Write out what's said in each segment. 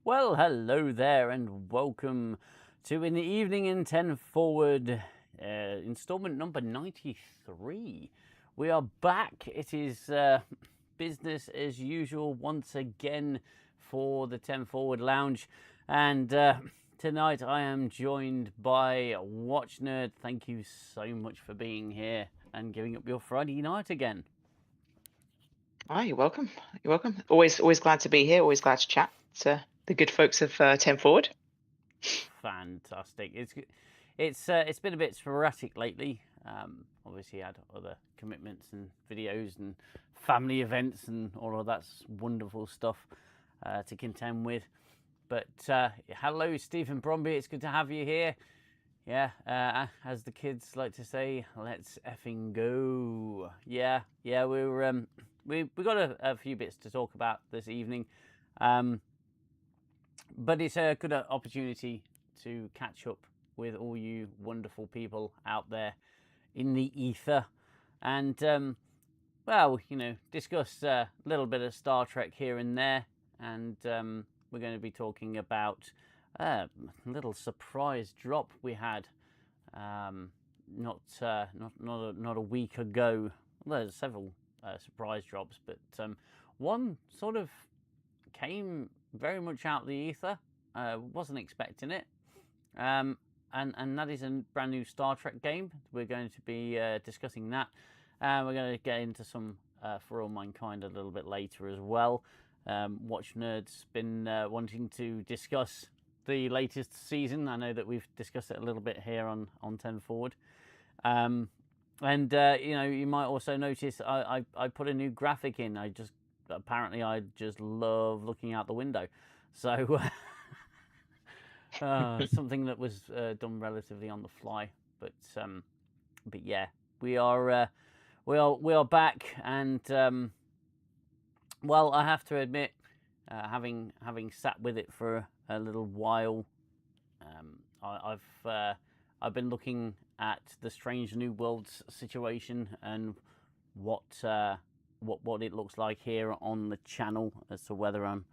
Well, hello there, and welcome to In the Evening in 10 Forward, installment number 93. We are back. It is business as usual once again for the 10 Forward Lounge, and tonight I am joined by Watch Nerd. Thank you so much for being here and giving up your Friday night again. Hi, you're welcome. You're welcome. Always glad to be here. Always glad to chat to the good folks of 10 Forward. Fantastic. It's been a bit sporadic lately. Obviously, had other commitments and videos and family events and all of that wonderful stuff to contend with. But hello, Stephen Bromby. It's good to have you here. Yeah, as the kids like to say, let's effing go. Yeah, we got a few bits to talk about this evening, but it's a good opportunity to catch up with all you wonderful people out there in the ether, and well, discuss a little bit of Star Trek here and there, and we're going to be talking about a little surprise drop we had not a week ago. Well, there's several surprise drops, but one sort of came very much out of the ether. Wasn't expecting it, and that is a brand new Star Trek game. We're going to be discussing that. We're going to get into some For All Mankind a little bit later as well. Watch Nerd's been wanting to discuss the latest season. I know that we've discussed it a little bit here on 10 Forward. And you might also notice I put a new graphic in. I just love looking out the window. So something that was done relatively on the fly. But yeah, we are back, and well, I have to admit, having sat with it for a little while, I've been looking at the Strange New Worlds situation and what it looks like here on the channel as to whether I'm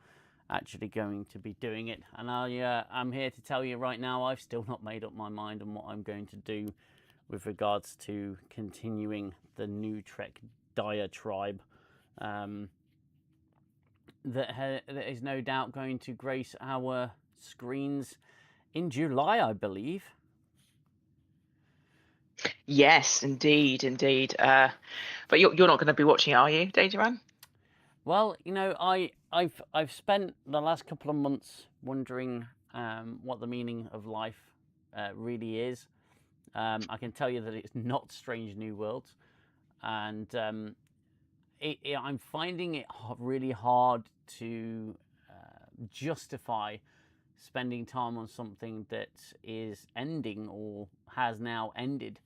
actually going to be doing it. And I'm here to tell you right now, I've still not made up my mind on what I'm going to do with regards to continuing the new Trek diatribe. That is no doubt going to grace our screens in July, I believe. Yes, indeed. But you're not going to be watching it, are you, Dataran? Well, I've spent the last couple of months wondering what the meaning of life really is. I can tell you that it's not Strange New Worlds, and I'm finding it really hard to justify spending time on something that is ending or has now ended,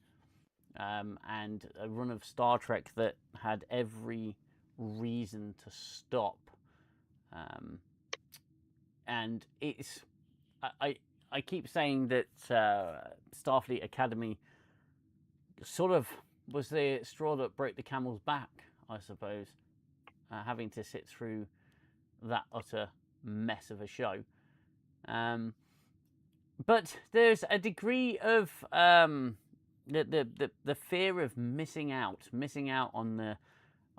and a run of Star Trek that had every reason to stop. And it's I keep saying that Starfleet Academy sort of was the straw that broke the camel's back, I suppose, having to sit through that utter mess of a show. But there's a degree of the fear of missing out on the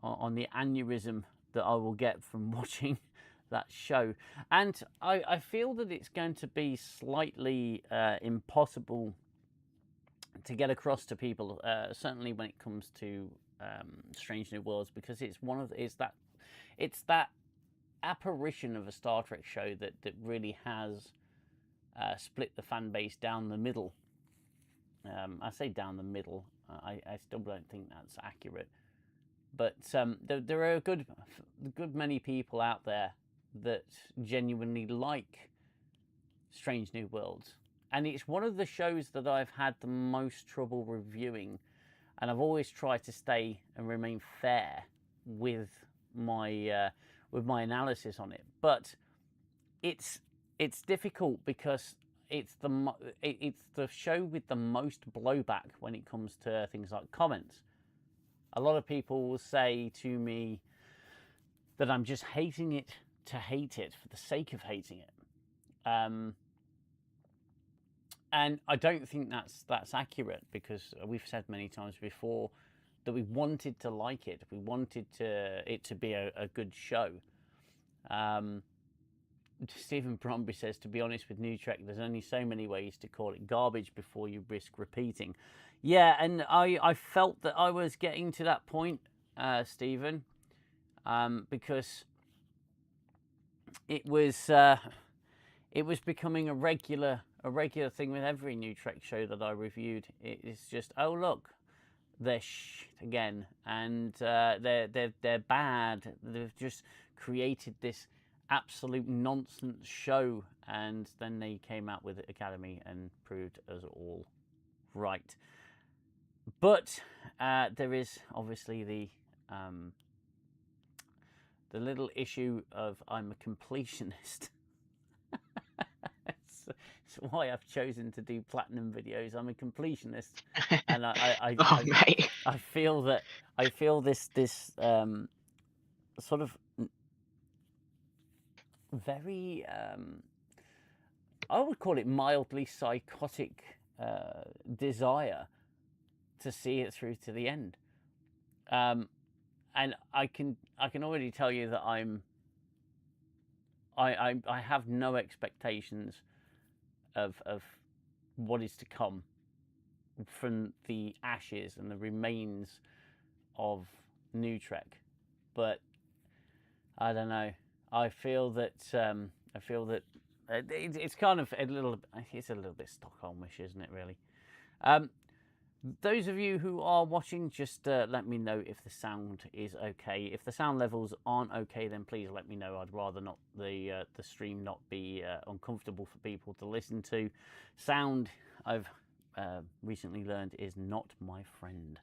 aneurysm that I will get from watching that show, and I feel that it's going to be slightly impossible to get across to people, certainly when it comes to Strange New Worlds, because it's that apparition of a Star Trek show that really has split the fan base down the middle. I say down the middle. I still don't think that's accurate, but there are a good many people out there that genuinely like Strange New Worlds. And it's one of the shows that I've had the most trouble reviewing, and I've always tried to stay and remain fair with my analysis on it. But it's difficult because it's the show with the most blowback when it comes to things like comments. A lot of people will say to me that I'm just hating it to hate it for the sake of hating it. And I don't think that's accurate, because we've said many times before that we wanted to like it. We wanted it to be a good show. Stephen Bromby says, to be honest with New Trek, there's only so many ways to call it garbage before you risk repeating. Yeah, and I felt that I was getting to that point, Stephen, because it was becoming a regular thing with every New Trek show that I reviewed. It's just, oh look, they're shit again, and they're bad. They've just created this absolute nonsense show, and then they came out with Academy and proved us all right. But there is obviously the little issue of I'm a completionist. It's why I've chosen to do platinum videos. I'm a completionist, and I feel this sort of very I would call it mildly psychotic desire to see it through to the end, and I can already tell you that I have no expectations of what is to come from the ashes and the remains of New Trek, but I don't know. I feel that it's kind of a little bit Stockholmish, isn't it? Really. Those of you who are watching, just let me know if the sound is okay. If the sound levels aren't okay, then please let me know. I'd rather not the stream not be uncomfortable for people to listen to. Sound, I've recently learned, is not my friend.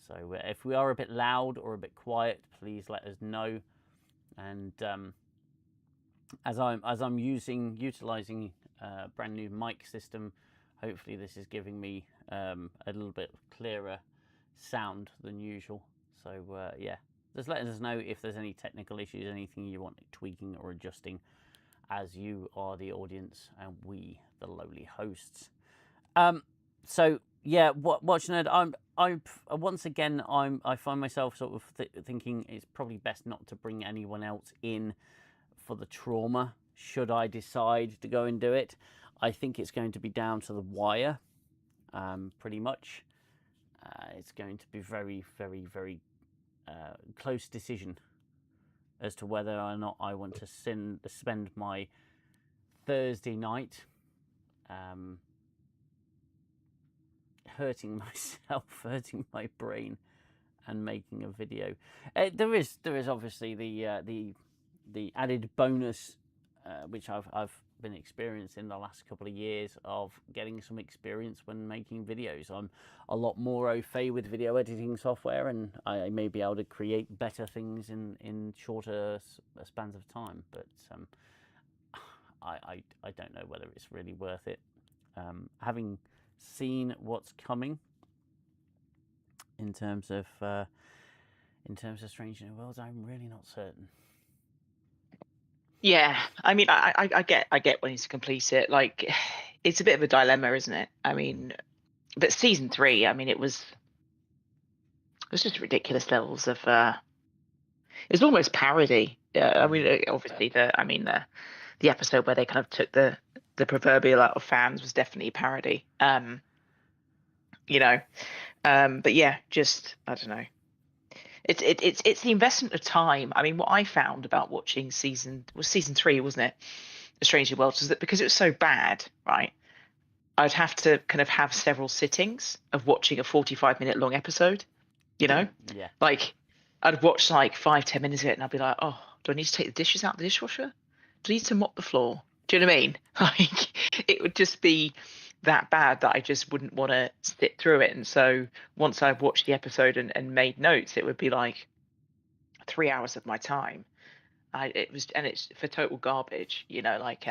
So if we are a bit loud or a bit quiet, please let us know. And as I'm utilizing a brand new mic system, hopefully this is giving me a little bit clearer sound than usual. So yeah, just letting us know if there's any technical issues, anything you want tweaking or adjusting, as you are the audience and we the lowly hosts. So yeah, Watch Nerd, I once again I find myself sort of thinking it's probably best not to bring anyone else in for the trauma should I decide to go and do it. I think it's going to be down to the wire, pretty much. It's going to be very, very, very close decision as to whether or not I want to spend my Thursday night hurting myself, hurting my brain, and making a video. There is obviously the added bonus, which I've been experiencing the last couple of years, of getting some experience when making videos. I'm a lot more au fait with video editing software, and I may be able to create better things in shorter spans of time. But I don't know whether it's really worth it. Having seen what's coming in terms of Strange New Worlds, I'm really not certain. Yeah, I mean, I get wanting to complete it. Like, it's a bit of a dilemma, isn't it? I mean, but season 3, I mean, it was just ridiculous levels of. It was almost parody. I mean, obviously the episode where they kind of took the proverbial out of fans was definitely parody. You know, but yeah, just I don't know. It's the investment of time. I mean, what I found about watching season 3, wasn't it? A Strange New Worlds, is that because it was so bad, right? I'd have to kind of have several sittings of watching a 45-minute long episode. You know, Yeah. Like, I'd watch like 5-10 minutes of it, and I'd be like, oh, do I need to take the dishes out of the dishwasher? Do I need to mop the floor? Do you know what I mean? Like, it would just be that bad that I just wouldn't want to sit through it. And so once I've watched the episode and made notes, it would be like 3 hours of my time. It's for total garbage, like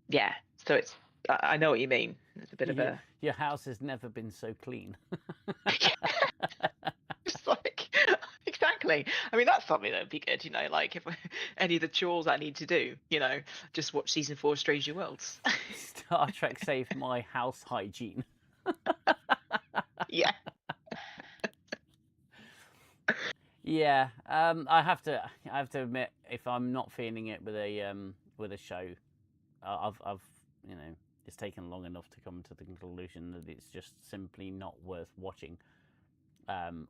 yeah. So I know what you mean. It's a bit of a your house has never been so clean. Just like exactly. I mean, that's something that would be good, like if any of the chores I need to do, just watch season 4 of Strange New Worlds. Star Trek saved my house hygiene. Yeah. Yeah, I have to admit, if I'm not feeling it with a show, I've it's taken long enough to come to the conclusion that it's just simply not worth watching.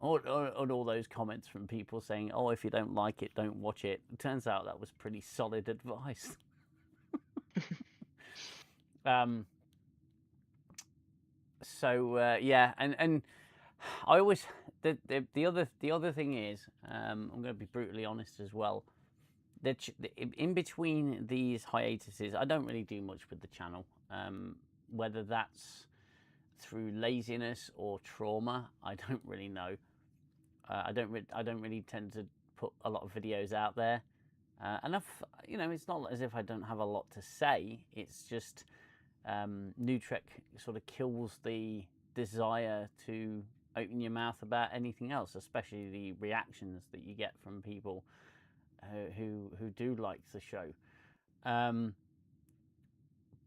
All those comments from people saying, "Oh, if you don't like it, don't watch it." It turns out that was pretty solid advice. Yeah, and I always the other thing is, I'm going to be brutally honest as well. That in between these hiatuses, I don't really do much with the channel. Whether that's through laziness or trauma, I don't really know. I don't really tend to put a lot of videos out there, and it's not as if I don't have a lot to say. It's just New Trek sort of kills the desire to open your mouth about anything else, especially the reactions that you get from people who do like the show.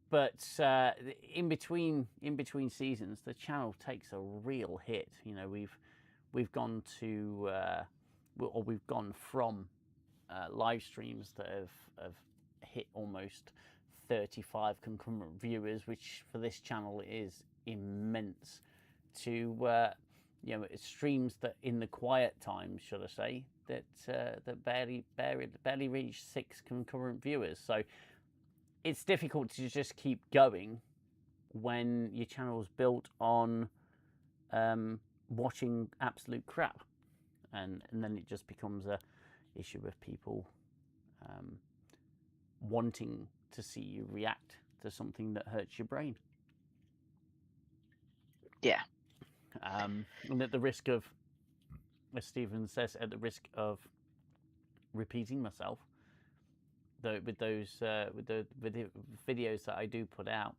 But in between seasons, the channel takes a real hit. We've gone to or we've gone from live streams that have hit almost 35 concurrent viewers, which for this channel is immense, to streams that in the quiet times, should I say, that barely reach 6 concurrent viewers. So it's difficult to just keep going when your channel's built on watching absolute crap, and then it just becomes a issue of people wanting to see you react to something that hurts your brain. Yeah. And at the risk of, as Stephen says, at the risk of repeating myself, though, with the videos that I do put out,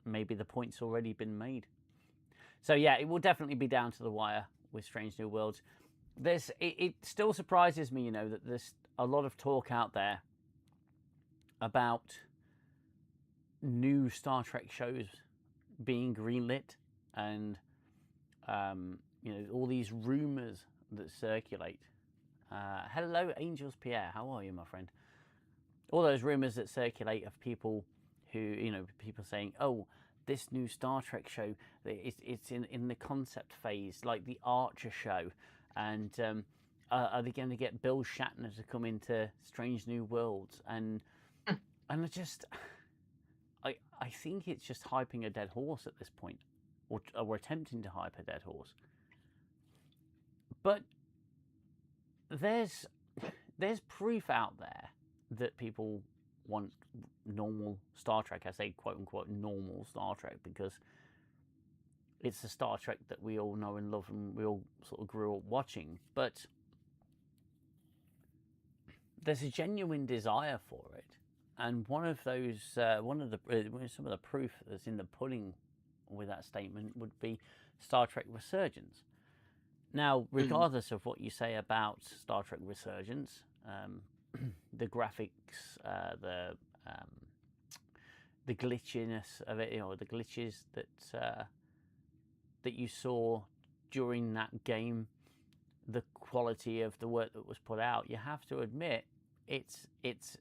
maybe the point's already been made. So yeah, it will definitely be down to the wire with Strange New Worlds. It still surprises me, that there's a lot of talk out there about new Star Trek shows being greenlit, and all these rumors that circulate. Hello, Angels Pierre. How are you, my friend? All those rumors that circulate of people who, people saying, "Oh, this new Star Trek show, it's in the concept phase, like the Archer show, and are they going to get Bill Shatner to come into Strange New Worlds?" And I think it's just hyping a dead horse at this point, or we're attempting to hype a dead horse. But there's proof out there that people want normal Star Trek. I say quote unquote normal Star Trek because it's the Star Trek that we all know and love and we all sort of grew up watching. But there's a genuine desire for it. And one of some of the proof that's in the pudding with that statement would be Star Trek Resurgence. Now, regardless of what you say about Star Trek Resurgence, the graphics, the glitchiness of it, the glitches that you saw during that game, the quality of the work that was put out, you have to admit it's its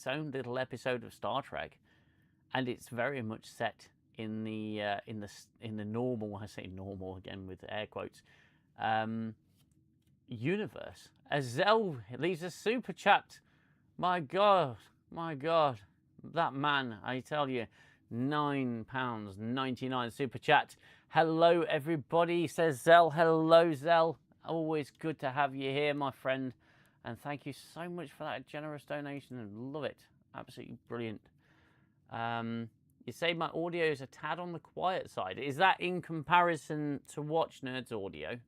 own little episode of Star Trek, and it's very much set in the normal, I say normal again with air quotes, universe. As Xell leaves a super chat, my god, that man, I tell you, £9.99 super chat. Hello everybody, says Xell. Hello Xell, always good to have you here, my friend. And thank you so much for that generous donation. And love it. Absolutely brilliant. You say my audio is a tad on the quiet side. Is that in comparison to Watch Nerd's audio?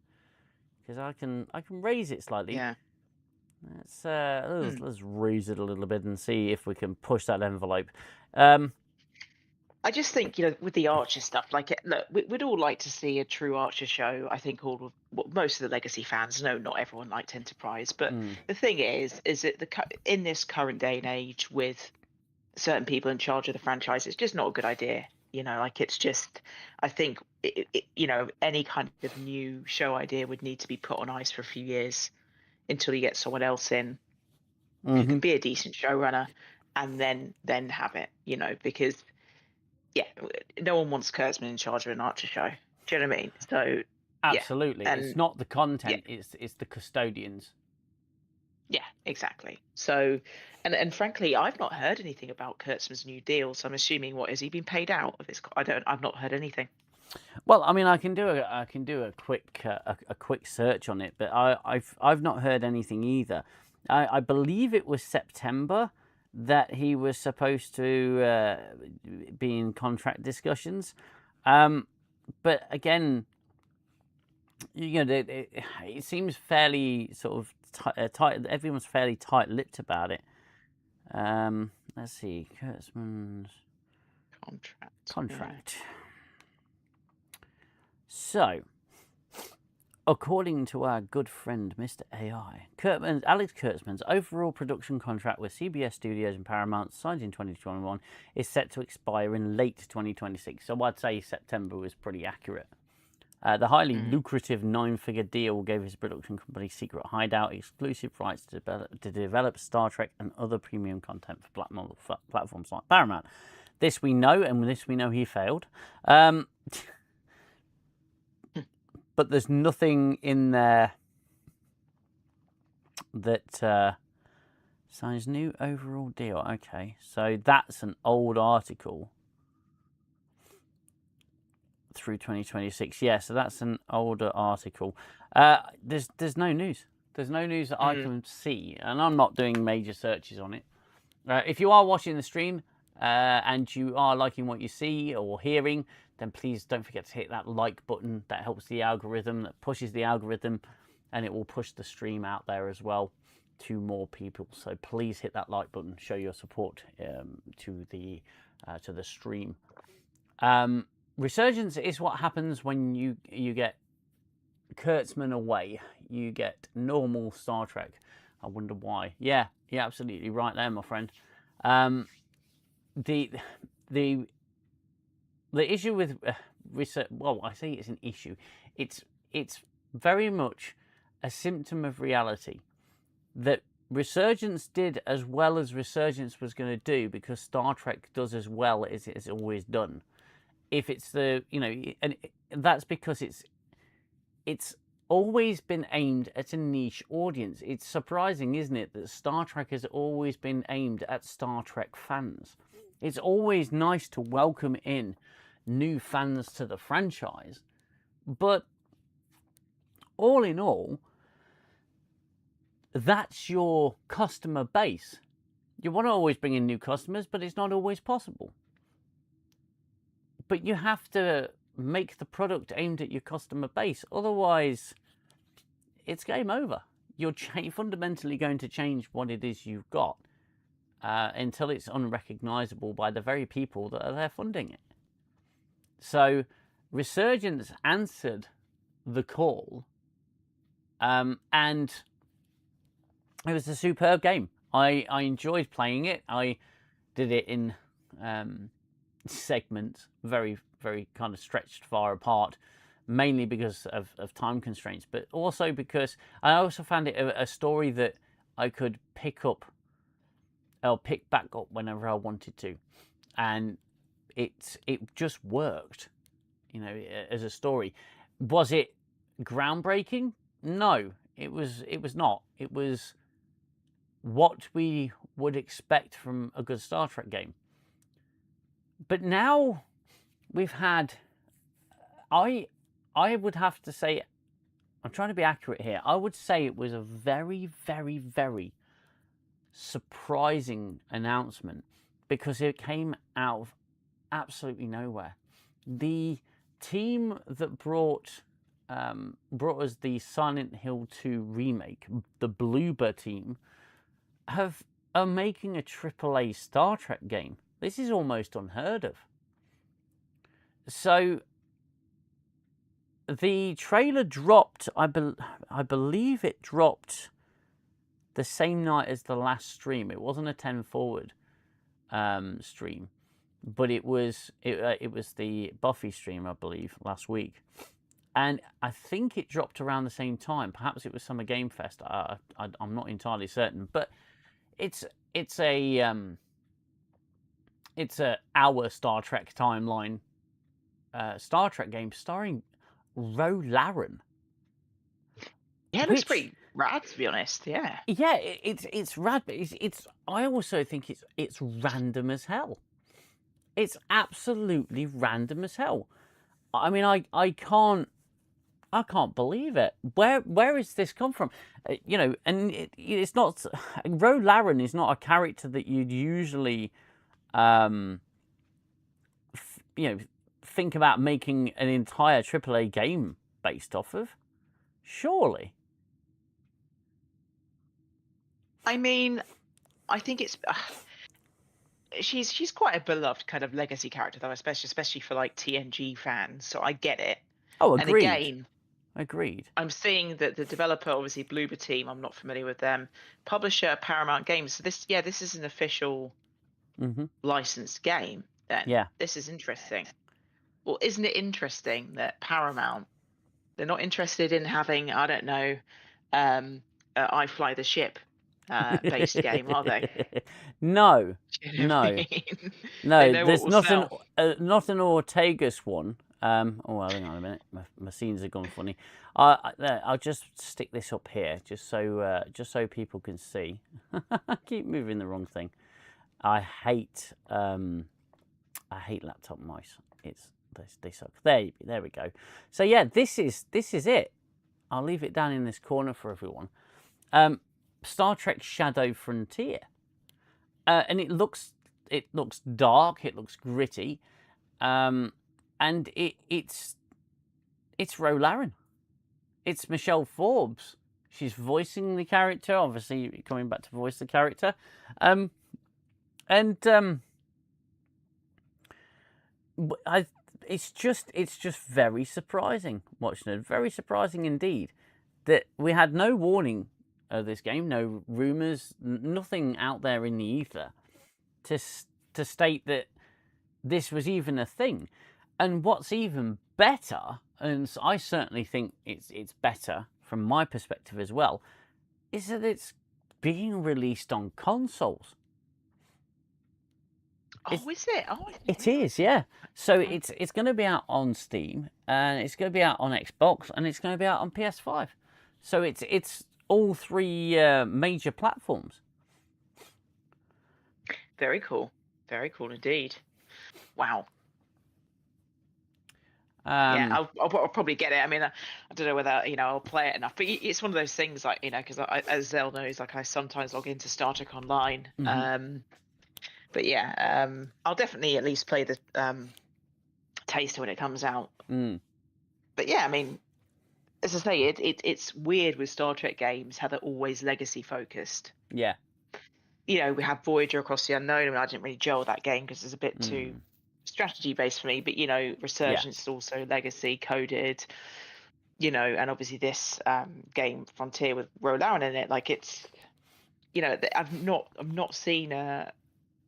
Because I can raise it slightly. Yeah. Let's raise it a little bit and see if we can push that envelope. I just think, with the Archer stuff, like, look, we'd all like to see a true Archer show. I think most of the Legacy fans know not everyone liked Enterprise, but the thing is that in this current day and age, with certain people in charge of the franchise, it's just not a good idea. Like, it's just, I think, any kind of new show idea would need to be put on ice for a few years until you get someone else in who can be a decent showrunner, and then have it. Because no one wants Kurtzman in charge of an Archer show. Do you know what I mean? So absolutely, and, it's not the content; it's the custodians. Yeah, exactly. So, and frankly, I've not heard anything about Kurtzman's new deal. So I'm assuming, what has he been paid out of this? I've not heard anything. Well, I mean, I can do a quick search on it, but I've not heard anything either. I believe it was September that he was supposed to be in contract discussions, but again, it seems fairly sort of tight. Everyone's fairly tight-lipped about it. Let's see, Kurtzman's contract. So, according to our good friend Mr. AI, Alex Kurtzman's overall production contract with CBS Studios and Paramount, signed in 2021, is set to expire in late 2026. So I'd say September was pretty accurate. The highly lucrative 9-figure deal gave his production company Secret Hideout exclusive rights to develop Star Trek and other premium content for platforms like Paramount. This we know, and this we know he failed. But there's nothing in there that signs new overall deal. Okay, so that's an old article through 2026. Yeah, so that's an older article. There's no news. There's no news that I can see, and I'm not doing major searches on it. If you are watching the stream and you are liking what you see or hearing, then please don't forget to hit that like button. That helps the algorithm, that pushes the algorithm, and it will push the stream out there as well to more people. So please hit that like button, show your support to the stream. Resurgence is what happens when you get Kurtzman away. You get normal Star Trek. I wonder why. Yeah, you're absolutely right there, my friend. The issue with research, well, I say it's an issue. It's very much a symptom of reality that Resurgence did as well as Resurgence was going to do, because Star Trek does as well as it's always done. If it's and that's because it's always been aimed at a niche audience. It's surprising, isn't it, that Star Trek has always been aimed at Star Trek fans. It's always nice to welcome in new fans to the franchise, but all in all, that's your customer base. You want to always bring in new customers, but it's not always possible. But you have to make the product aimed at your customer base. Otherwise, it's game over. You're fundamentally going to change what it is you've got until it's unrecognizable by the very people that are there funding it. So Resurgence answered the call, and it was a superb game. I enjoyed playing it. I did it in segments, very, very kind of stretched far apart, mainly because of time constraints, but also because I also found it a story that I could pick back up whenever I wanted to, and it just worked, as a story. Was it groundbreaking? No, it was not. It was what we would expect from a good Star Trek game. But now we've had, I would have to say, I'm trying to be accurate here, I would say it was a very, very, very surprising announcement, because it came out of absolutely nowhere. The team that brought us the Silent Hill 2 remake, the Bloober team, are making a AAA Star Trek game. This is almost unheard of. So the trailer dropped. I believe it dropped the same night as the last stream. It wasn't a 10 forward stream, but it was the Buffy stream, I believe, last week. And I think it dropped around the same time. Perhaps it was Summer Game Fest. I'm not entirely certain, but it's a our Star Trek timeline Star Trek game starring Ro Laren. Yeah, it looks pretty rad, to be honest. Yeah. Yeah, it's rad, but it's I also think it's random as hell. It's absolutely random as hell. I mean, I can't believe it. Where has this come from? You know, and it's not. Ro Laren is not a character that you'd usually, think about making an entire AAA game based off of. Surely. I mean, I think it's. She's quite a beloved kind of legacy character, though, especially for like TNG fans. So I get it. Oh, agreed. And again, agreed. I'm seeing that the developer, obviously Bloober Team, I'm not familiar with them. Publisher Paramount Games. So this is an official licensed game. Then yeah, this is interesting. Well, isn't it interesting that Paramount, they're not interested in having, I don't know, I Fly the Ship based game, are they? No, You know no, what I mean? no. There's not an Ortegas one. Oh, well, hang on a minute. My scenes have gone funny. I'll just stick this up here, just so people can see. I keep moving the wrong thing. I hate laptop mice. They suck. There we go. So yeah, this is it. I'll leave it down in this corner for everyone. Star Trek Shadow Frontier, and it looks dark. It looks gritty, and it's Ro Laren. It's Michelle Forbes. She's voicing the character. Obviously, coming back to voice the character, it's just very surprising watching it. Very surprising indeed that we had no warning of this game, no rumors, nothing out there in the ether to state that this was even a thing. And what's even better, and I certainly think it's better from my perspective as well, is that it's being released on consoles. Is it? Oh, it is, yeah. So it's going to be out on Steam, and it's going to be out on Xbox, and it's going to be out on PS5. So it's all three major platforms. Very cool. Very cool indeed. Wow. Yeah, I'll probably get it. I mean, I don't know whether I'll play it enough, but it's one of those things, like, because as Xell knows, like, I sometimes log into Star Trek Online. But yeah, I'll definitely at least play the taster when it comes out. But yeah, I mean, as I say, it's weird with Star Trek games how they're always legacy focused. Yeah. We have Voyager Across the Unknown. I mean, I didn't really gel that game because it's a bit too strategy based for me. But Resurgence is also legacy coded. And obviously this game Frontier with Ro Laren in it, like it's, I've not seen a.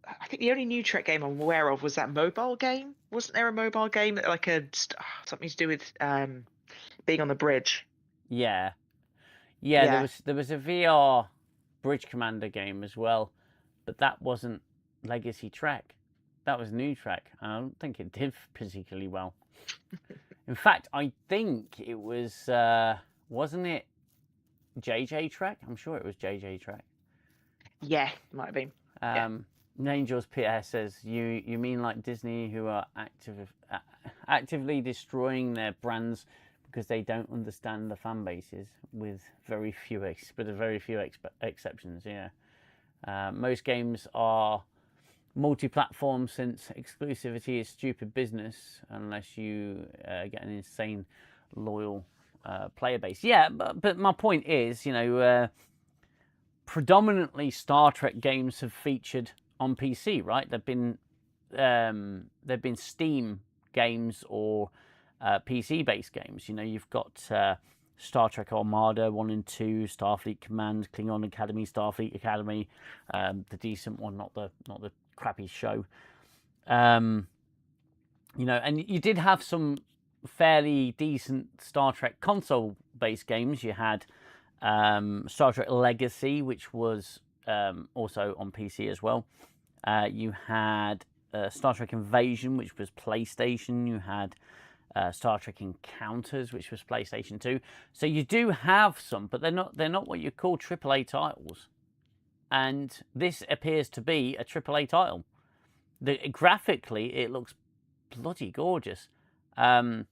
I think the only new Trek game I'm aware of was that mobile game. Wasn't there a mobile game that like something to do with being on the bridge? Yeah. There was a VR Bridge Commander game as well, but that wasn't Legacy Trek. That was new Trek. I don't think it did particularly well. In fact, I think it was wasn't it JJ Trek? I'm sure it was JJ Trek. Yeah, might have been. Angels Pierre says, you mean like Disney, who are actively destroying their brands because they don't understand the fan bases, with very few exceptions. Yeah, most games are multi-platform, since exclusivity is stupid business unless you get an insane loyal player base. Yeah, but my point is, predominantly Star Trek games have featured on PC, right? They've been Steam games or PC-based games. You know, you've got Star Trek Armada 1 and 2, Starfleet Command, Klingon Academy, Starfleet Academy, the decent one, not the crappy show. You know, and you did have some fairly decent Star Trek console-based games. You had Star Trek Legacy, which was also on PC as well. You had Star Trek Invasion, which was PlayStation. You had Star Trek Encounters, which was PlayStation 2. So you do have some, but they're not what you call AAA titles. And this appears to be a AAA title. Graphically, it looks bloody gorgeous. And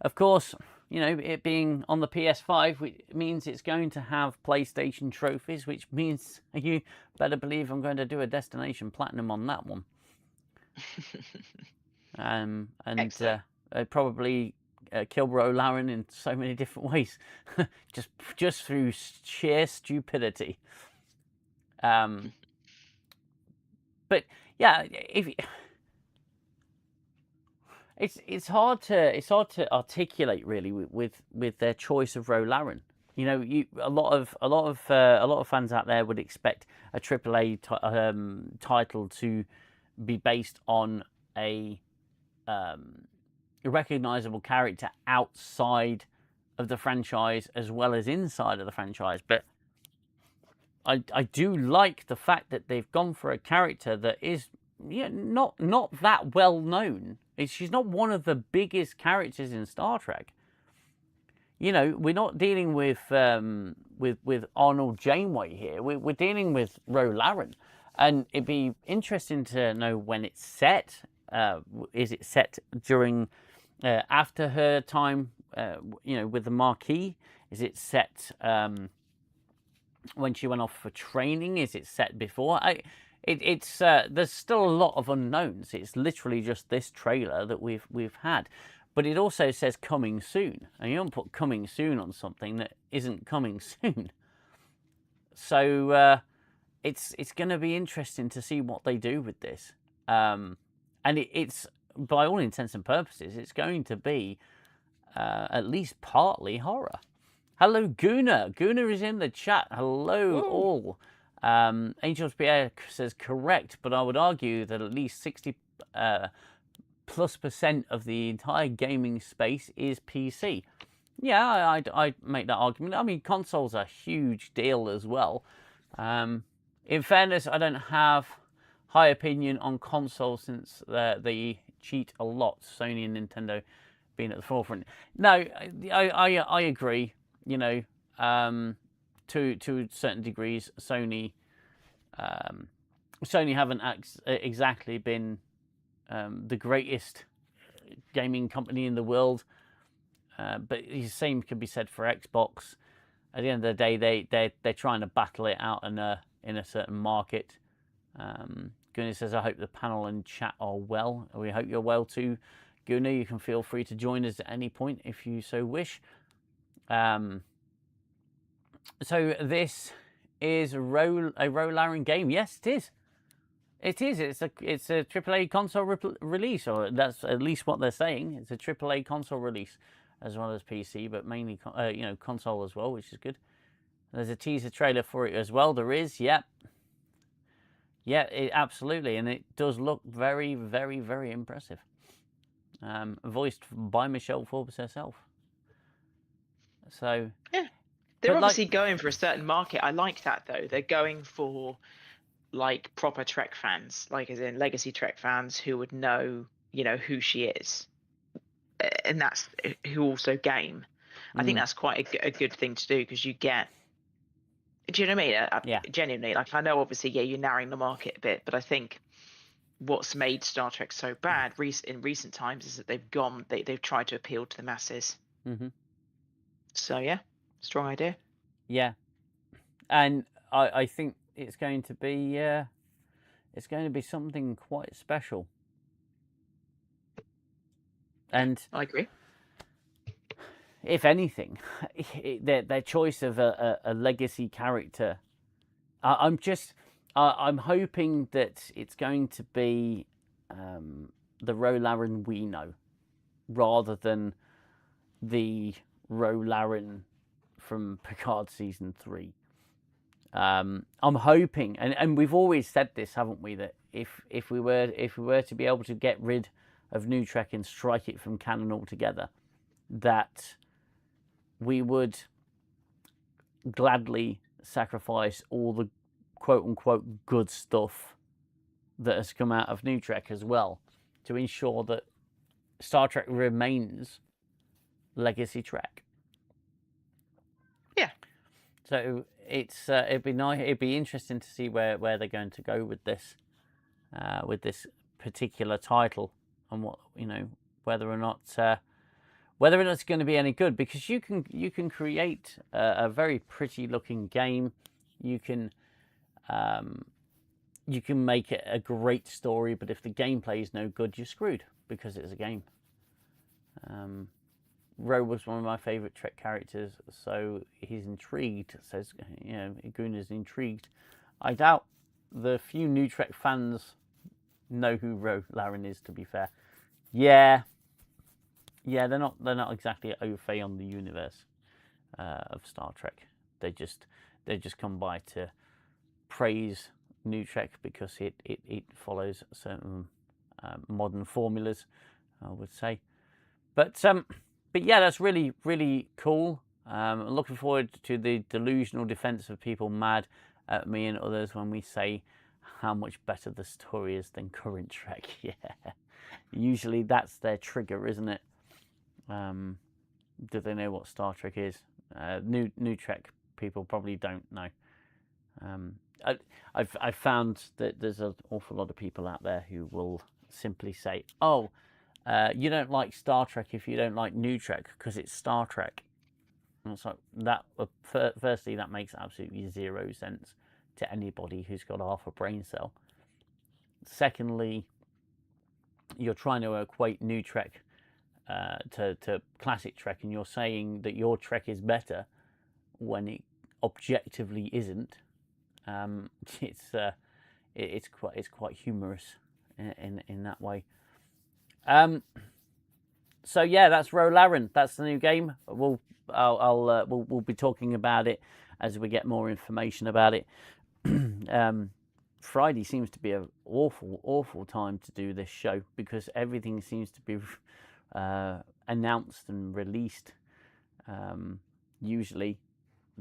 of course, you know, it being on the PS5, it means it's going to have PlayStation trophies, which means you better believe I'm going to do a Destination Platinum on that one. And probably kill Ro Laren in so many different ways, just through sheer stupidity. But yeah, it's hard to articulate really with their choice of Ro Laren. You know, a lot of fans out there would expect a AAA title to be based on a recognizable character outside of the franchise as well as inside of the franchise. But I do like the fact that they've gone for a character that is not that well known. She's not one of the biggest characters in Star Trek. You know, we're not dealing with Arnold Janeway here. We're dealing with Ro Laren, and it'd be interesting to know when it's set. Is it set during after her time? You know, with the Marquis? Is it set when she went off for training? Is it set before? It's there's still a lot of unknowns. It's literally just this trailer that we've had, but it also says coming soon, and you don't put coming soon on something that isn't coming soon. So it's going to be interesting to see what they do with this, and it's by all intents and purposes, it's going to be at least partly horror. Hello, Gooner. Gooner is in the chat. Hello, Ooh. all. Angels Pierre says correct, but I would argue that at least 60% plus of the entire gaming space is PC. Yeah, I'd make that argument. I mean, consoles are a huge deal as well. In fairness, I don't have high opinion on consoles since they cheat a lot. Sony and Nintendo being at the forefront. No, I agree. You know, to certain degrees, Sony haven't exactly been the greatest gaming company in the world, but the same can be said for Xbox. At the end of the day, they're trying to battle it out in a certain market. Gooner says, I hope the panel and chat are well. We hope you're well too, Gooner. You can feel free to join us at any point if you so wish. So this is a Ro Laren game. Yes, it is. It is. It's a AAA console release, or that's at least what they're saying. It's a AAA console release as well as PC, but mainly you know, console as well, which is good. There's a teaser trailer for it as well. There is. Yep. Yeah, absolutely, and it does look very, very, very impressive. Voiced by Michelle Forbes herself. So yeah, they're obviously going for a certain market. I like that though. They're going for like proper Trek fans, like as in legacy Trek fans who would know, you know, who she is, and that's who also game. I think that's quite a good thing to do because you get. Do you know what I mean? Yeah. Genuinely, like I know obviously, yeah, you're narrowing the market a bit, but I think what's made Star Trek so bad in recent times is that they've tried to appeal to the masses. Mm-hmm. So yeah, strong idea. Yeah, and I think it's going to be something quite special. And I agree. If anything, their choice of a legacy character, I'm hoping that it's going to be the Ro Laren we know, rather than the Ro Laren from Picard season 3. I'm hoping, and we've always said this, haven't we, that if we were to be able to get rid of New Trek and strike it from canon altogether, that we would gladly sacrifice all the quote-unquote good stuff that has come out of New Trek as well, to ensure that Star Trek remains legacy Trek. Yeah. So it's it'd be nice. It'd be interesting to see where they're going to go with this particular title, and what, you know, whether or not it's going to be any good, because you can create a very pretty looking game. You can make it a great story, but if the gameplay is no good, you're screwed, because it's a game. Ro was one of my favourite Trek characters, so he's intrigued. Says, you know, Gooner's intrigued. I doubt the few new Trek fans know who Ro Laren is, to be fair. Yeah, they're not exactly au fait on the universe of Star Trek. They just come by to praise New Trek because it follows certain modern formulas, I would say. But yeah, that's really, really cool. I'm looking forward to the delusional defense of people mad at me and others when we say how much better the story is than current Trek. Yeah, usually that's their trigger, isn't it? Do they know what Star Trek is? New Trek people probably don't know. I've found that there's an awful lot of people out there who will simply say, "Oh, you don't like Star Trek if you don't like New Trek because it's Star Trek." And it's like that. Firstly, that makes absolutely zero sense to anybody who's got half a brain cell. Secondly, you're trying to equate New Trek to classic Trek, and you're saying that your Trek is better when it objectively isn't. It's quite humorous in that way. So yeah, that's Ro Laren. That's the new game. We'll be talking about it as we get more information about it. Friday seems to be an awful time to do this show, because everything seems to be announced and released usually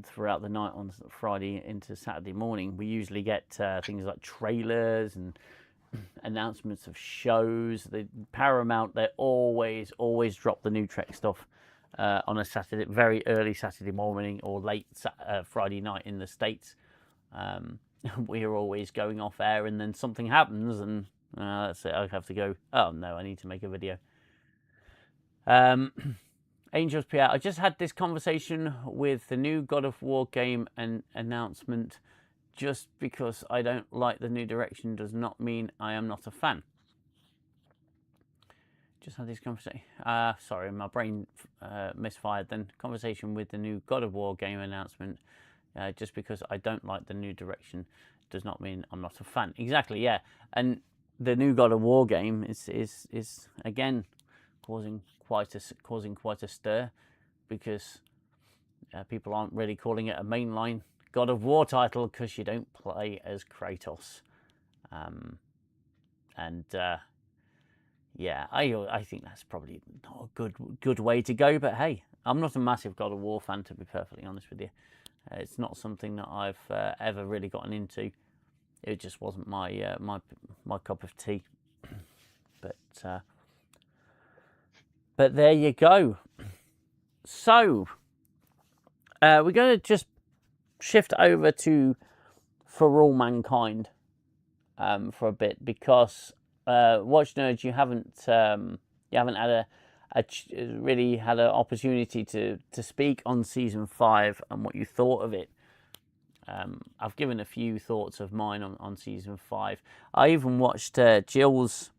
throughout the night on Friday into Saturday morning. We usually get things like trailers and announcements of shows. The Paramount, they always drop the new Trek stuff on a Saturday, very early Saturday morning or late Friday night in the States. We're always going off air, and then something happens, and that's it. I have to go, oh no, I need to make a video. Angels PR, I just had this conversation with the new God of War game and announcement. Just because I don't like the new direction does not mean I am not a fan. Just had this conversation. Sorry, my brain misfired then. Conversation with the new God of War game announcement. Just because I don't like the new direction does not mean I'm not a fan. Exactly, yeah. And the new God of War game is again causing quite a stir, because people aren't really calling it a mainline God of War title because you don't play as Kratos. Yeah, I think that's probably not a good way to go. But hey, I'm not a massive God of War fan, to be perfectly honest with you. It's not something that I've ever really gotten into. It just wasn't my my cup of tea. But there you go. So we're going to just shift over to For All Mankind for a bit, because Watch Nerds, you haven't had really had an opportunity to speak on season 5 and what you thought of it. I've given a few thoughts of mine on season 5. I even watched Jill's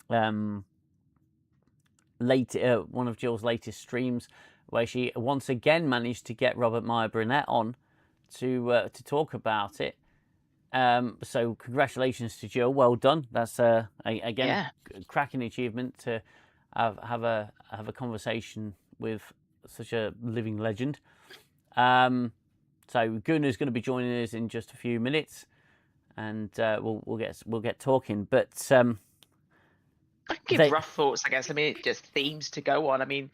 one of Jill's latest streams, where she once again managed to get Robert Meyer Burnett on to talk about it. So congratulations to Jill. Well done. That's again Yeah. a cracking achievement to have a conversation with such a living legend. So Gooner's going to be joining us in just a few minutes, and we'll get talking. But I can give rough thoughts, I guess. I mean, it just themes to go on. I mean,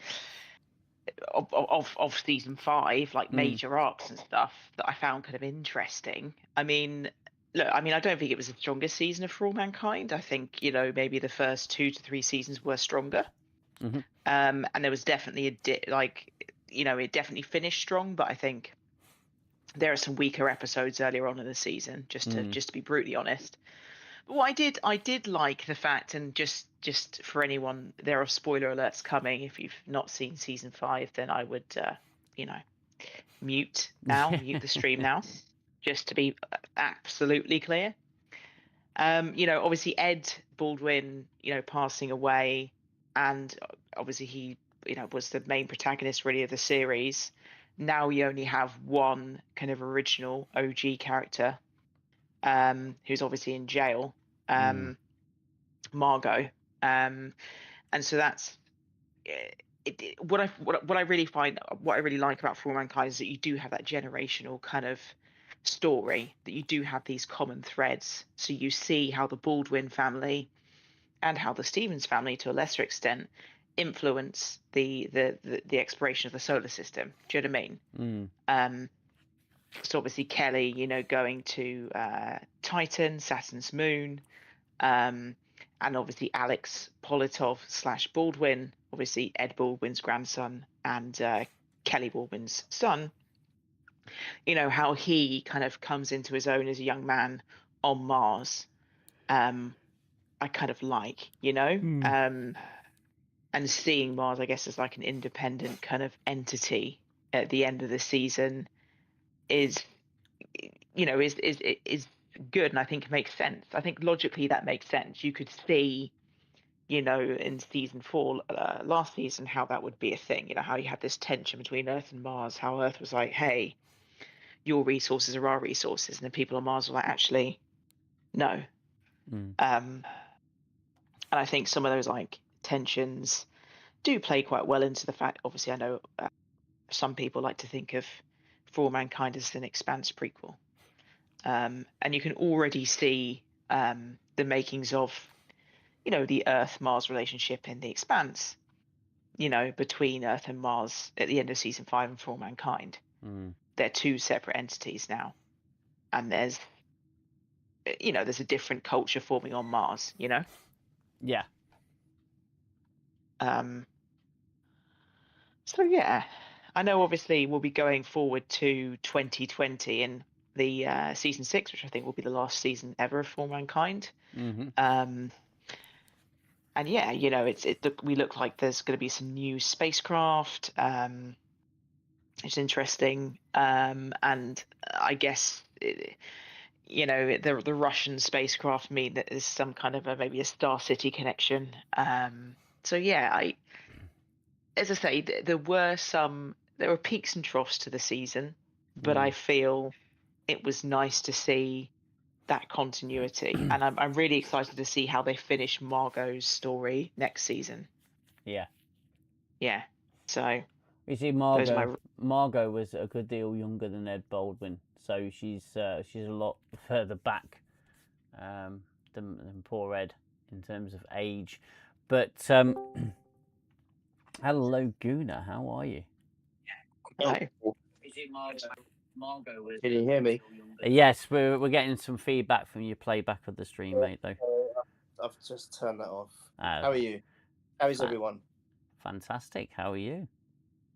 of season 5, like major arcs and stuff that I found kind of interesting. I mean, look, I mean, I don't think it was the strongest season of For All Mankind. I think, maybe the first 2 to 3 seasons were stronger. And there was definitely it definitely finished strong, but I think there are some weaker episodes earlier on in the season, just to be brutally honest. But what I did like the fact, and just for anyone, there are spoiler alerts coming. If you've not seen season 5, then I would mute the stream now, just to be absolutely clear. Obviously Ed Baldwin, passing away, and obviously he, was the main protagonist really of the series. Now we only have one kind of original OG character, who's obviously in jail, Margot, and so that's what I really like about For All Mankind is that you do have that generational kind of story, that you do have these common threads. So you see how the Baldwin family and how the Stevens family, to a lesser extent, influence the exploration of the solar system. Do you know what I mean? So obviously Kelly, going to Titan, Saturn's moon, and obviously Alex Politov / Baldwin, obviously Ed Baldwin's grandson and Kelly Baldwin's son. How he kind of comes into his own as a young man on Mars. I kind of like, and seeing Mars, I guess, as like an independent kind of entity at the end of the season is good, and I think it makes sense. I think logically that makes sense. You could see, in season 4, last season, how that would be a thing. How you had this tension between Earth and Mars, how Earth was like, hey, your resources are our resources, and the people on Mars were like, actually, no. And I think some of those like tensions do play quite well into the fact. Obviously, I know some people like to think of For All Mankind as an Expanse prequel, and you can already see the makings of the Earth-Mars relationship in the Expanse, between Earth and Mars at the end of season 5 and For All Mankind. They're two separate entities now, and there's a different culture forming on Mars. Yeah. So yeah, I know obviously we'll be going forward to 2020 in the season 6, which I think will be the last season ever of For All Mankind. And yeah, we look like there's going to be some new spacecraft. It's interesting, and I guess the Russian spacecraft mean that there's some kind of maybe a Star City connection. So yeah, as I say, there were peaks and troughs to the season, but I feel it was nice to see that continuity, and I'm really excited to see how they finish Margot's story next season. Yeah. So you see, Margot was a good deal younger than Ed Baldwin, so she's a lot further back than poor Ed in terms of age. But hello, Gooner. How are you? Hello. Can you hear me? Yes, we're getting some feedback from your playback of the stream, mate. Though I've just turned that off. How are you? How is everyone? Fantastic. How are you?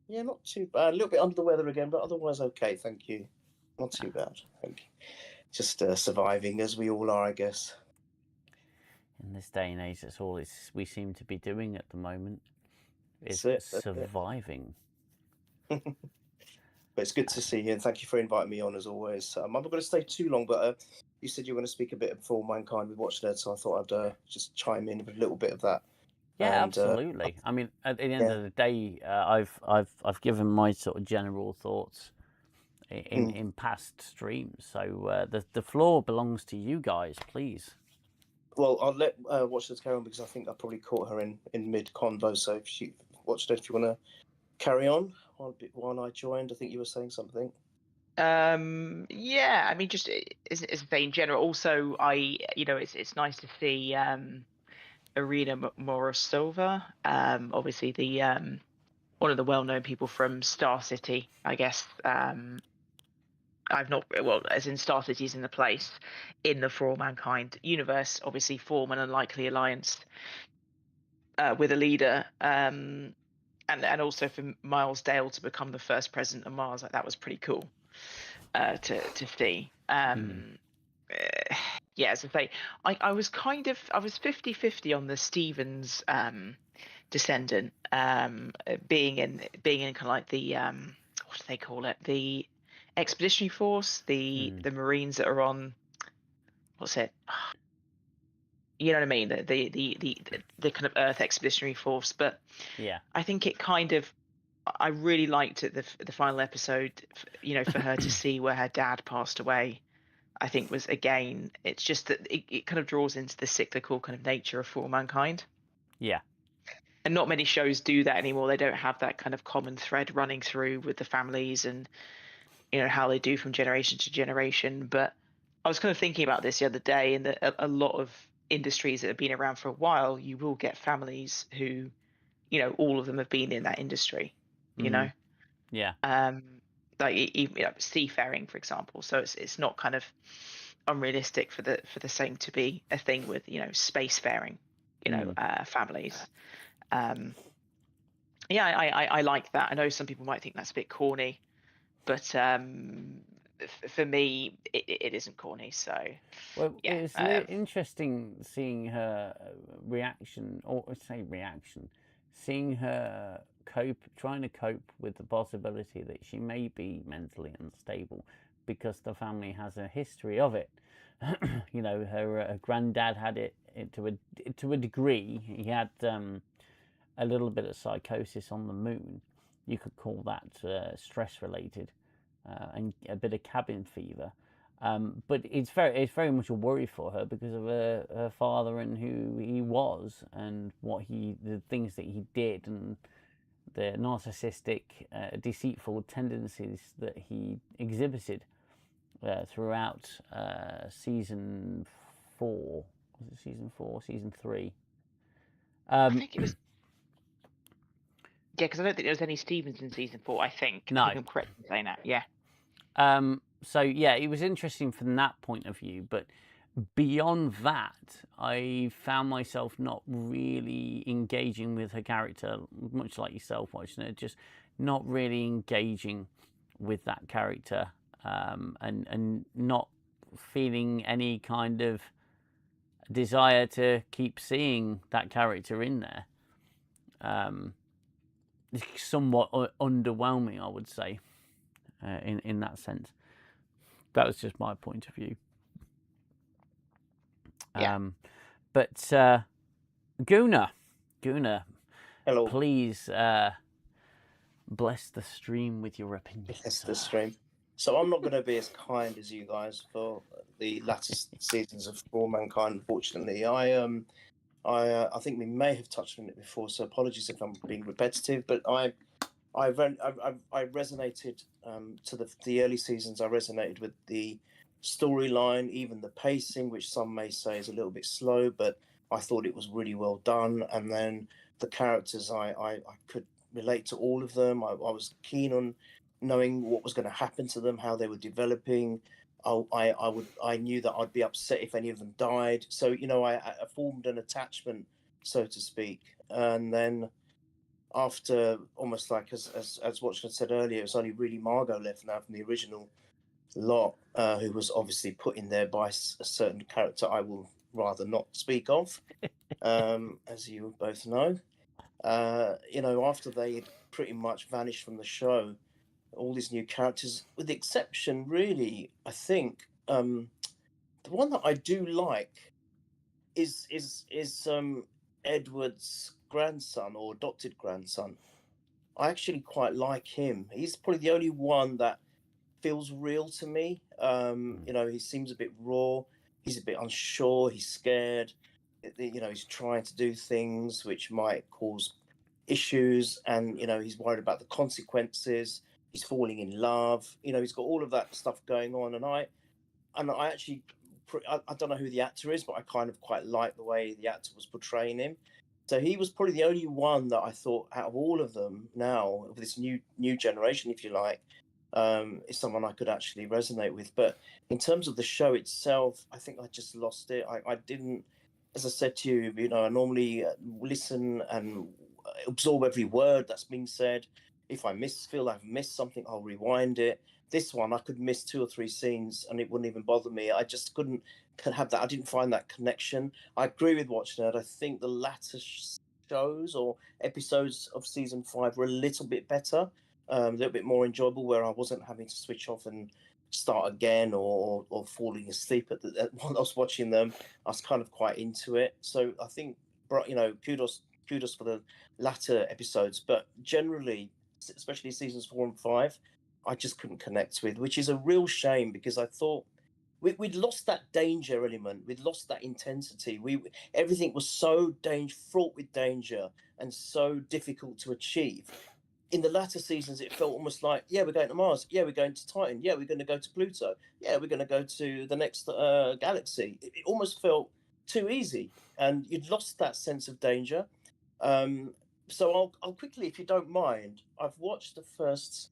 Yeah, not too bad. A little bit under the weather again, but otherwise okay. Thank you. Not too bad. Thank you. Just surviving, as we all are, I guess. In this day and age, that's all we seem to be doing at the moment. Is surviving. But it's good to see you, and thank you for inviting me on as always. I'm not going to stay too long, but you said you were going to speak a bit of For All Mankind. We watched that, so I thought I'd just chime in with a little bit of that. Yeah, absolutely. I mean, at the end of the day, I've given my sort of general thoughts in past streams. So the floor belongs to you guys, please. Well, I'll let Watchers carry on because I think I probably caught her in mid convo. So if you Watcher, if you want to carry on while I joined, I think you were saying something. Yeah, I mean, just as a thing in general. Also, it's nice to see Irina Morosova, obviously the one of the well-known people from Star City, I guess. I've not, well, as in Star City's in the place in the For All Mankind universe, obviously form an unlikely alliance with a leader, and also for Miles Dale to become the first president of Mars. Like, that was pretty cool to see. Yeah, as I say, I was 50-50 on the Stevens descendant, being in kind of like the what do they call it, the expeditionary force, the Marines that are on, what's it, you know what I mean, the kind of Earth expeditionary force. But yeah, I think it kind of, I really liked it, the final episode, for her to see where her dad passed away. I think was, again, it's just that it kind of draws into the cyclical kind of nature of For All Mankind. Yeah. And not many shows do that anymore. They don't have that kind of common thread running through with the families and, how they do from generation to generation. But I was kind of thinking about this the other day, and that a lot of industries that have been around for a while, you will get families who, all of them have been in that industry, Yeah. like even seafaring, for example. So it's not kind of unrealistic for the same to be a thing with spacefaring, families. Yeah, I like that. I know some people might think that's a bit corny, but for me, it isn't corny. So Well, yeah, it's interesting seeing her reaction, or seeing her trying to cope with the possibility that she may be mentally unstable because the family has a history of it. Her granddad had it to a degree. He had a little bit of psychosis on the moon. You could call that stress related, and a bit of cabin fever. But it's very much a worry for her because of her father and who he was, and the things that he did, and the narcissistic, deceitful tendencies that he exhibited throughout season 4. Was it season 4? Season 3? I think it was. Yeah, because I don't think there was any Stevens in season 4. I think. No. I think I'm correct in saying that. Yeah. So yeah, it was interesting from that point of view, but beyond that, I found myself not really engaging with her character, much like yourself watching it, just not really engaging with that character, and not feeling any kind of desire to keep seeing that character in there. It's somewhat underwhelming, I would say, in that sense. That was just my point of view. Yeah. But Gooner, Hello. please bless the stream with your opinion. Bless the stream. So I'm not going to be as kind as you guys for the latter seasons of For All Mankind. Unfortunately, I think we may have touched on it before, so apologies if I'm being repetitive. But I resonated to the early seasons. I resonated with the storyline, even the pacing, which some may say is a little bit slow, but I thought it was really well done. And then the characters, I could relate to all of them. I was keen on knowing what was going to happen to them, how they were developing. I knew that I'd be upset if any of them died. So I formed an attachment, so to speak. And then after, almost like as Watchman said earlier, it's only really Margot left now from the original lot, who was obviously put in there by a certain character I will rather not speak of, as you both know. After they had pretty much vanished from the show, all these new characters, with the exception, really, I think, the one that I do like is Edward's grandson, or adopted grandson. I actually quite like him. He's probably the only one that feels real to me. You know, he seems a bit raw. He's a bit unsure. He's scared. You know, he's trying to do things which might cause issues, and you know, he's worried about the consequences. He's falling in love. You know, he's got all of that stuff going on, and I actually, I don't know who the actor is, but I kind of quite like the way the actor was portraying him. So he was probably the only one that I thought out of all of them now, of this new generation, if you like, is someone I could actually resonate with. But in terms of the show itself, I think I just lost it. I didn't, as I said to you, you know, I normally listen and absorb every word that's being said. If I feel I've missed something, I'll rewind it. This one, I could miss 2 or 3 scenes and it wouldn't even bother me. I just couldn't have that. I didn't find that connection. I agree with Watch Nerd. I think the latter shows or episodes of season 5 were a little bit better, a little bit more enjoyable, where I wasn't having to switch off and start again or falling asleep while I was watching them. I was kind of quite into it. So I think, you know, kudos for the latter episodes, but generally, especially seasons 4 and 5, I just couldn't connect with, which is a real shame, because I thought we'd lost that danger element, we'd lost that intensity. Everything was so fraught with danger and so difficult to achieve. In the latter seasons, it felt almost like, yeah, we're going to Mars, yeah, we're going to Titan, yeah, we're going to go to Pluto, yeah, we're going to go to the next galaxy. It almost felt too easy, and you'd lost that sense of danger. So I'll quickly, if you don't mind, I've watched the first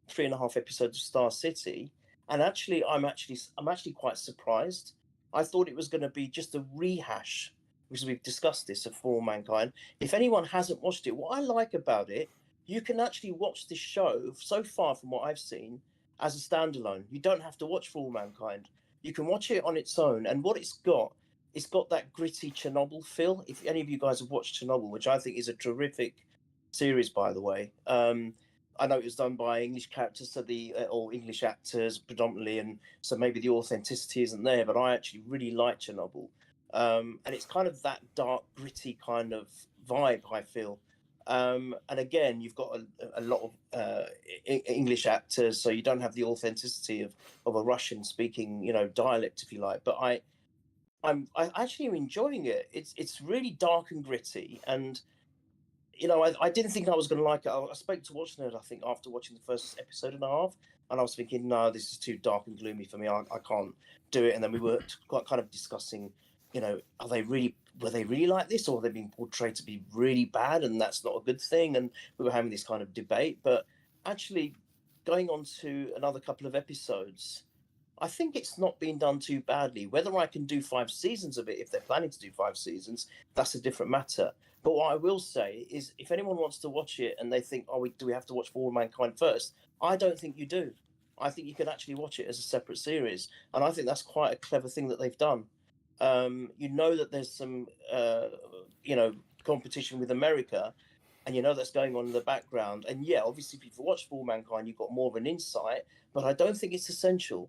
3.5 episodes of Star City, and actually I'm actually quite surprised. I thought it was going to be just a rehash, because we've discussed this, of For All Mankind. If anyone hasn't watched it, what I like about it, you can actually watch this show, so far from what I've seen, as a standalone. You don't have to watch For All Mankind. You can watch it on its own, and what it's got that gritty Chernobyl feel. If any of you guys have watched Chernobyl, which I think is a terrific series, by the way. I know it was done by English characters, so or English actors predominantly, and so maybe the authenticity isn't there. But I actually really like Chernobyl, and it's kind of that dark, gritty kind of vibe, I feel. And again, you've got a lot of English actors, so you don't have the authenticity of a Russian-speaking, you know, dialect, if you like. But I actually am enjoying it. It's really dark and gritty, and you know, I didn't think I was going to like it. I spoke to Watch Nerd, I think, after watching the first episode and a half, and I was thinking, no, this is too dark and gloomy for me. I can't do it. And then we were kind of discussing, you know, were they really like this, or are they being portrayed to be really bad, and that's not a good thing? And we were having this kind of debate. But actually, going on to another couple of episodes, I think it's not been done too badly. Whether I can do 5 seasons of it, if they're planning to do 5 seasons, that's a different matter. But what I will say is, if anyone wants to watch it and they think, do we have to watch For All Mankind first? I don't think you do. I think you can actually watch it as a separate series. And I think that's quite a clever thing that they've done. You know that there's some, you know, competition with America, and you know that's going on in the background. And yeah, obviously, if you've watched For All Mankind, you've got more of an insight, but I don't think it's essential.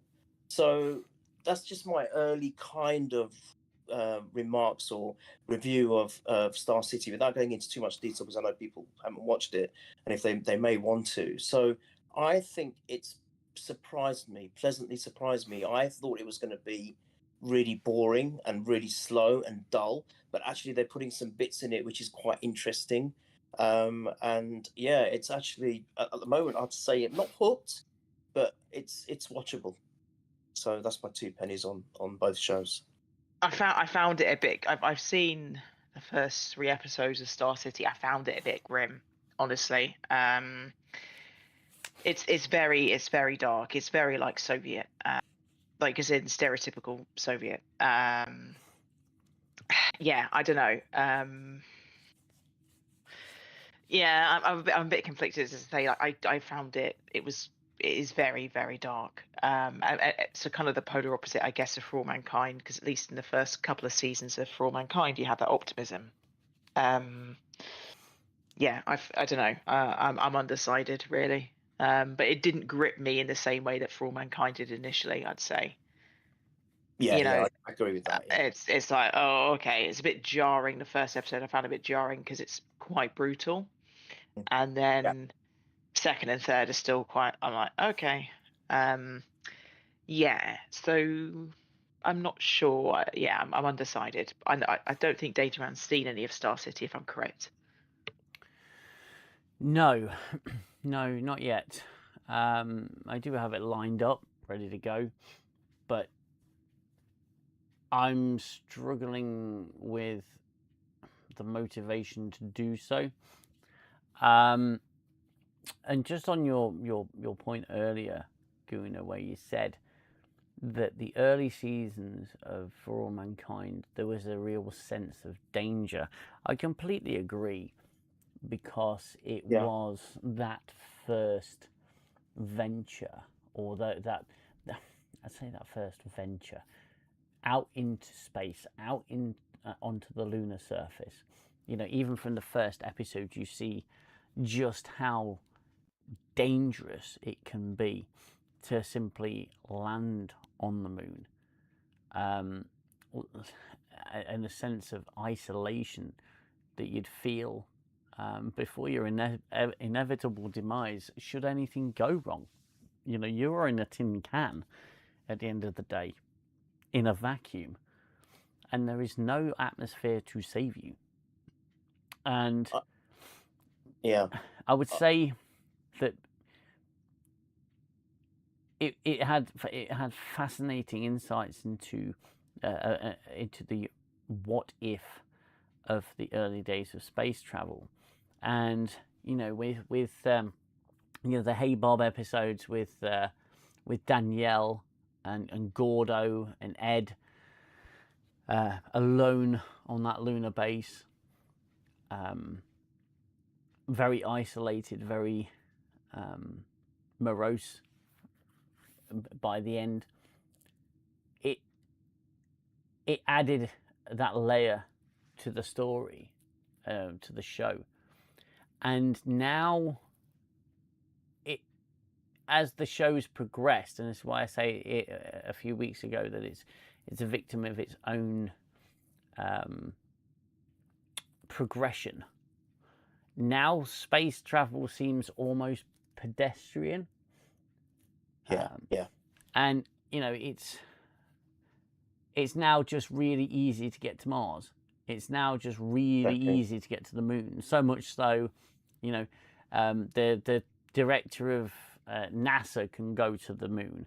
So that's just my early kind of remarks or review of Star City, without going into too much detail, because I know people haven't watched it, and if they may want to. So I think it's pleasantly surprised me. I thought it was going to be really boring and really slow and dull, but actually they're putting some bits in it which is quite interesting. And yeah, it's actually at the moment, I'd say it not hooked, but it's watchable. So that's my 2 pennies on both shows. I found it a bit. I've seen the first 3 episodes of Star City. I found it a bit grim, honestly. It's very dark. It's very like Soviet, like as in stereotypical Soviet. Yeah, I don't know. Yeah, I'm a bit conflicted, as I say. I found it is very, very dark. So kind of the polar opposite, I guess, of For All Mankind, because at least in the first couple of seasons of For All Mankind, you had that optimism. Yeah, I don't know. I'm undecided, really. But it didn't grip me in the same way that For All Mankind did initially, I'd say. Yeah, You know, I agree with that. Yeah. It's like, oh, okay, it's a bit jarring. The first episode I found a bit jarring because it's quite brutal, and then second and third are still quite. I'm like, okay, Yeah, so I'm not sure. Yeah, I'm undecided. I don't think Data Man's seen any of Star City, if I'm correct. No, no, not yet. I do have it lined up, ready to go, but I'm struggling with the motivation to do so. And just on your point earlier, Gooner, where you said that the early seasons of For All Mankind, there was a real sense of danger. I completely agree, because it was that first venture, or that I'd say that first venture out into space, out in onto the lunar surface. You know, even from the first episode, you see just how dangerous it can be to simply land on the moon, and a sense of isolation that you'd feel before your inevitable demise should anything go wrong. You know, you are in a tin can at the end of the day, in a vacuum, and there is no atmosphere to save you. And I would say that it had fascinating insights into the what if of the early days of space travel. And you know, with you know, the Hey Bob episodes with Danielle and Gordo and Ed alone on that lunar base, very isolated, very morose by the end. It added that layer to the story, to the show. And now, as the show's progressed, and this is why I say a few weeks ago that it's a victim of its own progression. Now space travel seems almost pedestrian. And you know, it's now just really easy to get to Mars. It's now just really easy to get to the moon. So much so, you know, the director of NASA can go to the moon,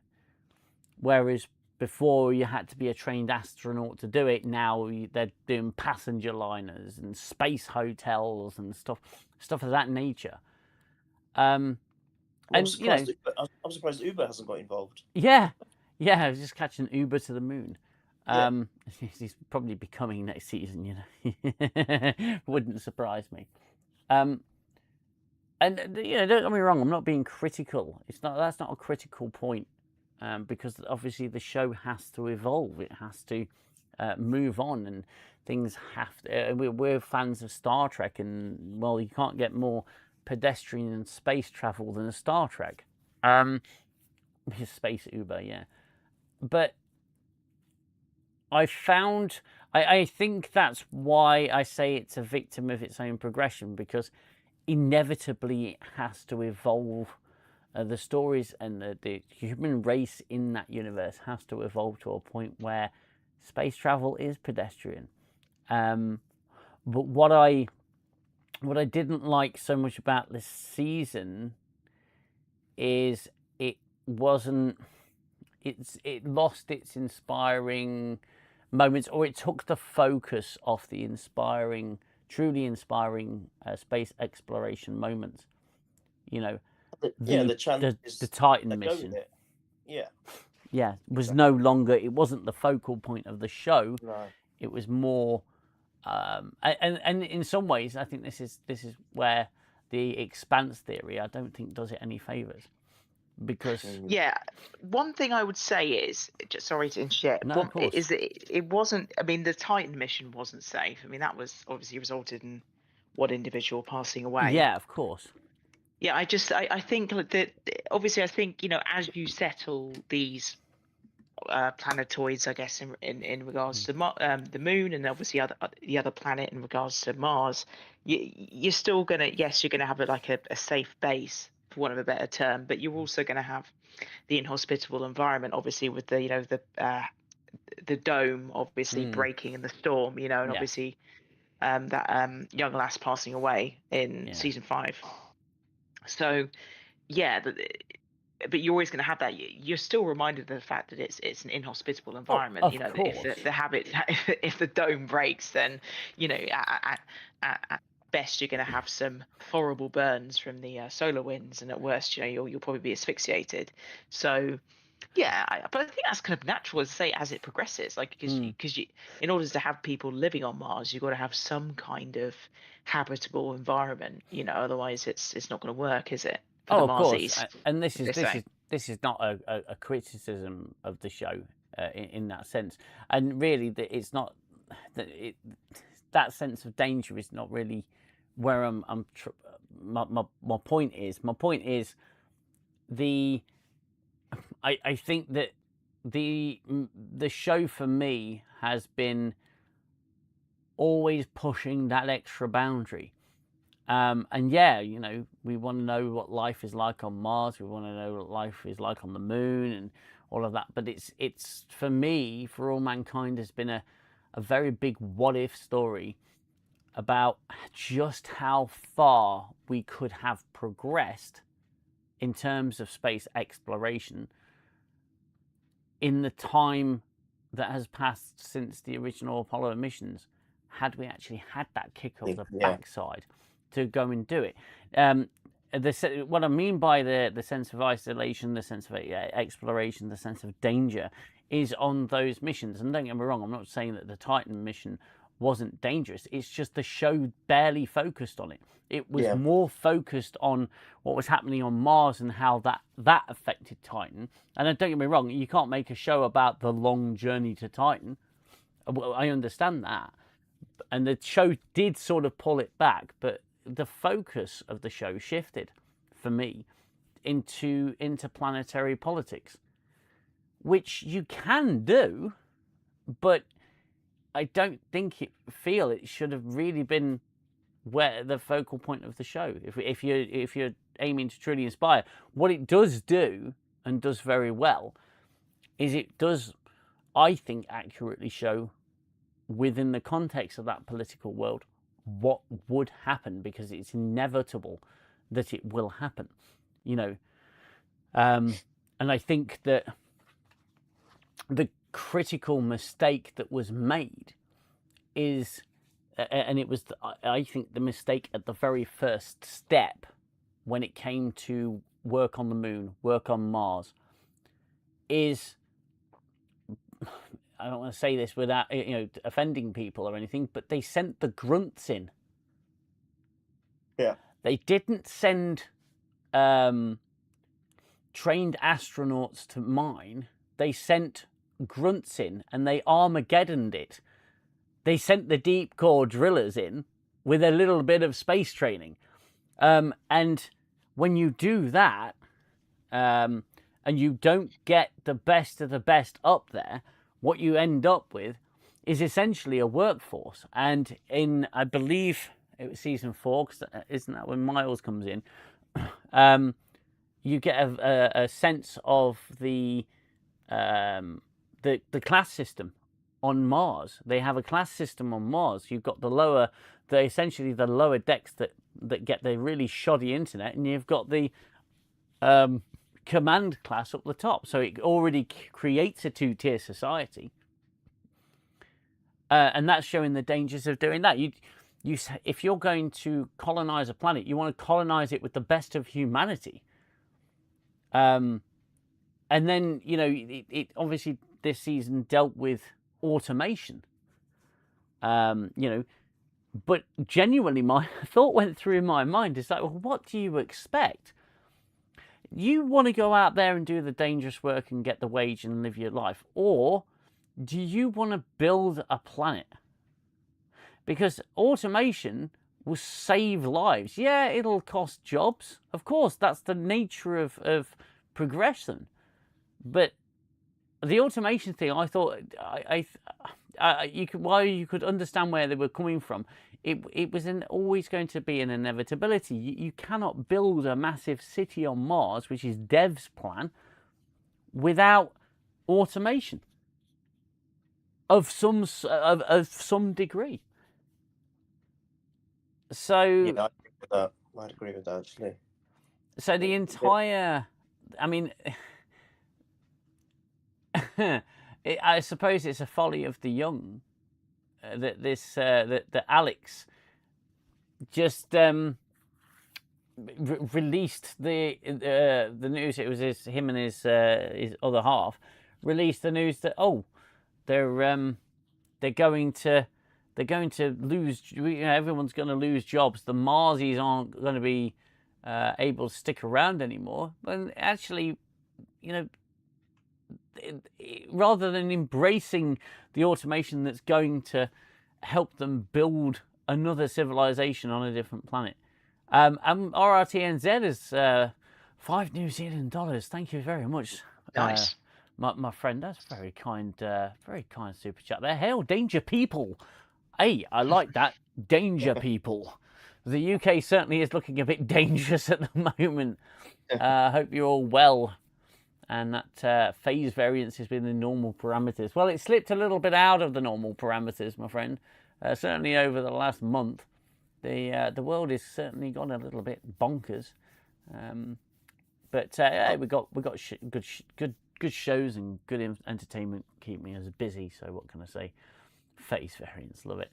whereas before you had to be a trained astronaut to do it. Now they're doing passenger liners and space hotels and stuff of that nature. I'm surprised Uber hasn't got involved. Yeah, I was just catching Uber to the moon. He's probably becoming next season, you know. Wouldn't surprise me. And you know, don't get me wrong, I'm not being critical. That's not a critical point, because obviously the show has to evolve. It has to move on, and things have to. We're fans of Star Trek, and well, you can't get more pedestrian space travel than a Star Trek. Space Uber, yeah. But I think that's why I say it's a victim of its own progression, because inevitably it has to evolve. The stories and the human race in that universe has to evolve to a point where space travel is pedestrian. But what I didn't like so much about this season is it lost its inspiring moments, or it took the focus off the truly inspiring space exploration moments. You know, the challenge, the Titan mission. Was no longer. It wasn't the focal point of the show. No. It was more, and in some ways, I think this is where the Expanse theory, I don't think, does it any favors. Because one thing I would say is, just sorry to interject, is that it wasn't. I mean, the Titan mission wasn't safe. I mean, that was obviously resulted in one individual passing away. Yeah, of course. Yeah, I think that obviously, I think, you know, as you settle these planetoids, I guess, in regards to the moon, and obviously the other planet in regards to Mars, you're still gonna you're gonna have a safe base for want of a better term. But you're also going to have the inhospitable environment, obviously, with the dome obviously breaking in the storm, and Yeah. obviously that young lass passing away in season 5. So yeah, but you're always going to have that. You're still reminded of the fact that it's an inhospitable environment. Of That course. if the habit, if the dome breaks, then at best you're going to have some horrible burns from the solar winds, and at worst, you'll probably be asphyxiated. So yeah, but I think that's kind of natural, as I say, as it progresses. Like because in order to have people living on Mars, you've got to have some kind of habitable environment. Otherwise it's not going to work, is it? Of course. And this is not a criticism of the show in that sense. And really, it's not that sense of danger is not really where my point is. My point is I think that the show for me has been always pushing that extra boundary. And yeah, we want to know what life is like on Mars. We want to know what life is like on the moon and all of that. But it's for me, For All Mankind has been a very big what if story about just how far we could have progressed in terms of space exploration in the time that has passed since the original Apollo missions, had we actually had that kick off the backside to go and do it. What I mean by the sense of isolation, the sense of exploration, the sense of danger is on those missions. And don't get me wrong, I'm not saying that the Titan mission wasn't dangerous. It's just the show barely focused on it. It was more focused on what was happening on Mars and how that affected Titan. And don't get me wrong, you can't make a show about the long journey to Titan. I understand that. And the show did sort of pull it back, but the focus of the show shifted for me into interplanetary politics, which you can do, but I don't feel it should have really been where the focal point of the show. If you're aiming to truly inspire, what it does do and does very well is it does, I think, accurately show within the context of that political world what would happen, because it's inevitable that it will happen, and I think that the critical mistake that was made is, and it was, I think, the mistake at the very first step when it came to work on the moon, work on Mars, is, I don't want to say this without offending people or anything, but they sent the grunts in. Yeah. They didn't send trained astronauts to mine. They sent grunts in, and they Armageddoned it. They sent the deep core drillers in with a little bit of space training. And when you do that, and you don't get the best of the best up there, what you end up with is essentially a workforce. And in, I believe it was season 4, because isn't that when Miles comes in? You get a sense of the class system on Mars. They have a class system on Mars. You've got essentially the lower decks that get the really shoddy internet, and you've got the command class up the top. So it already creates a 2-tier society, and that's showing the dangers of doing that. If you're going to colonize a planet, you want to colonize it with the best of humanity. And then it obviously this season dealt with automation. But genuinely, my thought went through in my mind is like, well, what do you expect? You want to go out there and do the dangerous work and get the wage and live your life, or do you want to build a planet? Because automation will save lives. Yeah, it'll cost jobs. Of course, that's the nature of progression. But the automation thing, I thought, while you could understand where they were coming from, it was always going to be an inevitability. You cannot build a massive city on Mars, which is Dev's plan, without automation of some degree. So yeah, I'd agree with that actually. So the entire, I mean, I suppose it's a folly of the young that Alex just released the news. It was him and his other half released the news that they're going to lose. Everyone's going to lose jobs. The Marsies aren't going to be able to stick around anymore. And actually, rather than embracing the automation that's going to help them build another civilization on a different planet. RRTNZ is $5 New Zealand. Thank you very much. Nice. My friend, that's very kind super chat there. Hail, danger people. Hey, I like that. Danger people. The UK certainly is looking a bit dangerous at the moment. Hope you're all well. And that phase variance has been the normal parameters. Well, it slipped a little bit out of the normal parameters, my friend. Certainly over the last month. The world has certainly gone a little bit bonkers. But we got good shows and good entertainment keep me as busy. So what can I say? Phase variance, love it.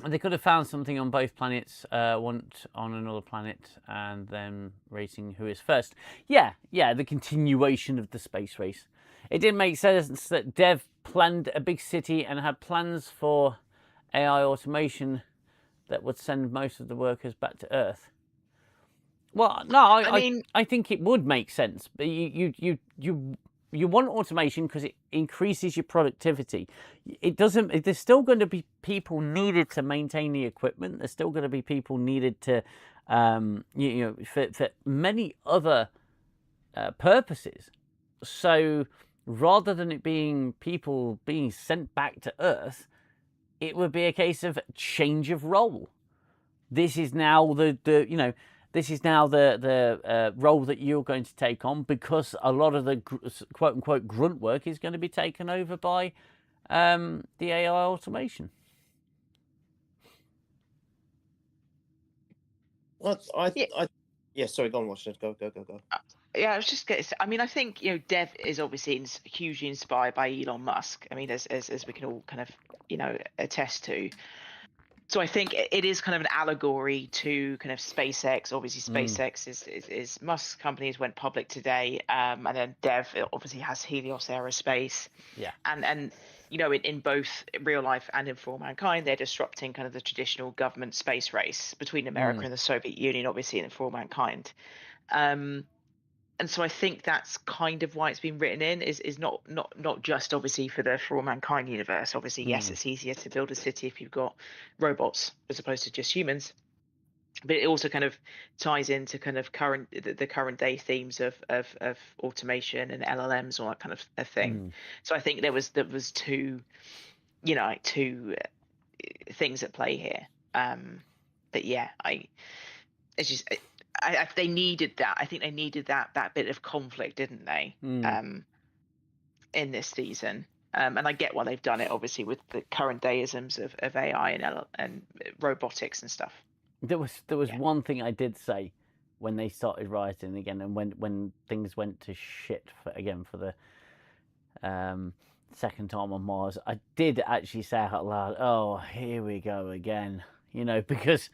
They could have found something on both planets, one on another planet, and then racing who is first. Yeah, the continuation of the space race. It didn't make sense that Dev planned a big city and had plans for AI automation that would send most of the workers back to Earth. Well, no, I think it would make sense, but you want automation because it increases your productivity. It doesn't. There's still going to be people needed to maintain the equipment. There's still going to be people needed to, for many other purposes. So rather than it being people being sent back to Earth, it would be a case of change of role. This is now This is now the role that you're going to take on, because a lot of the quote-unquote grunt work is going to be taken over by the AI automation. Well, sorry, go on, Washington. Go. Yeah, I was just going to say, I mean, I think, Dev is obviously hugely inspired by Elon Musk. I mean, as we can all kind of, attest to. So I think it is kind of an allegory to kind of SpaceX. Obviously, SpaceX is Musk's company, went public today, and then Dev obviously has Helios Aerospace. Yeah. And in both real life and in For All Mankind, they're disrupting kind of the traditional government space race between America and the Soviet Union, obviously, in For All Mankind. And so I think that's kind of why it's been written in, is not just obviously for the For All Mankind universe. Obviously, yes, it's easier to build a city if you've got robots as opposed to just humans. But it also kind of ties into kind of the current day themes of automation and LLMs, all that kind of thing. So I think there was two things at play here. But yeah, they needed that. I think they needed that bit of conflict, didn't they? In this season, and I get why they've done it. Obviously, with the current deisms of AI and robotics and stuff. There was one thing I did say when they started rioting again, and when things went to shit for the second time on Mars. I did actually say out loud, "Oh, here we go again," because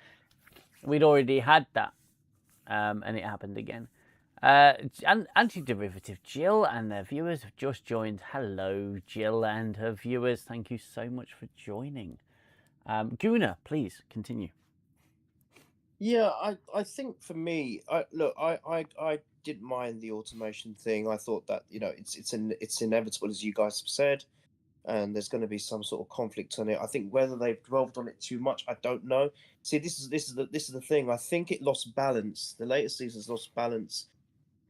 we'd already had that. And it happened again. And Anti-Derivative Jill and their viewers have just joined. Hello, Jill and her viewers. Thank you so much for joining. Gooner, please continue. Yeah, I think for me, I didn't mind the automation thing. I thought that it's inevitable, as you guys have said, and there's going to be some sort of conflict on it. I think whether they've dwelled on it too much, I don't know. See, this is the thing. I think it lost balance. The latest season's lost balance.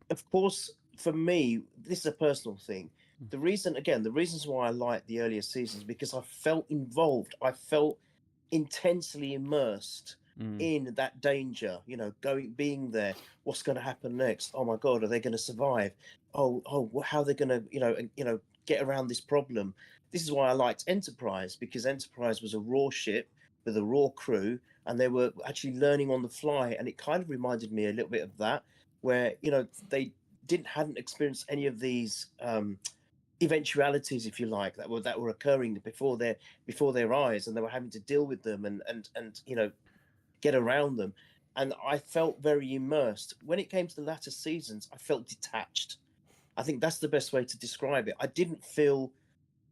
Of course, for me, this is a personal thing. the reasons why I like the earlier seasons, because I felt involved. I felt intensely immersed in that danger, being there. What's going to happen next? Oh my God, are they going to survive? How are they going to, get around this problem? This is why I liked Enterprise, because Enterprise was a raw ship with a raw crew, and they were actually learning on the fly. And it kind of reminded me a little bit of that, where, they hadn't experienced any of these eventualities, if you like, that were occurring before their eyes, and they were having to deal with them and get around them. And I felt very immersed. When it came to the latter seasons, I felt detached. I think that's the best way to describe it. I didn't feel,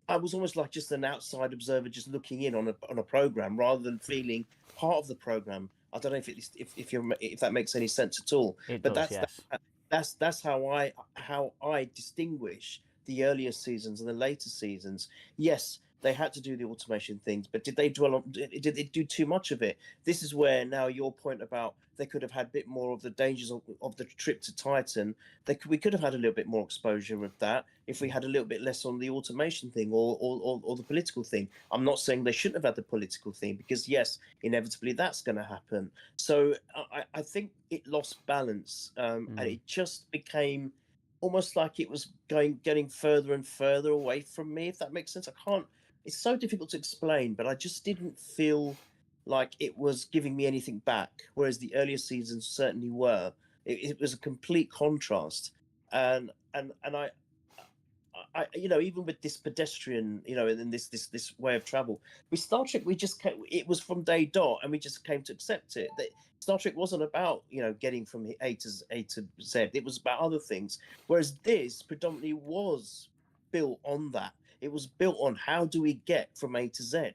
I was almost like just an outside observer, just looking in on a program, rather than feeling part of the program. I don't know if that makes any sense at all. It But does, yes. that's how I distinguish the earlier seasons and the later seasons. Yes, they had to do the automation things, but did they do too much of it? This is where now your point about they could have had a bit more of the dangers of the trip to Titan. We could have had a little bit more exposure of that if we had a little bit less on the automation thing or the political thing. I'm not saying they shouldn't have had the political thing, because yes, inevitably that's going to happen. So I think it lost balance, and it just became almost like it was getting further and further away from me, if that makes sense. It's so difficult to explain, but I just didn't feel like it was giving me anything back, whereas the earlier seasons certainly were. It was a complete contrast. And I even with this pedestrian, and this way of travel with Star Trek, it was from day dot, and we just came to accept it. That Star Trek wasn't about getting from A to Z. It was about other things. Whereas this predominantly was built on that. It was built on, how do we get from A to Z?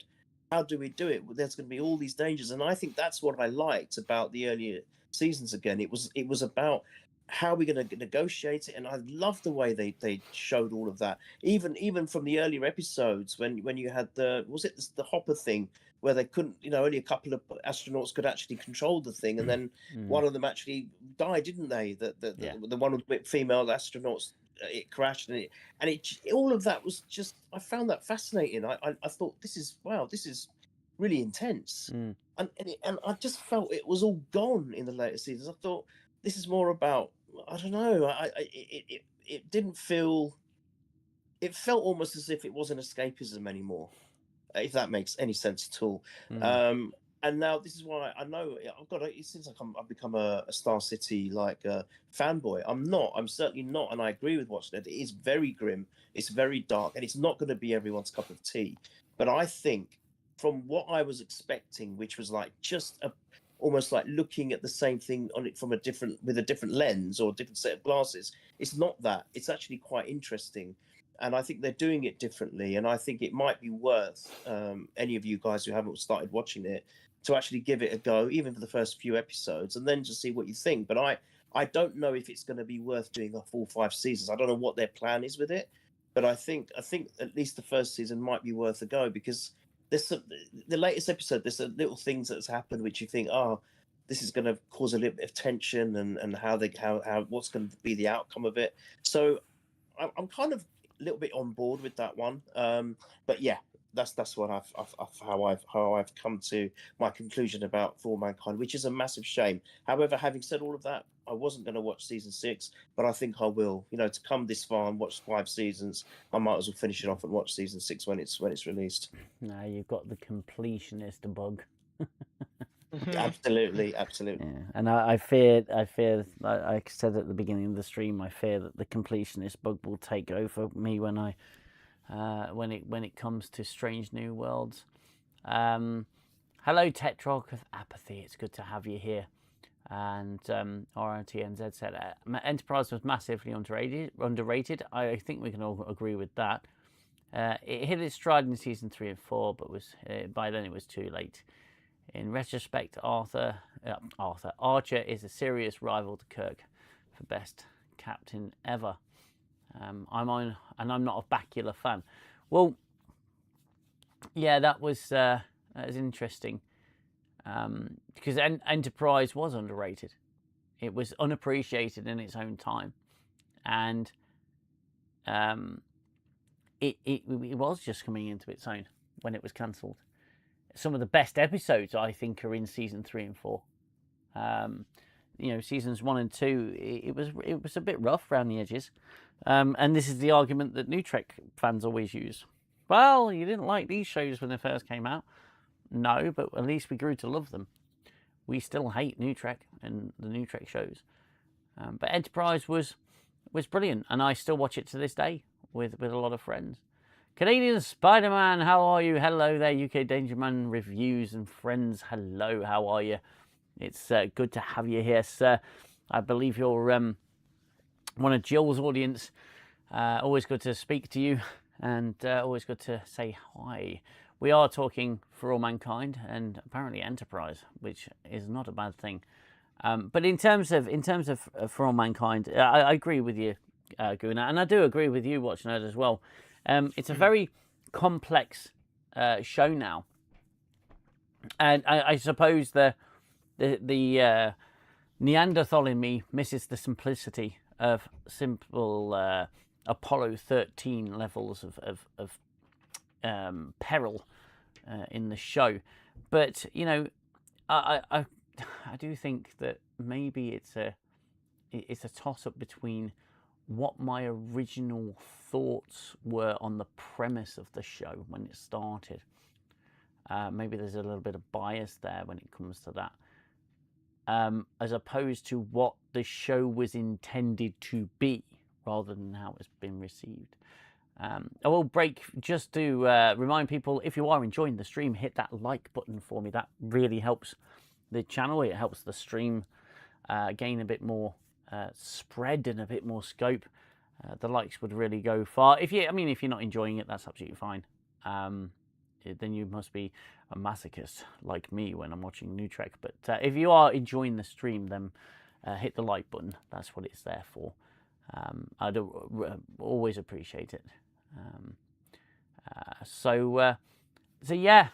How do we do it? There's going to be all these dangers, and I think that's what I liked about the earlier seasons. Again, it was about how are we going to negotiate it, and I love the way they showed all of that. Even from the earlier episodes, when you had the Hopper thing, where they couldn't, only a couple of astronauts could actually control the thing, and then one of them actually died, didn't they? The one of the female astronauts, it crashed, and all of that was just, I found that fascinating. I thought, this is really intense, and I just felt it was all gone in the later seasons. I thought this is more about, I don't know. It didn't feel. It felt almost as if it wasn't escapism anymore, if that makes any sense at all. And now this is why I know it seems like I've become a Star City fanboy. I'm not. I'm certainly not, and I agree with watching it. It is very grim. It's very dark, and it's not going to be everyone's cup of tea. But I think, from what I was expecting, which was like just almost like looking at the same thing on it with a different lens or a different set of glasses, it's not that. It's actually quite interesting. And I think they're doing it differently. And I think it might be worth any of you guys who haven't started watching it to actually give it a go, even for the first few episodes, and then just see what you think. But I don't know if it's going to be worth doing a full 5 seasons. I don't know what their plan is with it, but I think at least the first season might be worth a go, because the latest episode, there's little things that's happened which you think, this is going to cause a little bit of tension, and how what's going to be the outcome of it. So I'm kind of a little bit on board with that one. But yeah, that's what how I've come to my conclusion about For All Mankind, which is a massive shame. However, having said all of that, I wasn't going to watch season 6, but I think I will. To come this far and watch 5 seasons, I might as well finish it off and watch season 6 when it's released. Now you've got the completionist bug. Absolutely. Yeah. And I fear, like I said at the beginning of the stream, I fear that the completionist bug will take over me when it comes to Strange New Worlds. Hello, Tetrarch of Apathy. It's good to have you here. And RRTNZ said Enterprise was massively underrated. I think we can all agree with that. It hit its stride in season 3 and 4, but by then it was too late. In retrospect, Archer is a serious rival to Kirk for best captain ever. I'm not a Bakula fan. Well, yeah, that was interesting, because Enterprise was underrated. It was unappreciated in its own time, and it was just coming into its own when it was cancelled. Some of the best episodes, I think, are in season 3 and 4. Seasons 1 and 2, it was a bit rough around the edges. And this is the argument that New Trek fans always use. Well, you didn't like these shows when they first came out. No, but at least we grew to love them. We still hate New Trek and the New Trek shows. But Enterprise was brilliant, and I still watch it to this day with a lot of friends. Canadian Spider-Man, how are you? Hello there, UK Dangerman reviews and friends. Hello, how are you? It's good to have you here, sir. I believe you're one of Jill's audience. Always good to speak to you, and always good to say hi. We are talking For All Mankind and apparently Enterprise, which is not a bad thing. But in terms of For All Mankind, I agree with you, Gooner, and I do agree with you, Watch Nerd, as well. It's a very complex show now, and I suppose the Neanderthal in me misses the simplicity of simple Apollo 13 levels of peril in the show. But I do think that maybe it's a toss-up between what my original thoughts were on the premise of the show when it started. Maybe there's a little bit of bias there when it comes to that, as opposed to what the show was intended to be, rather than how it's been received. I will break just to remind people, if you are enjoying the stream, hit that like button for me. That really helps the channel. It helps the stream gain a bit more spread and a bit more scope. The likes would really go far. If you're not enjoying it, that's absolutely fine. Then you must be a masochist like me when I'm watching New Trek. But if you are enjoying the stream, then hit the like button. That's what it's there for. I'd always appreciate it. So yeah.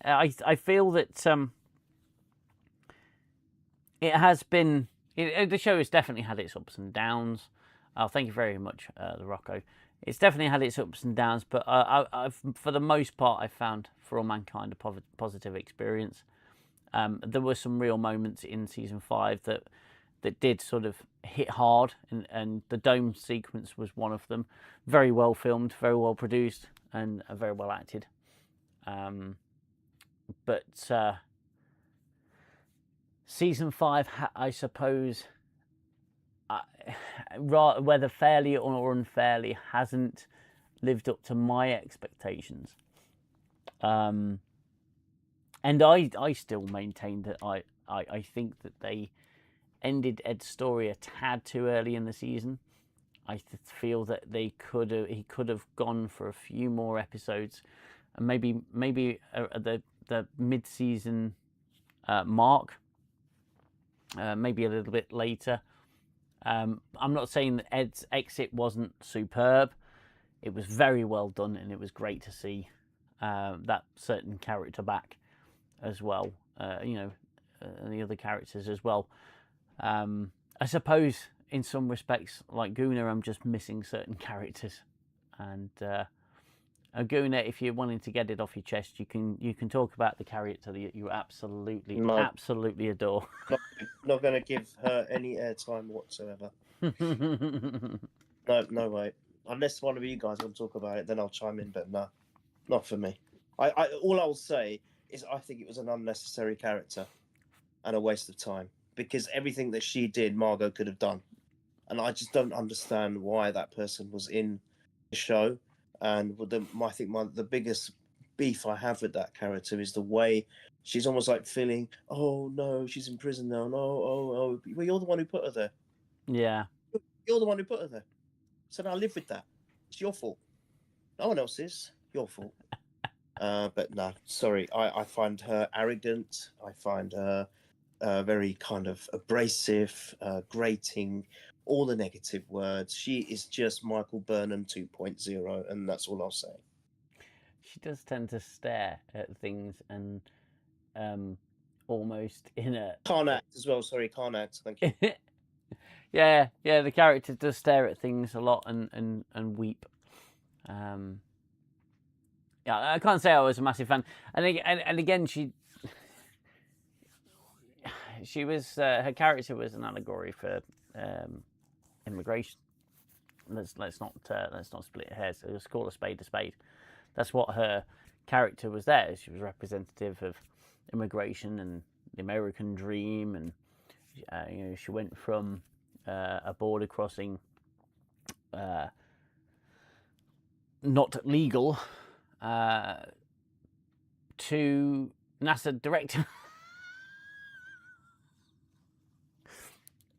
I feel that it has been. The show has definitely had its ups and downs. Oh, thank you very much, the Rocco. It's definitely had its ups and downs, but I've, for the most part, I found For All Mankind a positive experience. There were some real moments in season 5 that did sort of hit hard, and the dome sequence was one of them. Very well filmed, very well produced, and very well acted. But season 5, I suppose, whether fairly or unfairly, hasn't lived up to my expectations. And I still maintain that I think that they ended Ed's story a tad too early in the season. I feel that he could have gone for a few more episodes, and maybe the mid-season mark, maybe a little bit later. I'm not saying that Ed's exit wasn't superb. It was very well done, and it was great to see that certain character back as well. And the other characters as well. I suppose in some respects, like Gooner, I'm just missing certain characters. And Gooner, if you're wanting to get it off your chest, you can talk about the character that you absolutely adore. Not going to give her any airtime whatsoever. No way. Unless one of you guys want to talk about it, then I'll chime in. But no, not for me. All I'll say is I think it was an unnecessary character and a waste of time, because everything that she did, Margot could have done, and I just don't understand why that person was in the show. And I think the biggest beef I have with that character is the way she's almost like feeling, oh no, she's in prison now. No, oh, well, you're the one who put her there. Yeah. You're the one who put her there. So now live with that. It's your fault. No one else's. Your fault. But no, sorry. I find her arrogant. I find her very kind of abrasive, grating, all the negative words. She is just Michael Burnham 2.0, and that's all I'll say. She does tend to stare at things and almost in a... Can't act as well. Sorry, can't act. Thank you. yeah, the character does stare at things a lot and weep. Yeah, I can't say I was a massive fan. And again, she was her character was an allegory for immigration. Let's not split hairs. Let's call a spade a spade. That's what her character was there. She was representative of immigration and the American dream, and she went from a border crossing, not legal, to NASA director,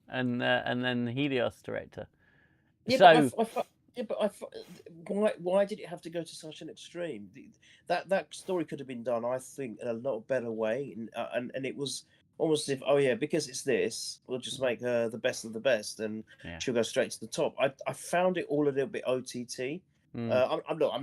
and then Helios director. Yeah, why did it have to go to such an extreme? That story could have been done, I think, in a lot better way, and it was almost as if, because it's this, we'll just make her the best of the best, and she'll go straight to the top. I found it all a little bit OTT. I'm not. I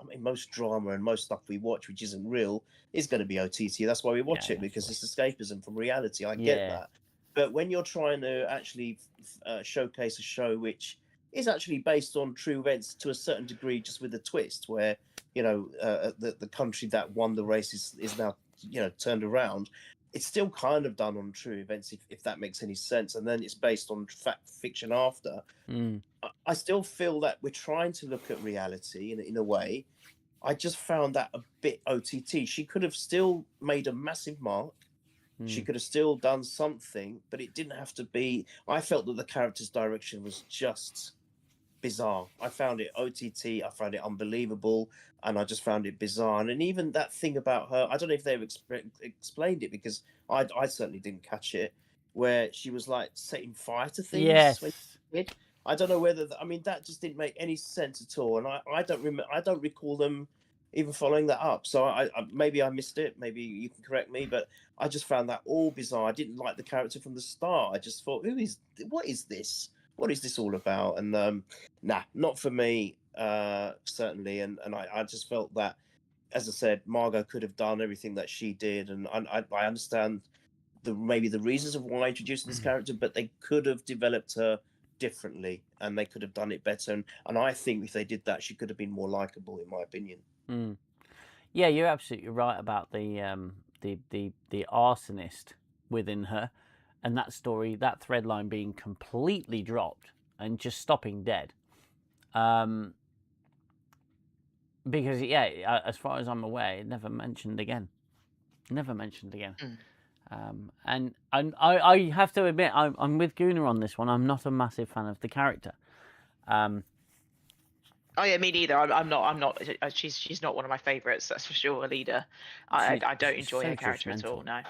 mean, most drama and most stuff we watch, which isn't real, is going to be OTT. That's why we watch it, because it's escapism from reality. I get that, but when you're trying to actually showcase a show which is actually based on true events to a certain degree, just with a twist where the country that won the race is now turned around. It's still kind of done on true events, if that makes any sense, and then it's based on fact fiction after. I still feel that we're trying to look at reality in a way. I just found that a bit OTT. She could have still made a massive mark. She could have still done something, but it didn't have to be. I felt that the character's direction was just bizarre. I found it OTT. I found it unbelievable, and I just found it bizarre. And even that thing about her, I don't know if they've explained it, because I certainly didn't catch it, where she was like setting fire to things. Yes. I don't know whether that just didn't make any sense at all, and I don't recall them even following that up. So I maybe I missed it. Maybe you can correct me, but I just found that all bizarre. I didn't like the character from the start. I just thought, what is this? What is this all about? And not for me, certainly. And I just felt that, as I said, Margot could have done everything that she did, and I understand maybe the reasons of why introducing this character, but they could have developed her differently, and they could have done it better. And I think if they did that, she could have been more likable, in my opinion. Yeah, you're absolutely right about the arsonist within her, and that story, that thread line being completely dropped and just stopping dead. Because as far as I'm aware, it never mentioned again. And I have to admit, I'm with Gooner on this one. I'm not a massive fan of the character. Oh yeah, me neither. I'm not. She's not one of my favourites. That's for sure. A leader. I don't enjoy her character at all. No.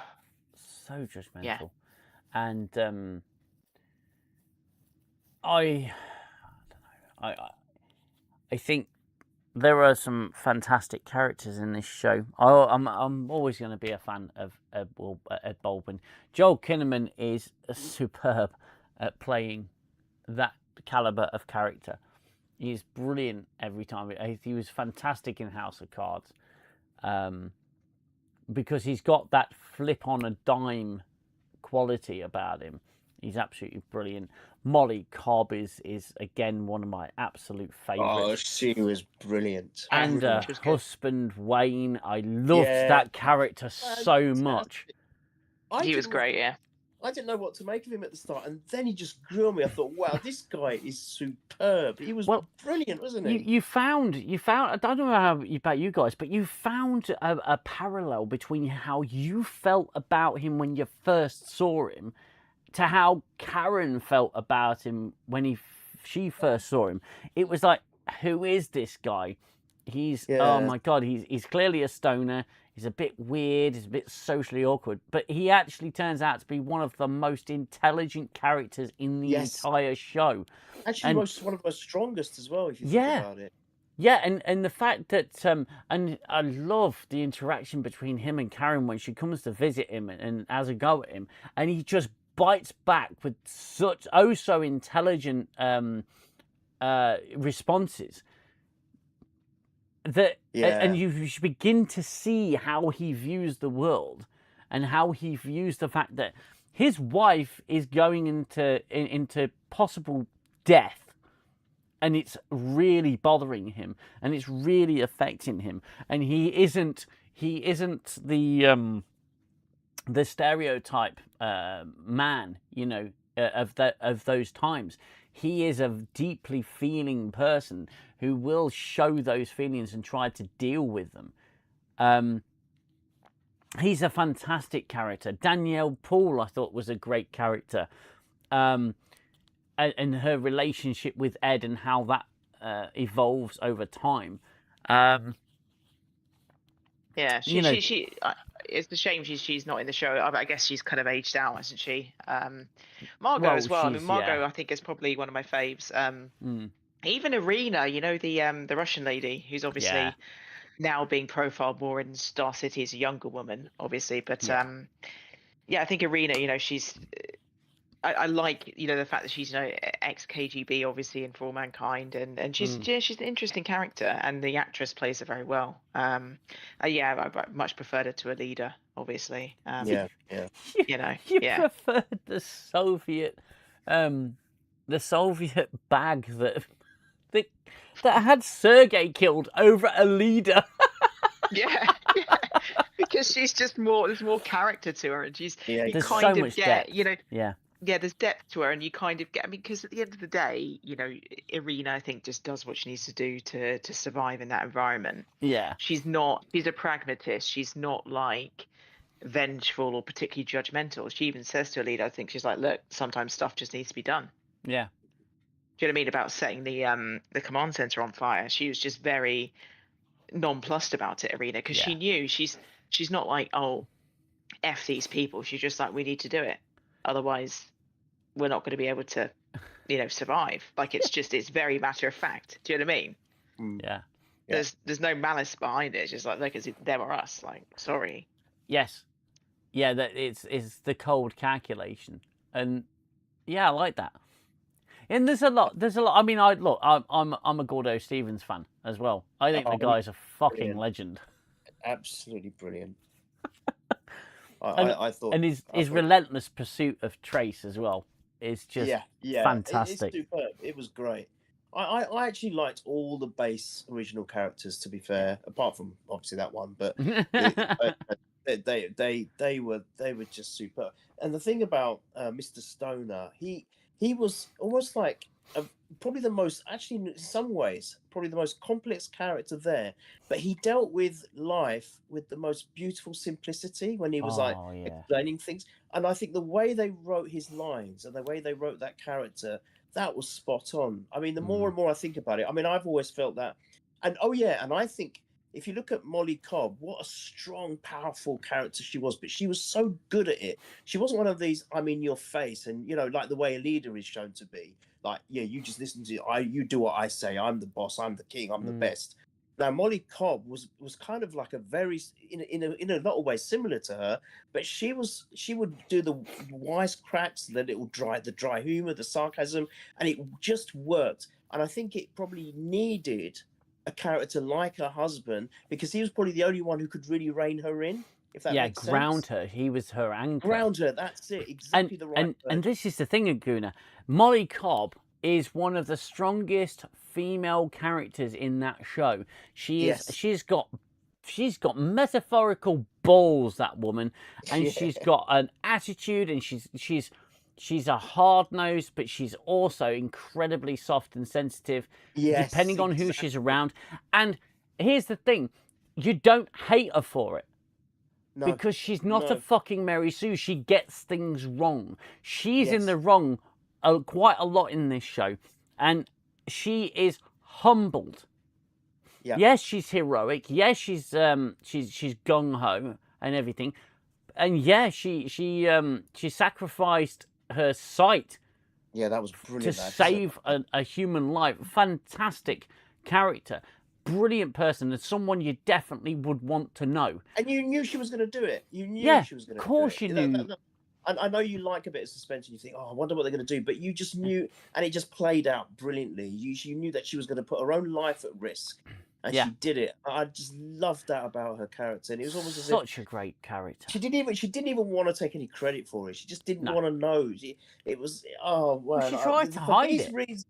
So judgmental. Yeah. And I don't know. I think there are some fantastic characters in this show. I'm always going to be a fan of Ed Baldwin. Joel Kinnaman is superb at playing that caliber of character. He's brilliant every time. He was fantastic in House of Cards, because he's got that flip on a dime quality about him. He's absolutely brilliant. Molly Cobb is again one of my absolute favourites. Oh, she was brilliant. And her husband Wayne, I loved that character so much. He was great, yeah. I didn't know what to make of him at the start, and then he just grew on me. I thought, wow, this guy is superb. He was brilliant, wasn't he? You found. I don't know about you guys, but you found a parallel between how you felt about him when you first saw him, to how Karen felt about him when she first saw him. It was like, who is this guy? Oh my God, he's clearly a stoner. He's a bit weird. He's a bit socially awkward. But he actually turns out to be one of the most intelligent characters in the entire show. Actually, one of the most strongest as well, if you think about it. Yeah, and the fact that, and I love the interaction between him and Karen when she comes to visit him and has a go at him. And he just bites back with such so intelligent responses. And you begin to see how he views the world, and how he views the fact that his wife is going into possible death, and it's really bothering him, and it's really affecting him, and he isn't the stereotype man, you know, of those times. He is a deeply feeling person who will show those feelings and try to deal with them. He's a fantastic character. Danielle Poole, I thought, was a great character. And her relationship with Ed and how that evolves over time. Yeah, You know- it's a shame she's not in the show. I guess she's kind of aged out, hasn't she? Margot Well, as well. I mean, she's- Margot, yeah. I think, is probably one of my faves. Mm. Even Irina, you know, the Russian lady who's obviously Yeah. now being profiled more in Star City as a younger woman, obviously. But Yeah. I think Irina, you know, she's. I like, you know, the fact that she's, you know, ex KGB, obviously, in For All Mankind, and she's she's an interesting character, and the actress plays her very well. Yeah, I much preferred her to a leader, obviously. Yeah. You know, You yeah. preferred the Soviet bag that had Sergei killed over a leader. Yeah, because she's just more. There's more character to her, and she's Yeah, you There's kind so of much get, depth. you know, Yeah. there's depth to her, and you kind of get. I mean, because at the end of the day, you know, Irina, I think, just does what she needs to do to survive in that environment. Yeah. She's a pragmatist. She's not like vengeful or particularly judgmental. She even says to her leader, I think she's like, look, sometimes stuff just needs to be done. Yeah. Do you know what I mean about setting the command center on fire? She was just very nonplussed about it, Irina, because she knew she's not like, oh, F these people. She's just like, we need to do it. Otherwise, we're not going to be able to, you know, survive. Like, it's very matter of fact. Do you know what I mean? Yeah. There's no malice behind it. It's just like, look, it's them or us. Like, sorry. Yes. Yeah, that it's the cold calculation. And yeah, I like that. And there's a lot. I mean, I'm a Gordo Stevens fan as well. I think the guy's a fucking brilliant. legend. Absolutely brilliant. And- I thought, And his I thought- relentless pursuit of Trace as well is just fantastic. It's superb. It was great. I actually liked all the base original characters, to be fair, apart from obviously that one. But they were just superb. And the thing about Mr. Stoner, he was almost like probably the most, actually in some ways, probably the most complex character there. But he dealt with life with the most beautiful simplicity when he was explaining things. And I think the way they wrote his lines and the way they wrote that character, that was spot on. I mean, the more and more I think about it, I mean, I've always felt that. And and I think if you look at Molly Cobb, what a strong, powerful character she was, but she was so good at it. She wasn't one of these, I'm in your face, and, you know, like the way a leader is shown to be. Like, yeah, you just listen to you do what I say. I'm the boss. I'm the king. I'm the best. Now, Molly Cobb was kind of like a very, in a lot of ways similar to her, but she would do the wisecracks, the little dry humor, the sarcasm, and it just worked. And I think it probably needed a character like her husband, because he was probably the only one who could really rein her in. If that makes ground sense. her. He was her anchor. Ground her. That's it. Exactly the right. And this is the thing, Gooner. Molly Cobb is one of the strongest female characters in that show. She's got metaphorical balls, that woman, and she's got an attitude, and she's a hard nose, but she's also incredibly soft and sensitive, depending on who she's around. And here's the thing, you don't hate her for it. No, because she's not a fucking Mary Sue. She gets things wrong. She's in the wrong quite a lot in this show. And she is humbled. Yeah. Yes, she's heroic. Yes, she's gung-ho and everything. And yeah, she sacrificed her sight. Yeah, that was brilliant. To save a human life. Fantastic character. Brilliant person, and someone you definitely would want to know. And you knew she was going to do it. You knew she was going to do it. Of course you knew. I know you like a bit of suspense, and you think, oh, I wonder what they're going to do. But you just knew, and it just played out brilliantly. You knew that she was going to put her own life at risk, and she did it. I just loved that about her character, and it was almost as such a great character. She didn't even want to take any credit for it. She just didn't want to know. It was, oh well. She tried to hide it.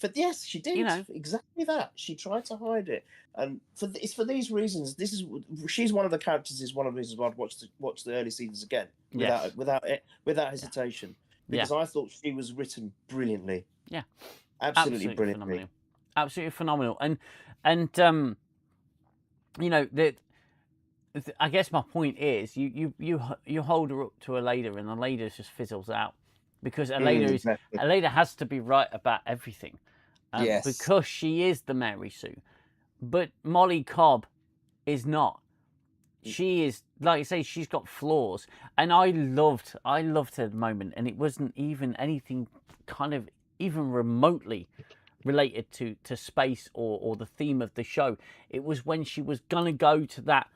But yes, she did know. exactly that. She tried to hide it, and it's for these reasons. She's one of the characters. Is one of the reasons why I'd watch the early seasons again without hesitation, because I thought she was written brilliantly. Yeah, absolutely brilliantly. Phenomenal. Absolutely phenomenal. And you know, I guess my point is you hold her up to Aleda, and Aleda just fizzles out, because Aleda has to be right about everything, because she is the Mary Sue, but Molly Cobb is not. She is, like you say, she's got flaws, and I loved her moment, and it wasn't even anything kind of even remotely related to space or the theme of the show. It was when she was gonna go to that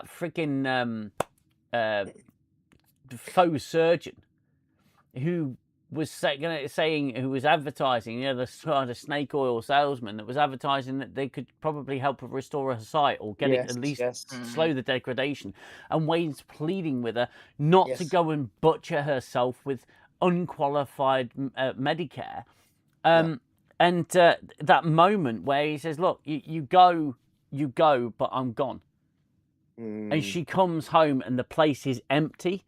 freaking faux surgeon who was saying, who was advertising, the sort of snake oil salesman that was advertising that they could probably help her restore her sight, or get it, at least slow the degradation. And Wayne's pleading with her not to go and butcher herself with unqualified Medicare. And that moment where he says, look, you go, but I'm gone. And she comes home and the place is empty.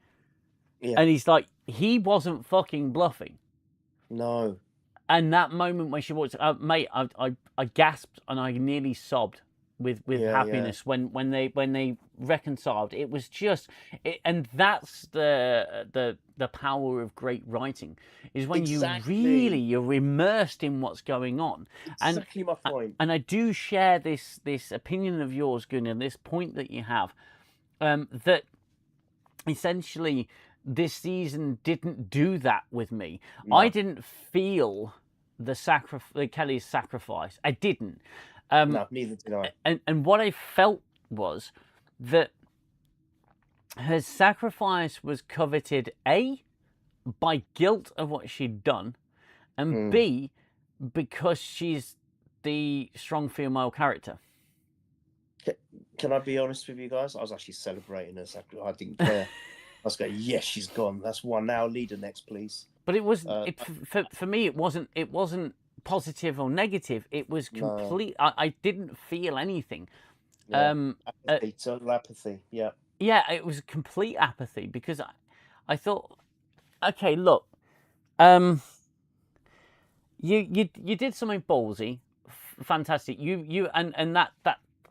Yeah. And he's like, he wasn't fucking bluffing. No. And that moment when she walked, mate, I gasped and I nearly sobbed with happiness when they reconciled. It was just, and that's the power of great writing, is when you're immersed in what's going on. Exactly my point. And I do share this opinion of yours, Gooner, this point that you have, that essentially this season didn't do that with me. No. I didn't feel Kelly's sacrifice. I didn't. No, neither did I. And what I felt was that her sacrifice was coveted, A, by guilt of what she'd done, and B, because she's the strong female character. Can I be honest with you guys? I was actually celebrating her sacrifice. I didn't care. I was going, yes, she's gone. That's one. Now leader next, please. But it was for me. It wasn't positive or negative. It was complete. No. I didn't feel anything. Yeah. Apathy, total apathy. Yeah. Yeah, it was complete apathy, because I thought, okay, look, you did something ballsy, fantastic. You and that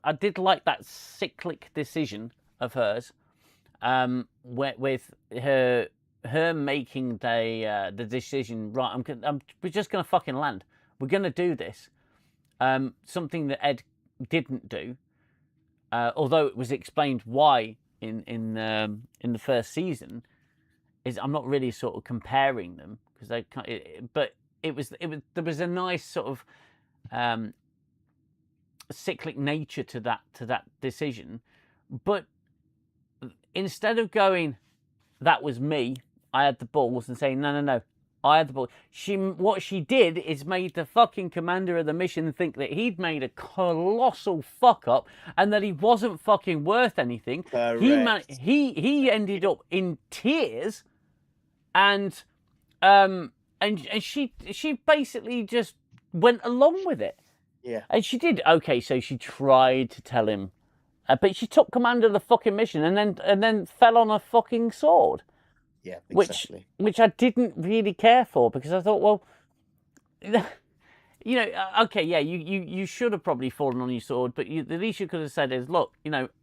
I did like that cyclic decision of hers. With her making the decision, right, we're just going to fucking land. We're going to do this. Something that Ed didn't do, although it was explained why in the first season. I'm not really sort of comparing them, because but there was a nice sort of cyclic nature to that decision, but instead of going, that was me, I had the balls, and saying, no, I had the balls. What she did is made the fucking commander of the mission think that he'd made a colossal fuck up and that he wasn't fucking worth anything. Correct. He ended up in tears, and she basically just went along with it. Yeah. And she did okay. So she tried to tell him. But she took command of the fucking mission and then fell on a fucking sword. Yeah, exactly. Which I didn't really care for, because I thought, well, okay, yeah, you should have probably fallen on your sword, but the least you could have said is, look,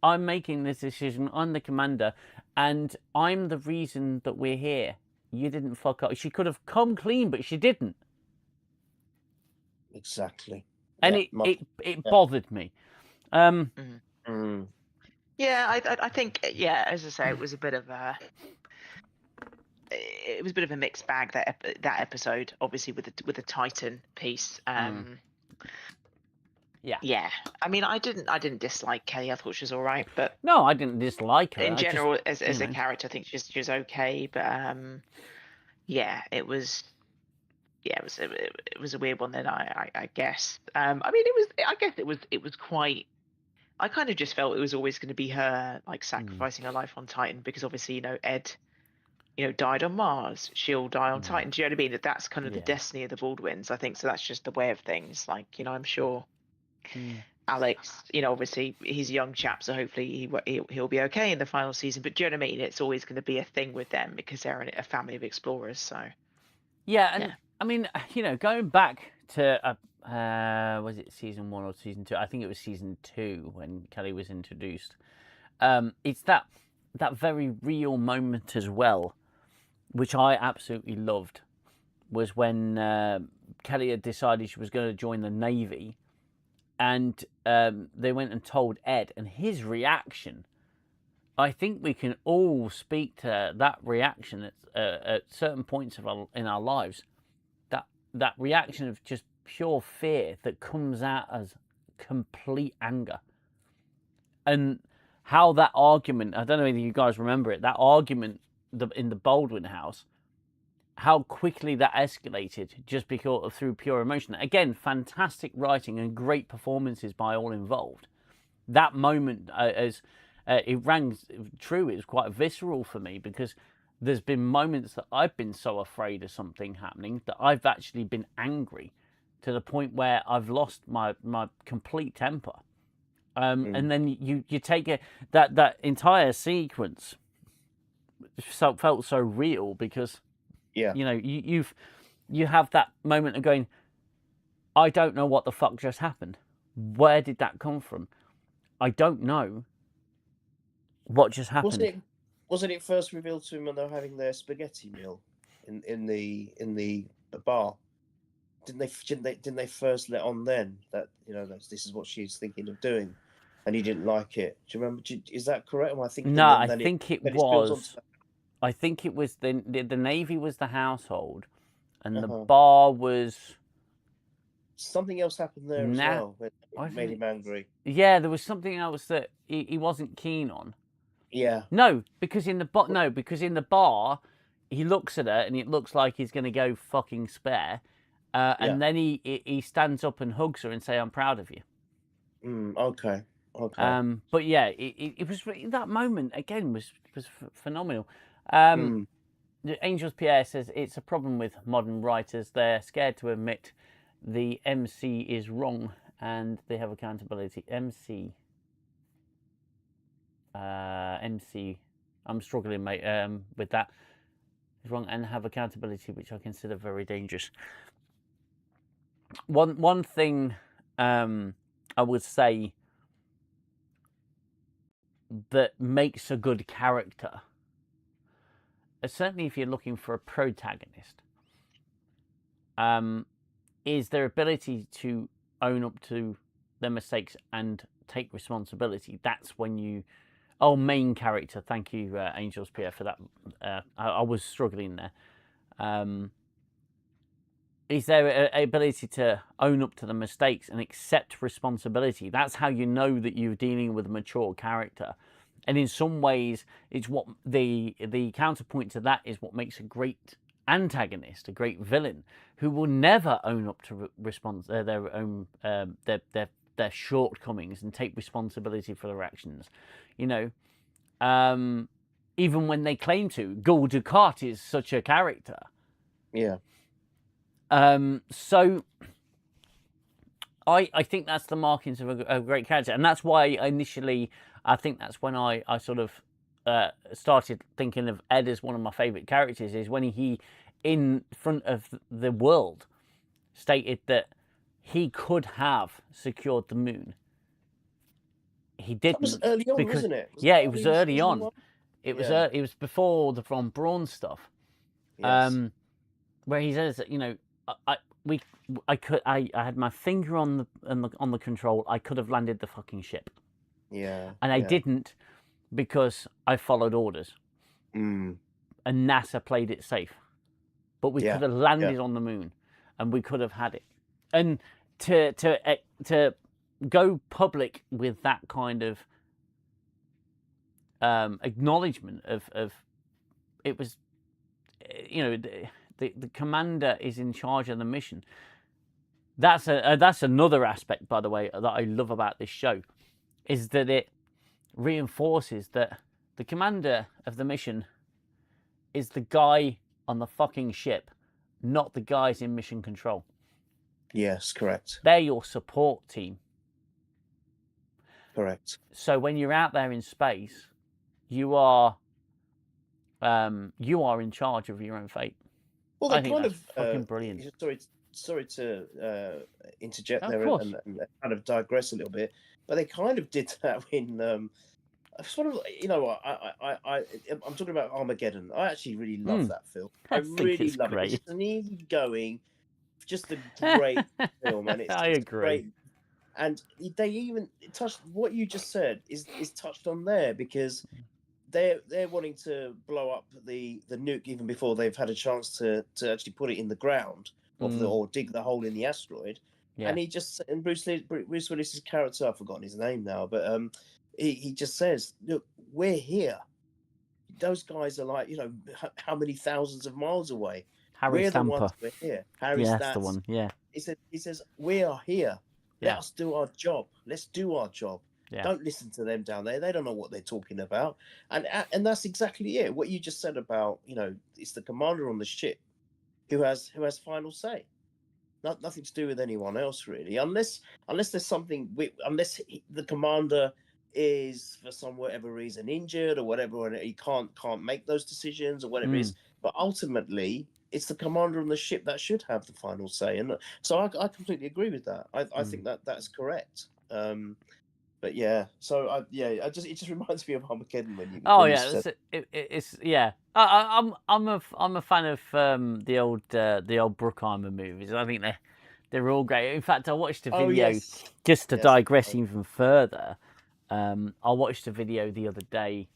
I'm making this decision, I'm the commander, and I'm the reason that we're here. You didn't fuck up. She could have come clean, but she didn't. Exactly. And it bothered me. Yeah, I think, as I say, it was a bit of a mixed bag, that episode, obviously with the Titan piece. Yeah. I mean, I didn't dislike Kelly. I thought she was all right, but no, I didn't dislike her. In general, as a character, I think she's okay. But it was a weird one. Then I guess. I mean, it was quite. I kind of just felt it was always going to be her, like, sacrificing her life on Titan, because obviously, Ed, died on Mars, she'll die on Titan. Do you know what I mean? That's kind of the Yeah. destiny of the Baldwins, I think. So that's just the way of things. Like, I'm sure Alex, obviously he's a young chap, so hopefully he'll be okay in the final season. But do you know what I mean? It's always going to be a thing with them because they're a family of explorers. So yeah, and I mean, going back to was it season 1 or season 2? I think it was season 2 when Kelly was introduced. It's that very real moment as well, which I absolutely loved, was when Kelly had decided she was going to join the Navy, and they went and told Ed, and his reaction. I think we can all speak to that reaction at certain points in our lives. That reaction of just pure fear that comes out as complete anger. And how that argument, I don't know if you guys remember it, that argument in the Baldwin house, how quickly that escalated just because through pure emotion. Again, fantastic writing and great performances by all involved. That moment, as it rang true, it was quite visceral for me, because there's been moments that I've been so afraid of something happening that I've actually been angry to the point where I've lost my complete temper. And then you take that entire sequence felt so real, because you have that moment of going, I don't know what the fuck just happened. Where did that come from? I don't know what just happened. Wasn't it first revealed to him when they were having their spaghetti meal in the bar? Didn't they first let on then that this is what she's thinking of doing, and he didn't like it? Do you remember? Is that correct? Or I think no, I think it was. I think it was the Navy was the household, and the bar was. Something else happened there as well. It made him angry. Yeah, there was something else that he wasn't keen on. Yeah. No, because in the bar, he looks at her and it looks like he's going to go fucking spare, and then he stands up and hugs her and say, "I'm proud of you." Okay. But yeah, it was that moment again was phenomenal. Angels Pierre says it's a problem with modern writers. They're scared to admit the MC is wrong and they have accountability. MC, I'm struggling, mate, with that. Is wrong and have accountability, which I consider very dangerous. One thing I would say that makes a good character, certainly if you're looking for a protagonist, is their ability to own up to their mistakes and take responsibility. That's when you... Oh, main character. Thank you, Angels Pierre, for that. I was struggling there. Is their ability to own up to the mistakes and accept responsibility. That's how you know that you're dealing with a mature character. And in some ways, it's what the counterpoint to that is what makes a great antagonist, a great villain, who will never own up to their own their shortcomings and take responsibility for their actions. Even when they claim to. Gul Dukat is such a character. Yeah. So I think that's the markings of a great character, and that's why initially I think that's when I sort of started thinking of Ed as one of my favourite characters, is when he, in front of the world, stated that he could have secured the moon. He didn't. That was early on, wasn't it? It was early on. It was before the Von Braun stuff. Yes. Where he says that, I had my finger on the control. I could have landed the fucking ship. Yeah. And I didn't, because I followed orders. And NASA played it safe. But we could have landed on the moon, and we could have had it. And to go public with that kind of acknowledgement of it was, the commander is in charge of the mission. That's another aspect, by the way, that I love about this show, is that it reinforces that the commander of the mission is the guy on the fucking ship, not the guys in mission control. Yes, correct. They're your support team. Correct. So when you're out there in space, you are in charge of your own fate. Well, I they think kind that's of fucking brilliant. Sorry to interject Of there course. and kind of digress a little bit, but they kind of did that in sort of, you know what, I'm talking about Armageddon. I actually really love that film. I I think really it's love great. it. It's an easygoing, just a great film, and it's I just agree. great. And they even touched what you just said is touched on there, because they're wanting to blow up the nuke even before they've had a chance to actually put it in the ground or dig the hole in the asteroid. Yeah. And Bruce Willis's character, I've forgotten his name now, but he just says, "Look, we're here. Those guys are like, you know, how many thousands of miles away. Harry We're Stamper. the ones we're here. Harry Yeah, Stats. that's the one. Yeah. He says, we are here. Let us do our job. Let's do our job. Yeah. Don't listen to them down there. They don't know what they're talking about." And that's exactly it. What you just said about, you know, it's the commander on the ship who has final say. Nothing to do with anyone else, really, unless there's something. The commander is, for some whatever reason, injured or whatever, and he can't make those decisions or whatever it is. But ultimately, it's the commander on the ship that should have the final say. And so I completely agree with that. I think that's correct. But yeah, so it just reminds me of Armageddon when you. Oh when you yeah, said... it's yeah. I'm a fan of the old Bruckheimer movies. I think they're all great. In fact, I watched a video just to digress even further. I watched a video the other day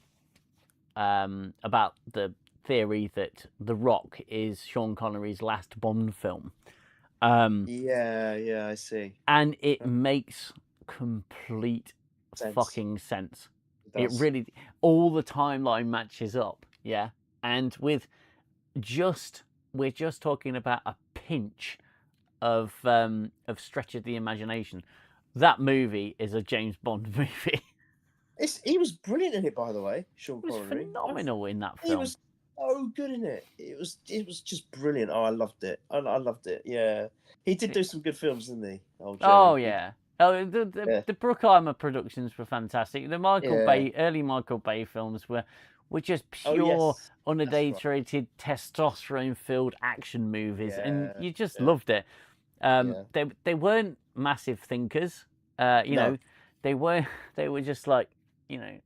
about the theory that The Rock is Sean Connery's last Bond film. Yeah, I see. And it makes complete fucking sense. It really, all the timeline matches up, yeah. And we're just talking about a pinch of stretch of the imagination. That movie is a James Bond movie. He was brilliant in it, by the way. Sean He was Connery. phenomenal in that film. He was so good in it. It was just brilliant. Oh, I loved it. I loved it. Yeah, he did do some good films, didn't he? Oh yeah. Oh, the Bruckheimer productions were fantastic. The early Michael Bay films were just pure, unadulterated, testosterone-filled action movies, and you just loved it. They weren't massive thinkers. You know, they were just like, you know,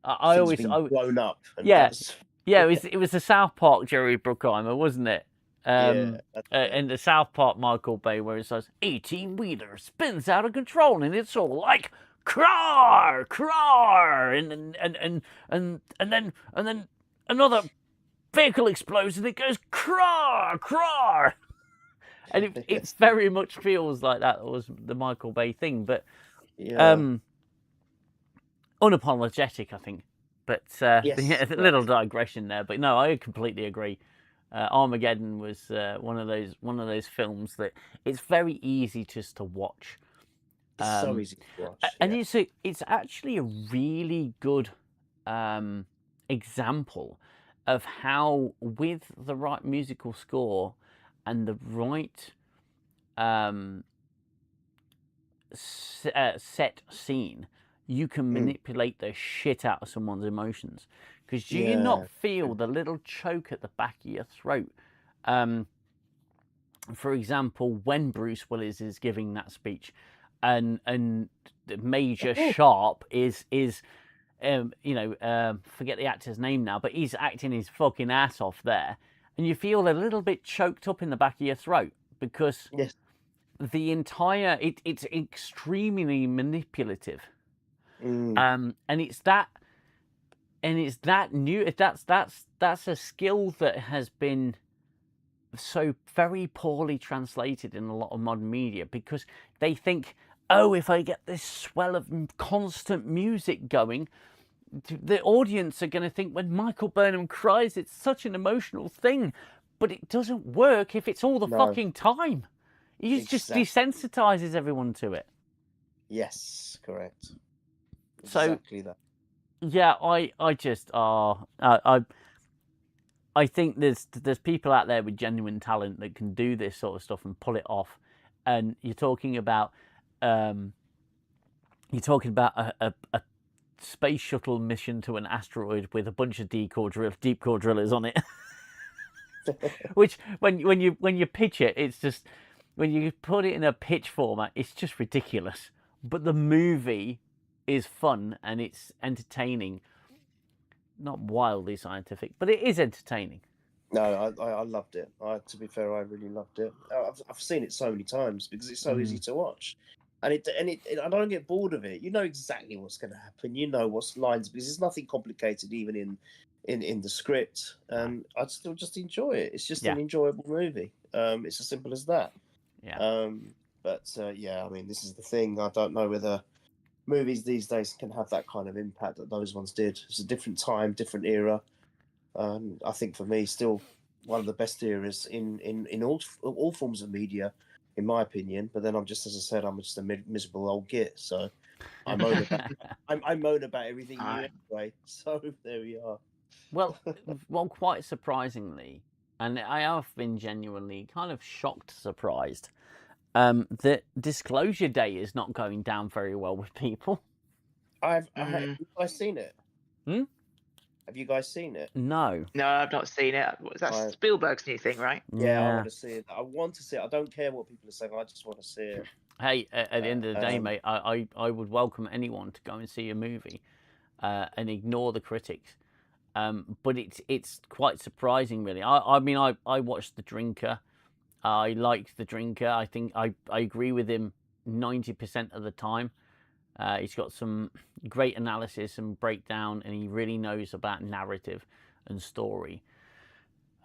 I always blown up. It was the South Park Jerry Bruckheimer, wasn't it? And the South Park Michael Bay, where it says 18-wheeler spins out of control, and it's all like crar, and then another vehicle explodes, and it goes crar, and it very much feels like that was the Michael Bay thing, but unapologetic, I think. But a little digression there, but no, I completely agree. Armageddon was one of those films that it's very easy just to watch. It's so easy to watch, and it's actually a really good example of how, with the right musical score and the right set scene, you can manipulate the shit out of someone's emotions. Because do you not feel the little choke at the back of your throat? For example, when Bruce Willis is giving that speech, and Major Sharp is forget the actor's name now, but he's acting his fucking ass off there, and you feel a little bit choked up in the back of your throat because the entire it's extremely manipulative, and that's a skill that has been so very poorly translated in a lot of modern media, because they think, oh, if I get this swell of constant music going, the audience are going to think when Michael Burnham cries, it's such an emotional thing. But it doesn't work if it's all the fucking time. It just desensitizes everyone to it. Yes, correct. So, exactly that. Yeah, I just I think there's people out there with genuine talent that can do this sort of stuff and pull it off. And you're talking about a space shuttle mission to an asteroid with a bunch of deep core drillers on it. Which when you pitch it, it's just, when you put it in a pitch format, it's just ridiculous. But the movie is fun and it's entertaining. Not wildly scientific, but it is entertaining. No, I loved it. To be fair, I really loved it. I've seen it so many times because it's so easy to watch, and I don't get bored of it. You know exactly what's going to happen. You know what's lines, because there's nothing complicated even in the script. I still just enjoy it. It's just an enjoyable movie. It's as simple as that. Yeah. Yeah, I mean, this is the thing. I don't know whether movies these days can have that kind of impact that those ones did. It's a different time, different era. I think for me, still one of the best eras in all forms of media, in my opinion. But then I'm just, as I said, I'm just a miserable old git. So I moan about I moan about everything new anyway. So there we are. Well, quite surprisingly, and I have been genuinely kind of shocked, surprised, that Disclosure Day is not going down very well with people. Have you guys seen it? Have you guys seen it? No. No, I've not seen it. That's Spielberg's new thing, right? Yeah, I want to see it. I want to see it. I don't care what people are saying. I just want to see it. Hey, at the end of the day, mate, I would welcome anyone to go and see a movie and ignore the critics. But it's quite surprising, really. I mean, I watched The Drinker. I liked The Drinker. I think I agree with him 90% of the time. He's got some great analysis and breakdown, and he really knows about narrative and story.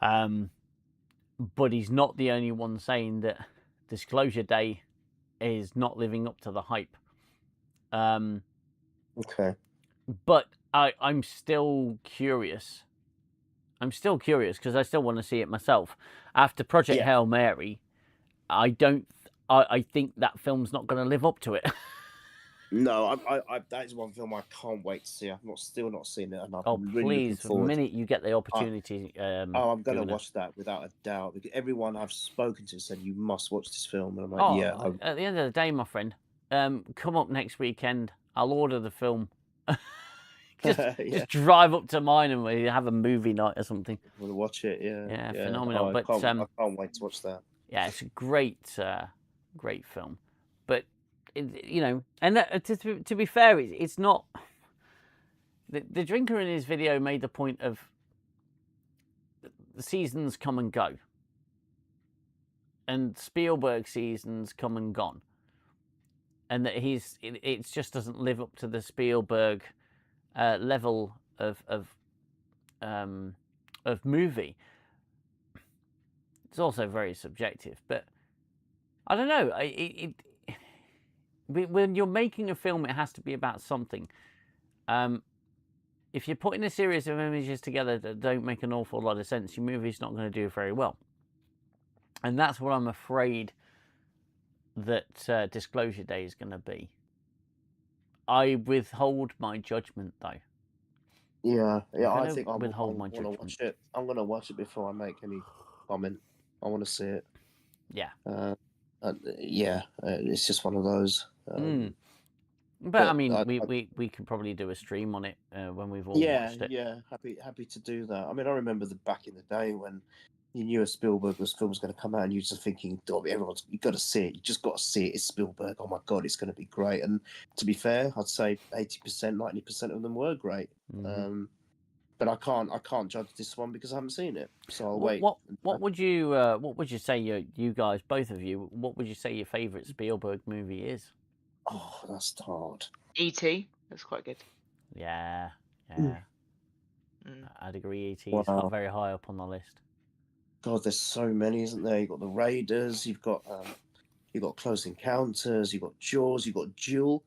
But he's not the only one saying that Disclosure Day is not living up to the hype. Okay. But I'm still curious. Because I still want to see it myself. After Project Hail Mary, I think that film's not going to live up to it. No, that is one film I can't wait to see. I've still not seen it, and I'm really looking forward. The minute you get the opportunity, I'm going to watch that without a doubt. Because everyone I've spoken to said you must watch this film, and I'm like, At the end of the day, my friend, come up next weekend. I'll order the film. just drive up to mine and we have a movie night or something. We'll watch it. Yeah, phenomenal. I can't wait to watch that. Yeah, it's a great film. But and to be fair, it's not. The Drinker in his video made the point of the seasons come and go, and Spielberg seasons come and gone, and that it just doesn't live up to the Spielberg level of movie. It's also very subjective, but I don't know. When you're making a film, it has to be about something. If you're putting a series of images together that don't make an awful lot of sense, your movie's not going to do very well. And that's what I'm afraid that Disclosure Day is going to be. I withhold my judgment, though. Yeah. I think I'm withhold my judgment. judgment. I'm going to watch it before I make any comment. I want to see it. Yeah. It's just one of those. But I mean, we could probably do a stream on it when we've all watched it. Yeah, happy to do that. I mean, I remember back in the day when you knew a Spielberg film was going to come out, and you're just thinking, "Oh, you've got to see it. You just got to see it. It's Spielberg. Oh my God, it's going to be great." And to be fair, I'd say 80%, 90% of them were great. But I can't judge this one because I haven't seen it. So I'll wait. What would you say you guys, both of you, what would you say your favourite Spielberg movie is? Oh, that's hard. E.T. That's quite good. Yeah. I'd agree. E.T. is not very high up on the list. God, there's so many, isn't there? You've got the Raiders. You've got Close Encounters. You've got Jaws. You've got Duel.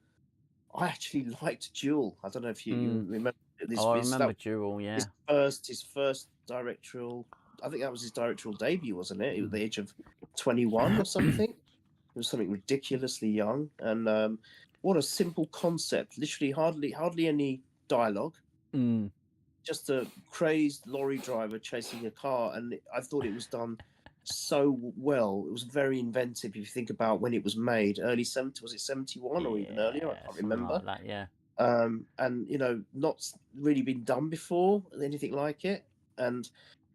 I actually liked Duel. I don't know if you remember this. I remember Duel. Yeah. His first directorial. I think that was his directorial debut, wasn't it? He was at the age of 21 or something. It was something ridiculously young, and what a simple concept! Literally, hardly any dialogue. just a crazed lorry driver chasing a car, and I thought it was done so well. It was very inventive. If you think about when it was made, early 70s, was it 71 or even earlier? I can't something remember. like that, yeah. And not really been done before, anything like it. And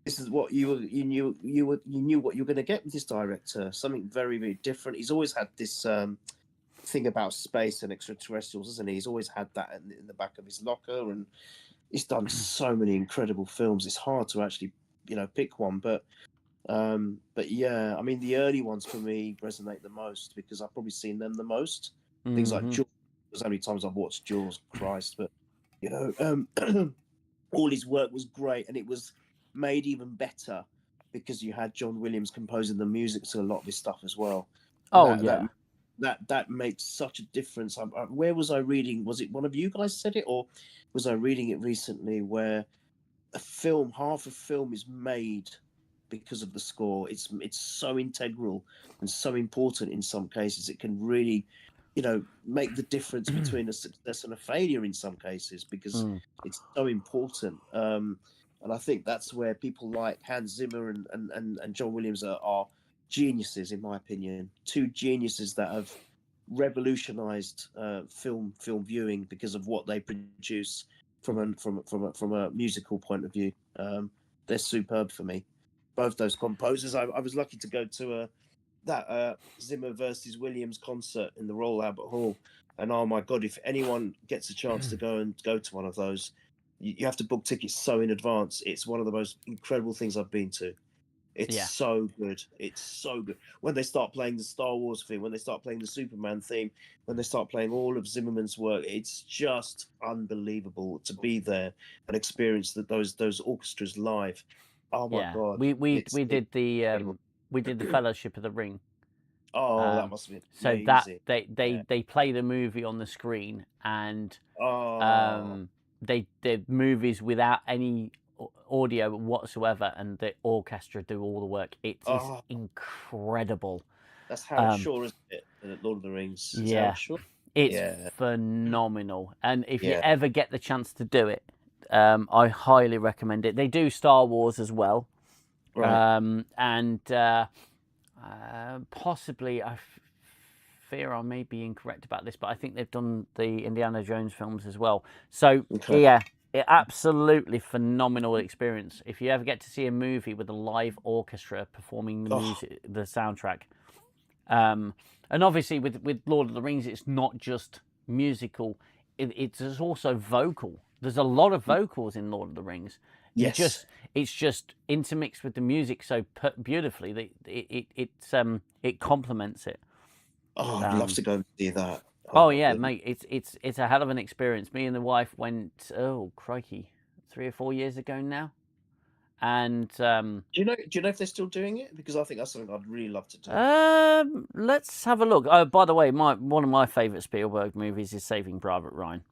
this is what you knew what you were going to get with this director. Something very, very different. He's always had this thing about space and extraterrestrials, isn't he? He's always had that in the back of his locker, and he's done so many incredible films. It's hard to actually, pick one, but yeah, I mean, the early ones for me resonate the most because I've probably seen them the most. Things like Jaws. There's how many times I've watched Jaws, Christ, but all his work was great, and it was made even better because you had John Williams composing the music to a lot of his stuff as well. That makes such a difference. Where was I reading? Was it one of you guys said it, or was I reading it recently? Where half a film is made because of the score. It's so integral and so important in some cases. It can really, make the difference between a success and a failure in some cases because it's so important. And I think that's where people like Hans Zimmer and John Williams are geniuses, in my opinion. Two geniuses that have revolutionized film viewing because of what they produce from a musical point of view. They're superb for me. Both those composers. I was lucky to go to that Zimmer versus Williams concert in the Royal Albert Hall, and oh my God, if anyone gets a chance to go to one of those, you have to book tickets so in advance. It's one of the most incredible things I've been to. It's so good. It's so good. When they start playing the Star Wars theme, when they start playing the Superman theme, when they start playing all of Zimmerman's work, it's just unbelievable to be there and experience those orchestras live. Oh my God! We did the Fellowship of the Ring. Oh, that must have been amazing. So that they play the movie on the screen, and they did movies without any audio whatsoever, and the orchestra do all the work. It is incredible. That's Howard Shaw, isn't it? Lord of the Rings. It's phenomenal. And if you ever get the chance to do it, I highly recommend it. They do Star Wars as well, right? And possibly I fear I may be incorrect about this, but I think they've done the Indiana Jones films as well. So absolutely phenomenal experience. If you ever get to see a movie with a live orchestra performing the music, the soundtrack, and obviously with Lord of the Rings, it's not just musical; it's also vocal. There's a lot of vocals in Lord of the Rings. Yes, it's just intermixed with the music so beautifully that it complements it. Oh, I'd love to go and see that. Oh yeah, mate, it's a hell of an experience. Me and the wife went, oh crikey, 3 or 4 years ago now, and do you know if they're still doing it? Because I think that's something I'd really love to do. Let's have a look. Oh, by the way, one of my favourite Spielberg movies is Saving Private Ryan.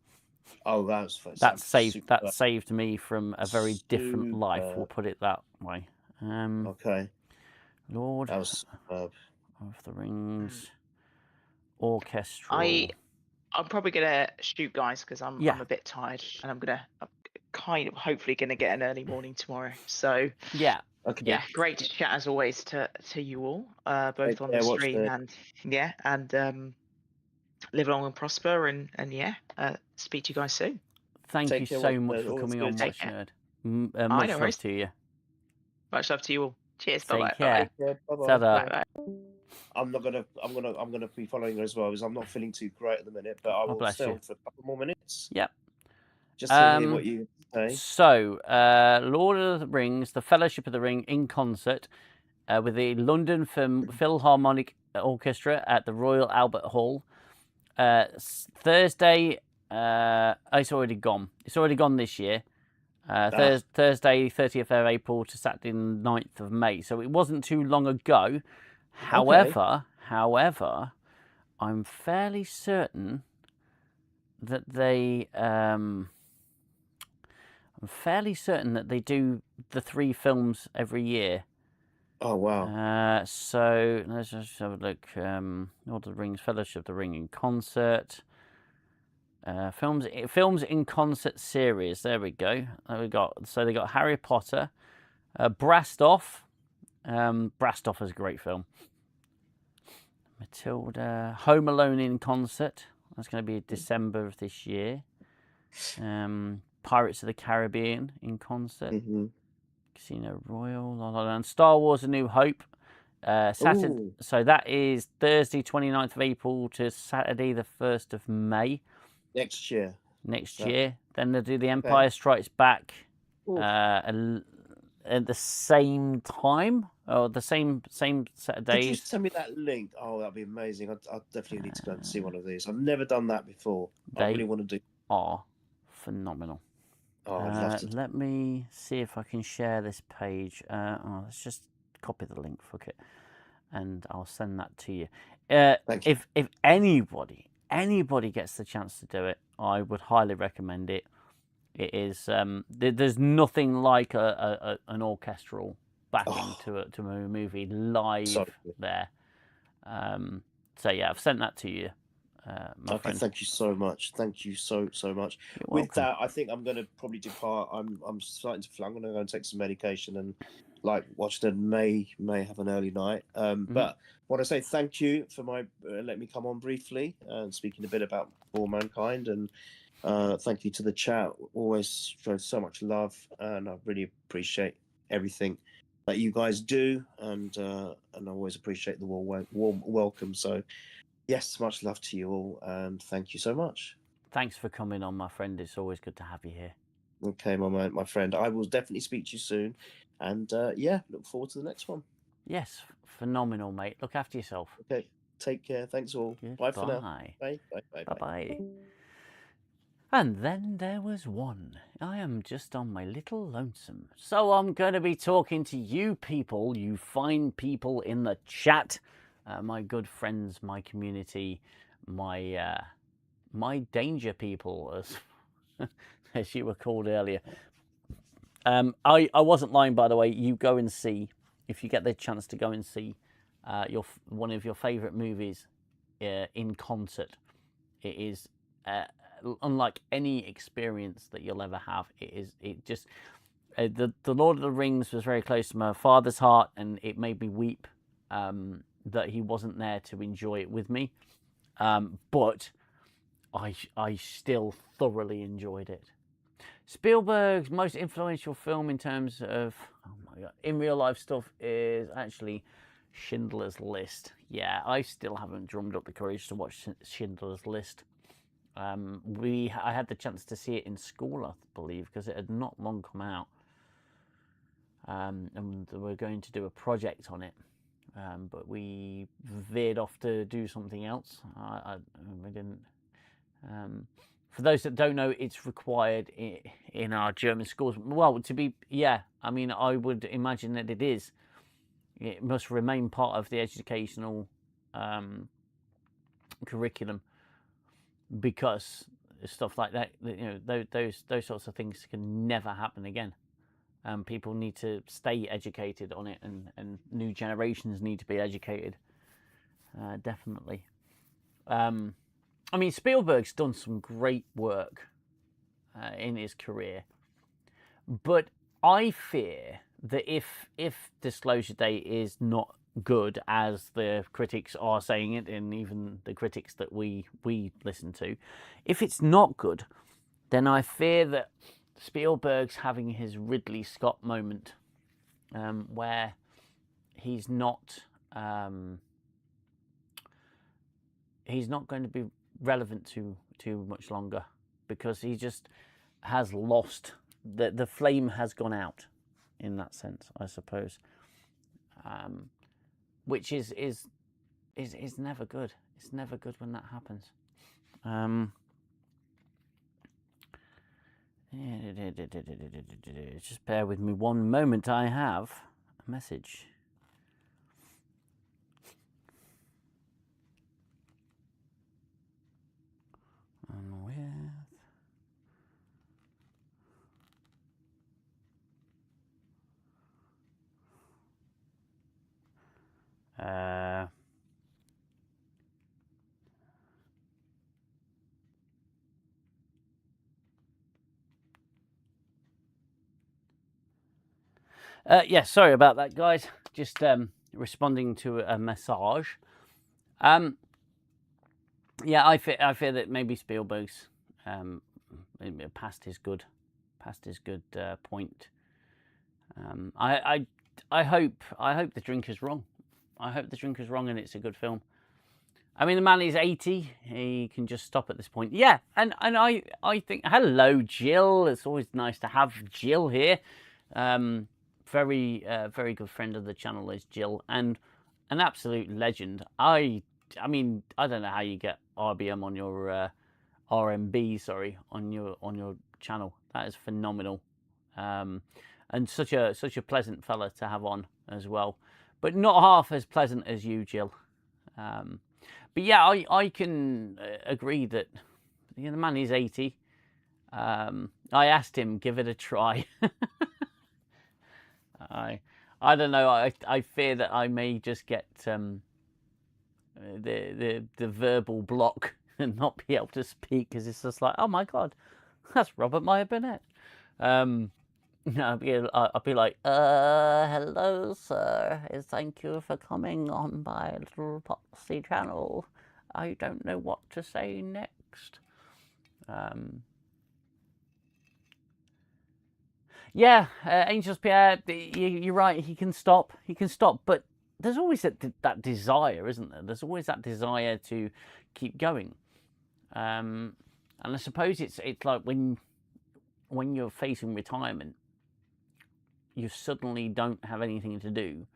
Oh, that saved me from a very different life. We'll put it that way. Okay. Lord that was superb. of the Rings orchestral. I'm probably gonna shoot, guys, because I'm a bit tired, and I'm kind of hopefully gonna get an early morning tomorrow. So okay. Great to chat as always to you all, both on the stream and live long and prosper, and speak to you guys soon. Thank you so much for coming on Watch Nerd. Much love to you. Much love to you all. Cheers. Bye Take care. Bye. I'm gonna be following her as well because I'm not feeling too great at the minute, but I will stay on for a couple more minutes. Yep. Just to hear what you say. So, Lord of the Rings, the Fellowship of the Ring in concert with the London Philharmonic Orchestra at the Royal Albert Hall. Thursday, it's already gone. It's already gone this year. Thursday, 30th of April to Saturday, 9th of May. So it wasn't too long ago. However, I'm fairly certain that they do the 3 films every year. Oh wow! So let's just have a look. Lord of the Rings, Fellowship of the Ring in concert. Films in concert series. There we go. They got Harry Potter, Brastoff. Brastoff is a great film. Matilda, Home Alone in concert. That's going to be December of this year. Pirates of the Caribbean in concert. Casino Royale, La La Land, Star Wars: A New Hope. Saturday, so that is Thursday, 29th of April to Saturday, the 1st of May. Next year. Then they'll do The Empire Strikes Back at the same time, or the same set of days. Could you send me that link? Oh, that'd be amazing. I definitely need to go and see one of these. I've never done that before. I really want to do. Are phenomenal. Oh, I'd love to. Let me see if I can share this page. Let's just copy the link, fuck it, and I'll send that to you. Thank you. If anybody gets the chance to do it, I would highly recommend it. It is there's nothing like an orchestral backing to a movie live there. So yeah, I've sent that to you. My friend. Thank you so much. Thank you so much. You're With that, I think I'm going to probably depart. I'm starting to fly. I'm going to go and take some medication and Watchdon may have an early night. But I want to say thank you for let me come on briefly and speaking a bit about For Mankind, and thank you to the chat. Always show so much love, and I really appreciate everything that you guys do, and I always appreciate the warm welcome. So. Yes, much love to you all, and thank you so much. Thanks for coming on, my friend. It's always good to have you here. Okay, my friend. I will definitely speak to you soon, and look forward to the next one. Yes, phenomenal, mate. Look after yourself. Okay, take care. Thanks all. Bye for now. Bye. Bye. And then there was one. I am just on my little lonesome. So I'm going to be talking to you people, you fine people in the chat. My good friends, my community, my danger people, as you were called earlier. I wasn't lying, by the way. You go and see, if you get the chance to go and see one of your favourite movies in concert. It is unlike any experience that you'll ever have. The Lord of the Rings was very close to my father's heart, and it made me weep. That he wasn't there to enjoy it with me, but I still thoroughly enjoyed it. Spielberg's most influential film in terms of in real life stuff is actually Schindler's List. Yeah, I still haven't drummed up the courage to watch Schindler's List. I had the chance to see it in school, I believe, because it had not long come out, and we're going to do a project on it. But we veered off to do something else. We didn't. For those that don't know, it's required in our German schools. Well, I mean, I would imagine that it is. It must remain part of the educational curriculum, because stuff like that, those sorts of things can never happen again. People need to stay educated on it, and new generations need to be educated. Definitely. I mean, Spielberg's done some great work in his career, but I fear that if Disclosure Day is not good, as the critics are saying it, and even the critics that we listen to, if it's not good, then I fear that Spielberg's having his Ridley Scott moment, where he's not going to be relevant too much longer, because he just has lost the flame has gone out, in that sense, I suppose, which is never good. It's never good when that happens. Just bear with me one moment. I have a message. And with Yeah, sorry about that, guys. Just responding to a message. Yeah, I fear that maybe Spielberg's past his good point. I hope the drinker's wrong. I hope the drinker's wrong, and it's a good film. I mean, the man is 80. He can just stop at this point. Yeah, and I think, hello, Jill. It's always nice to have Jill here. Very good friend of the channel is Jill, and an absolute legend. I mean, I don't know how you get RBM on your RMB, sorry, on your channel. That is phenomenal, and such a pleasant fella to have on as well, but not half as pleasant as you, Jill. But yeah, I can agree that the man is 80. I asked him, give it a try. I don't know. I fear that I may just get the verbal block and not be able to speak, because it's just like, oh my god, that's Robert Meyer Burnett. No, I'll be like, hello, sir. Thank you for coming on my little poxy channel. I don't know what to say next. Yeah, Angels Pierre, you're right. He can stop. But there's always that desire, isn't there? There's always that desire to keep going. And I suppose it's like when you're facing retirement, you suddenly don't have anything to do,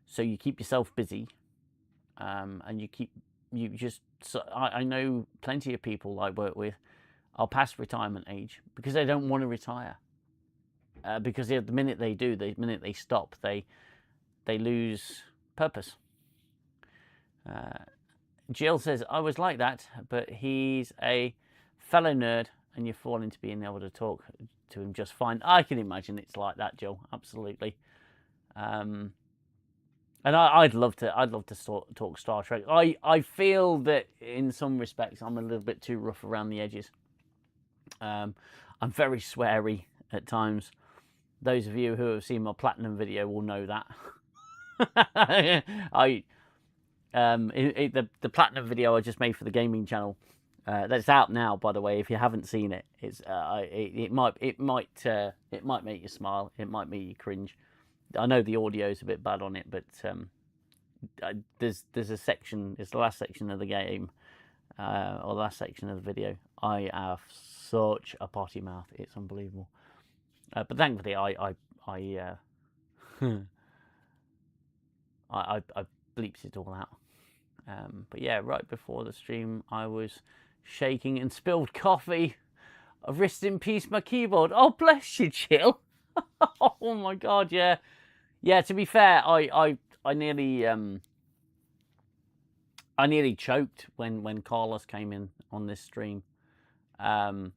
so you keep yourself busy, and I know plenty of people I work with are past retirement age because they don't want to retire, because the minute they do, the minute they stop, they lose purpose. Jill says, I was like that, but he's a fellow nerd and you fall into being able to talk to him just fine. I can imagine it's like that, Jill. Absolutely. And I'd love to talk Star Trek. I feel that in some respects I'm a little bit too rough around the edges. I'm very sweary at times. Those of you who have seen my platinum video will know that. The platinum video I just made for the gaming channel, that's out now, by the way. If you haven't seen it, it might make you smile. It might make you cringe. I know the audio is a bit bad on it, but there's a section. It's the last section of the game, or the last section of the video. I have such a potty mouth. It's unbelievable. But thankfully, I bleeps it all out. But yeah, right before the stream, I was shaking and spilled coffee. Rest in peace, my keyboard. Oh, bless you, Jill. Oh my god, yeah. Yeah, to be fair, I nearly choked when Carlos came in on this stream. By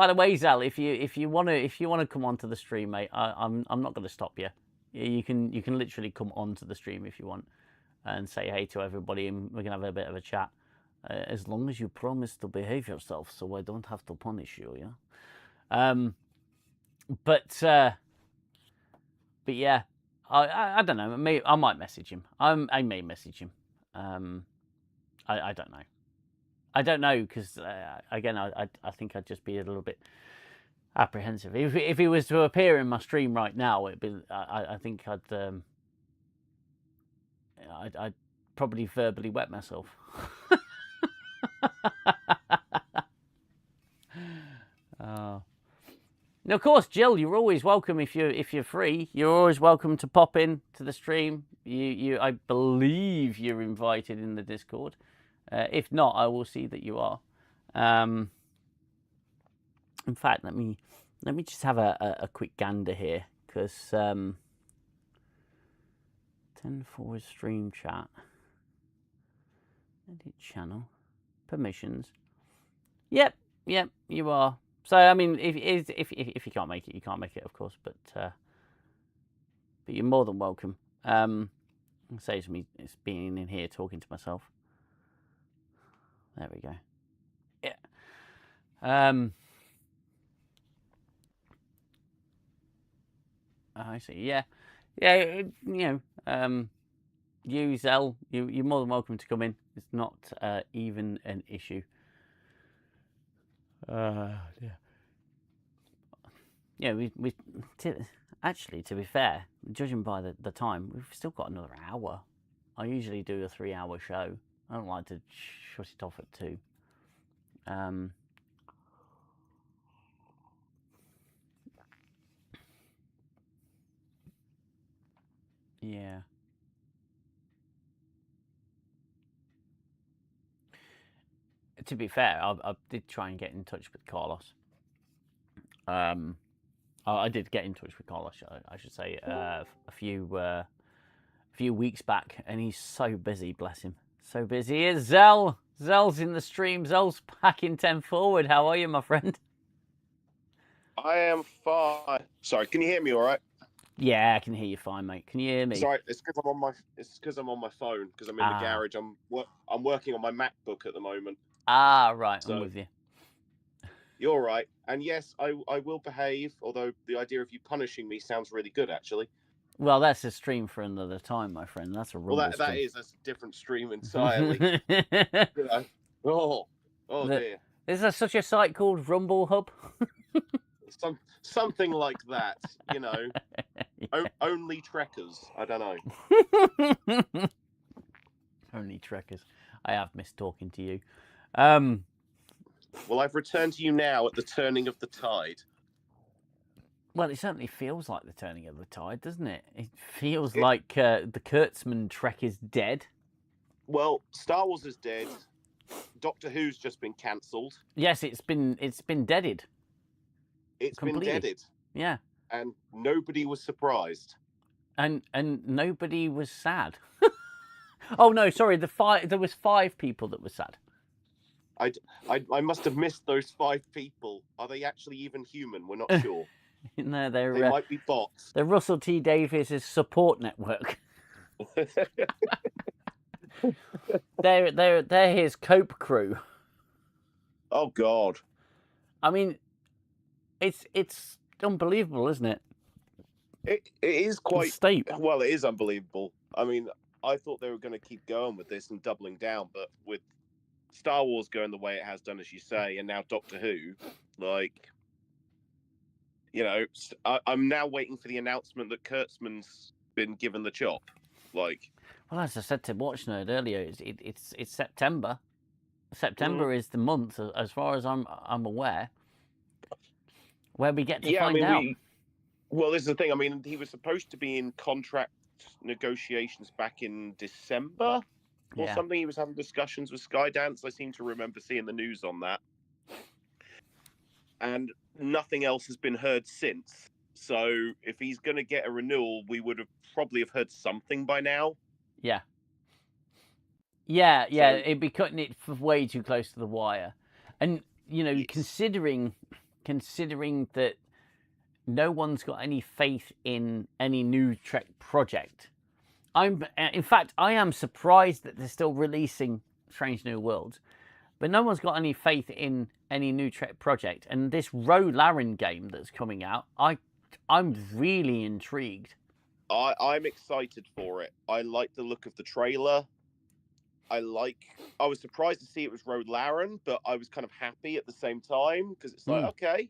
the way, Xell, if you wanna come onto the stream, mate, I'm not gonna stop you. You can literally come onto the stream if you want and say hey to everybody, and we can have a bit of a chat. As long as you promise to behave yourself, so I don't have to punish you, yeah. But yeah, I don't know. I might message him. I may message him. I don't know. I don't know, because again, I think I'd just be a little bit apprehensive. If he was to appear in my stream right now, it'd be. I think I'd probably verbally wet myself. Oh. Now, of course, Jill, you're always welcome if you're free. You're always welcome to pop in to the stream. I believe you're invited in the Discord. If not, I will see that you are. In fact, let me just have a quick gander here, because 10 forward stream chat, edit channel, permissions. Yep, you are. So I mean, if you can't make it, you can't make it, of course. But you're more than welcome. It saves me being in here talking to myself. There we go. Yeah. I see. Yeah, yeah. You Xell, you're more than welcome to come in. It's not even an issue. Yeah. Yeah, actually, to be fair, judging by the time, we've still got another hour. I usually do a 3-hour show. I don't like to shut it off at 2. Yeah. To be fair, I did try and get in touch with Carlos. I did get in touch with Carlos, I should say, a few weeks back, and he's so busy, bless him. So busy. Here's Xell. Zell's in the stream. Zell's packing 10 forward. How are you, my friend? I am fine. Sorry, can you hear me all right? Yeah, I can hear you fine, mate. Can you hear me? Sorry, it's because I'm on my phone, because I'm in the garage. I'm working on my MacBook at the moment. Ah, right. So, I'm with you. You're right. And yes, I will behave, although the idea of you punishing me sounds really good, actually. Well, that's a stream for another time, my friend. That's a rumble Well, that's a different stream entirely. Oh dear. Is there such a site called Rumble Hub? Something like that, Yeah. Only trekkers. I don't know. Only trekkers. I have missed talking to you. Well, I've returned to you now at the turning of the tide. Well, it certainly feels like the turning of the tide, doesn't it? It feels like the Kurtzman trek is dead. Well, Star Wars is dead. Doctor Who's just been cancelled. Yes, it's been deaded. It's completely. been deaded. Yeah. And nobody was surprised. And nobody was sad. Oh no, sorry. There was 5 people that were sad. I must have missed those 5 people. Are they actually even human? We're not sure. No, they might be bots. They're Russell T Davies' support network. They're his cope crew. Oh God. I mean, it's unbelievable, isn't it? It is quite. State. Well, it is unbelievable. I mean, I thought they were going to keep going with this and doubling down, but with Star Wars going the way it has done, as you say, and now Doctor Who, I'm now waiting for the announcement that Kurtzman's been given the chop. Well, as I said to Watch Nerd earlier, it's September. September is the month, as far as I'm aware, where we get to find out. Well, this is the thing. I mean, he was supposed to be in contract negotiations back in December or something. He was having discussions with Skydance. I seem to remember seeing the news on that. And nothing else has been heard since. So if he's going to get a renewal, we would have probably heard something by now. Yeah. It'd be cutting it way too close to the wire. And, considering that no one's got any faith in any new Trek project, in fact, I am surprised that they're still releasing Strange New Worlds, but no one's got any faith in any new Trek project. And this Ro Laren game that's coming out, I'm really intrigued. I'm excited for it. I like the look of the trailer. I was surprised to see it was Ro Laren, but I was kind of happy at the same time, because it's okay.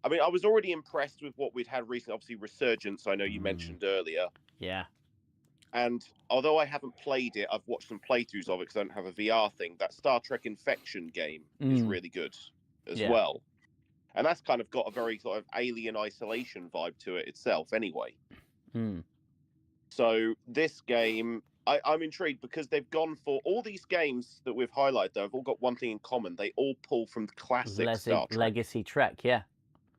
I mean, I was already impressed with what we'd had recently. Obviously, Resurgence, I know you mentioned earlier. Yeah. And although I haven't played it, I've watched some playthroughs of it because I don't have a VR thing. That Star Trek Infection game is really good as well. And that's kind of got a very sort of Alien Isolation vibe to it itself anyway. So this game, I'm intrigued because they've gone for all these games that we've highlighted, though, have all got one thing in common. They all pull from the classic Star Trek. Legacy Trek, yeah.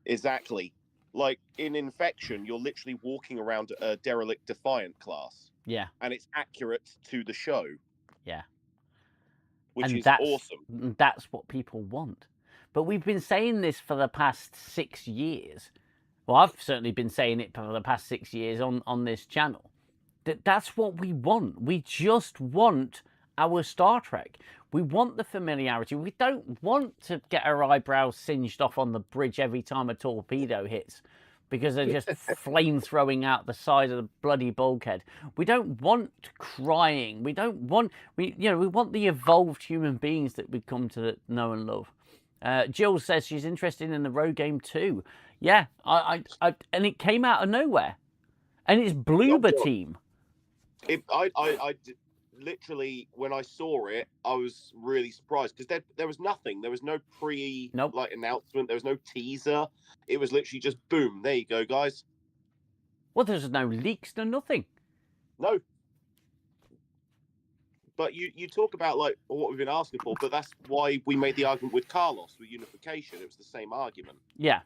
Exactly. Like in Infection, you're literally walking around a derelict Defiant class. Yeah. And it's accurate to the show. Yeah. Which is awesome. That's what people want. But we've been saying this for the past 6 years. Well, I've certainly been saying it for the past 6 years on this channel. That's what we want. We just want our Star Trek. We want the familiarity. We don't want to get our eyebrows singed off on the bridge every time a torpedo hits. because they're just flame throwing out the side of the bloody bulkhead. We don't want crying. We don't want we want the evolved human beings that we come to know and love. Jill says she's interested in the Ro game too. Yeah, I and it came out of nowhere, and it's Bloober team. I literally, when I saw it, I was really surprised because there was nothing. There was no announcement. There was no teaser. It was literally just boom. There you go, guys. Well, there's no leaks, no nothing. No. But you talk about like what we've been asking for, but that's why we made the argument with Carlos with unification. It was the same argument. Yeah.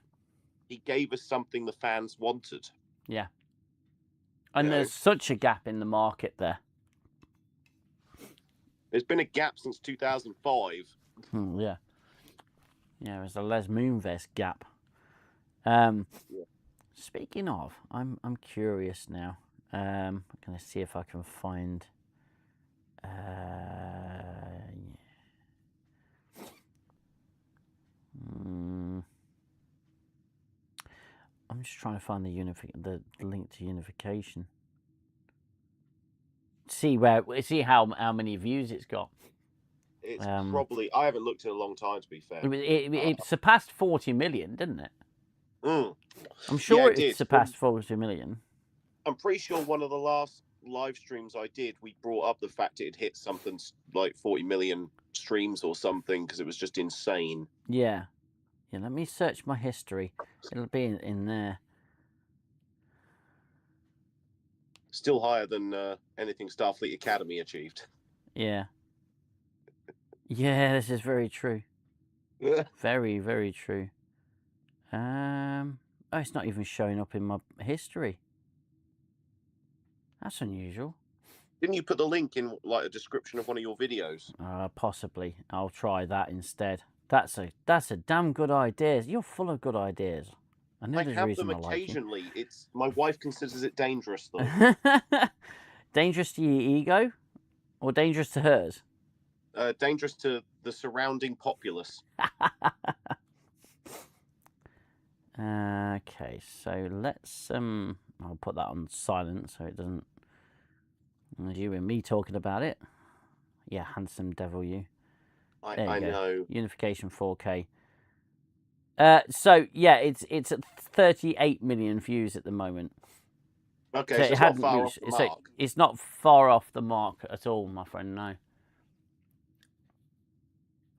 He gave us something the fans wanted. Yeah. And there's such a gap in the market there. There's been a gap since 2005. Yeah. Yeah, there's a Les Moonves gap. Speaking of, I'm curious now. I'm going to see if I can find... I'm just trying to find the link to unification. See how many views it's got. It's probably, I haven't looked in a long time, to be fair. It surpassed 40 million, didn't it? Mm. I'm sure Yeah, it surpassed 40 million. I'm pretty sure one of the last live streams I did, we brought up the fact it had hit something like 40 million streams or something, because it was just insane. Yeah. Yeah, let me search my history. It'll be in there. Still higher than anything Starfleet Academy achieved. Yeah. Yeah, this is very true. Very, very true. Oh, it's not even showing up in my history. That's unusual. Didn't you put the link in like a description of one of your videos? Possibly. I'll try that instead. That's a damn good idea. You're full of good ideas. I know there's a reason I like you. Occasionally. It's my wife considers it dangerous though. Dangerous to your ego, or dangerous to hers? Dangerous to the surrounding populace. Okay, so let's I'll put that on silent so it doesn't. You and me talking about it. Yeah, handsome devil you. I know. Unification 4K. So yeah, it's at 38 million views at the moment. Okay, so it's not far off the mark. It's not far off the mark at all, my friend. No.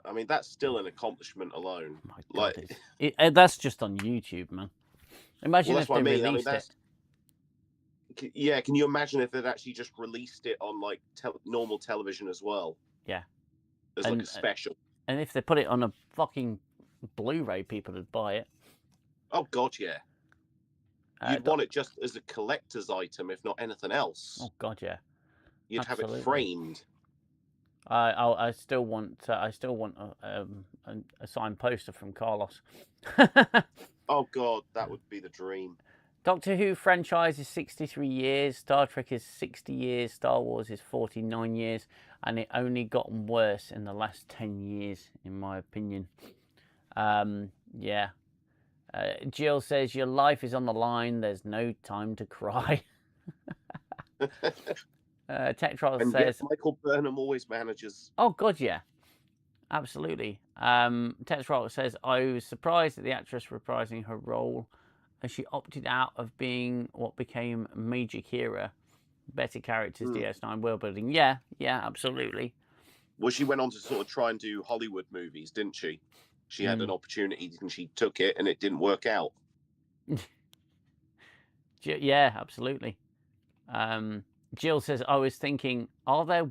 I mean, that's still an accomplishment alone. My God, that's just on YouTube, man. Imagine if they released it. Yeah, can you imagine if they'd actually just released it on like normal television as well? Yeah. As like a special. And if they put it on a fucking Blu-ray, people would buy it. Oh God, yeah. You'd want it just as a collector's item, if not anything else. Oh God, yeah. You'd have it framed. I still want a signed poster from Carlos. Oh God, that would be the dream. Doctor Who franchise is 63 years, Star Trek is 60 years, Star Wars is 49 years, and it only gotten worse in the last 10 years, in my opinion. Yeah. Jill says, your life is on the line, there's no time to cry. Tetroll says... Michael Burnham always manages. Oh, God, yeah. Absolutely. Tetroll says, I was surprised at the actress reprising her role as she opted out of being what became Major Kira. Better characters, DS9 world building. Yeah, absolutely. Well, she went on to sort of try and do Hollywood movies, didn't she? She had an opportunity and she took it and it didn't work out. Yeah, absolutely. Jill says, I was thinking, are there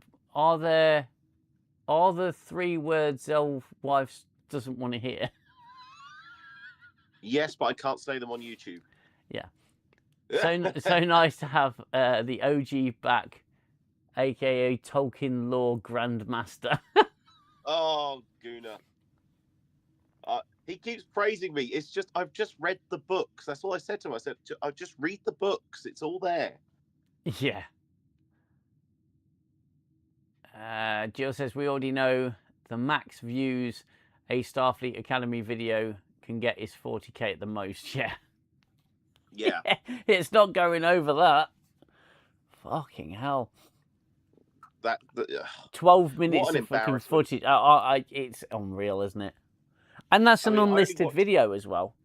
the 3 words Xell wife doesn't want to hear? Yes, but I can't say them on YouTube. Yeah. So nice to have the OG back, aka Tolkien lore grandmaster. Oh, Gooner. He keeps praising me. It's just, I've just read the books. That's all I said to him. I said, I'll just read the books. It's all there. Yeah. Jill says, we already know the max views a Starfleet Academy video can get is 40k at the most. Yeah. Yeah. It's not going over that. Fucking hell. 12 minutes an of fucking embarrassment. footage. It's unreal, isn't it? And that's an unlisted video as well.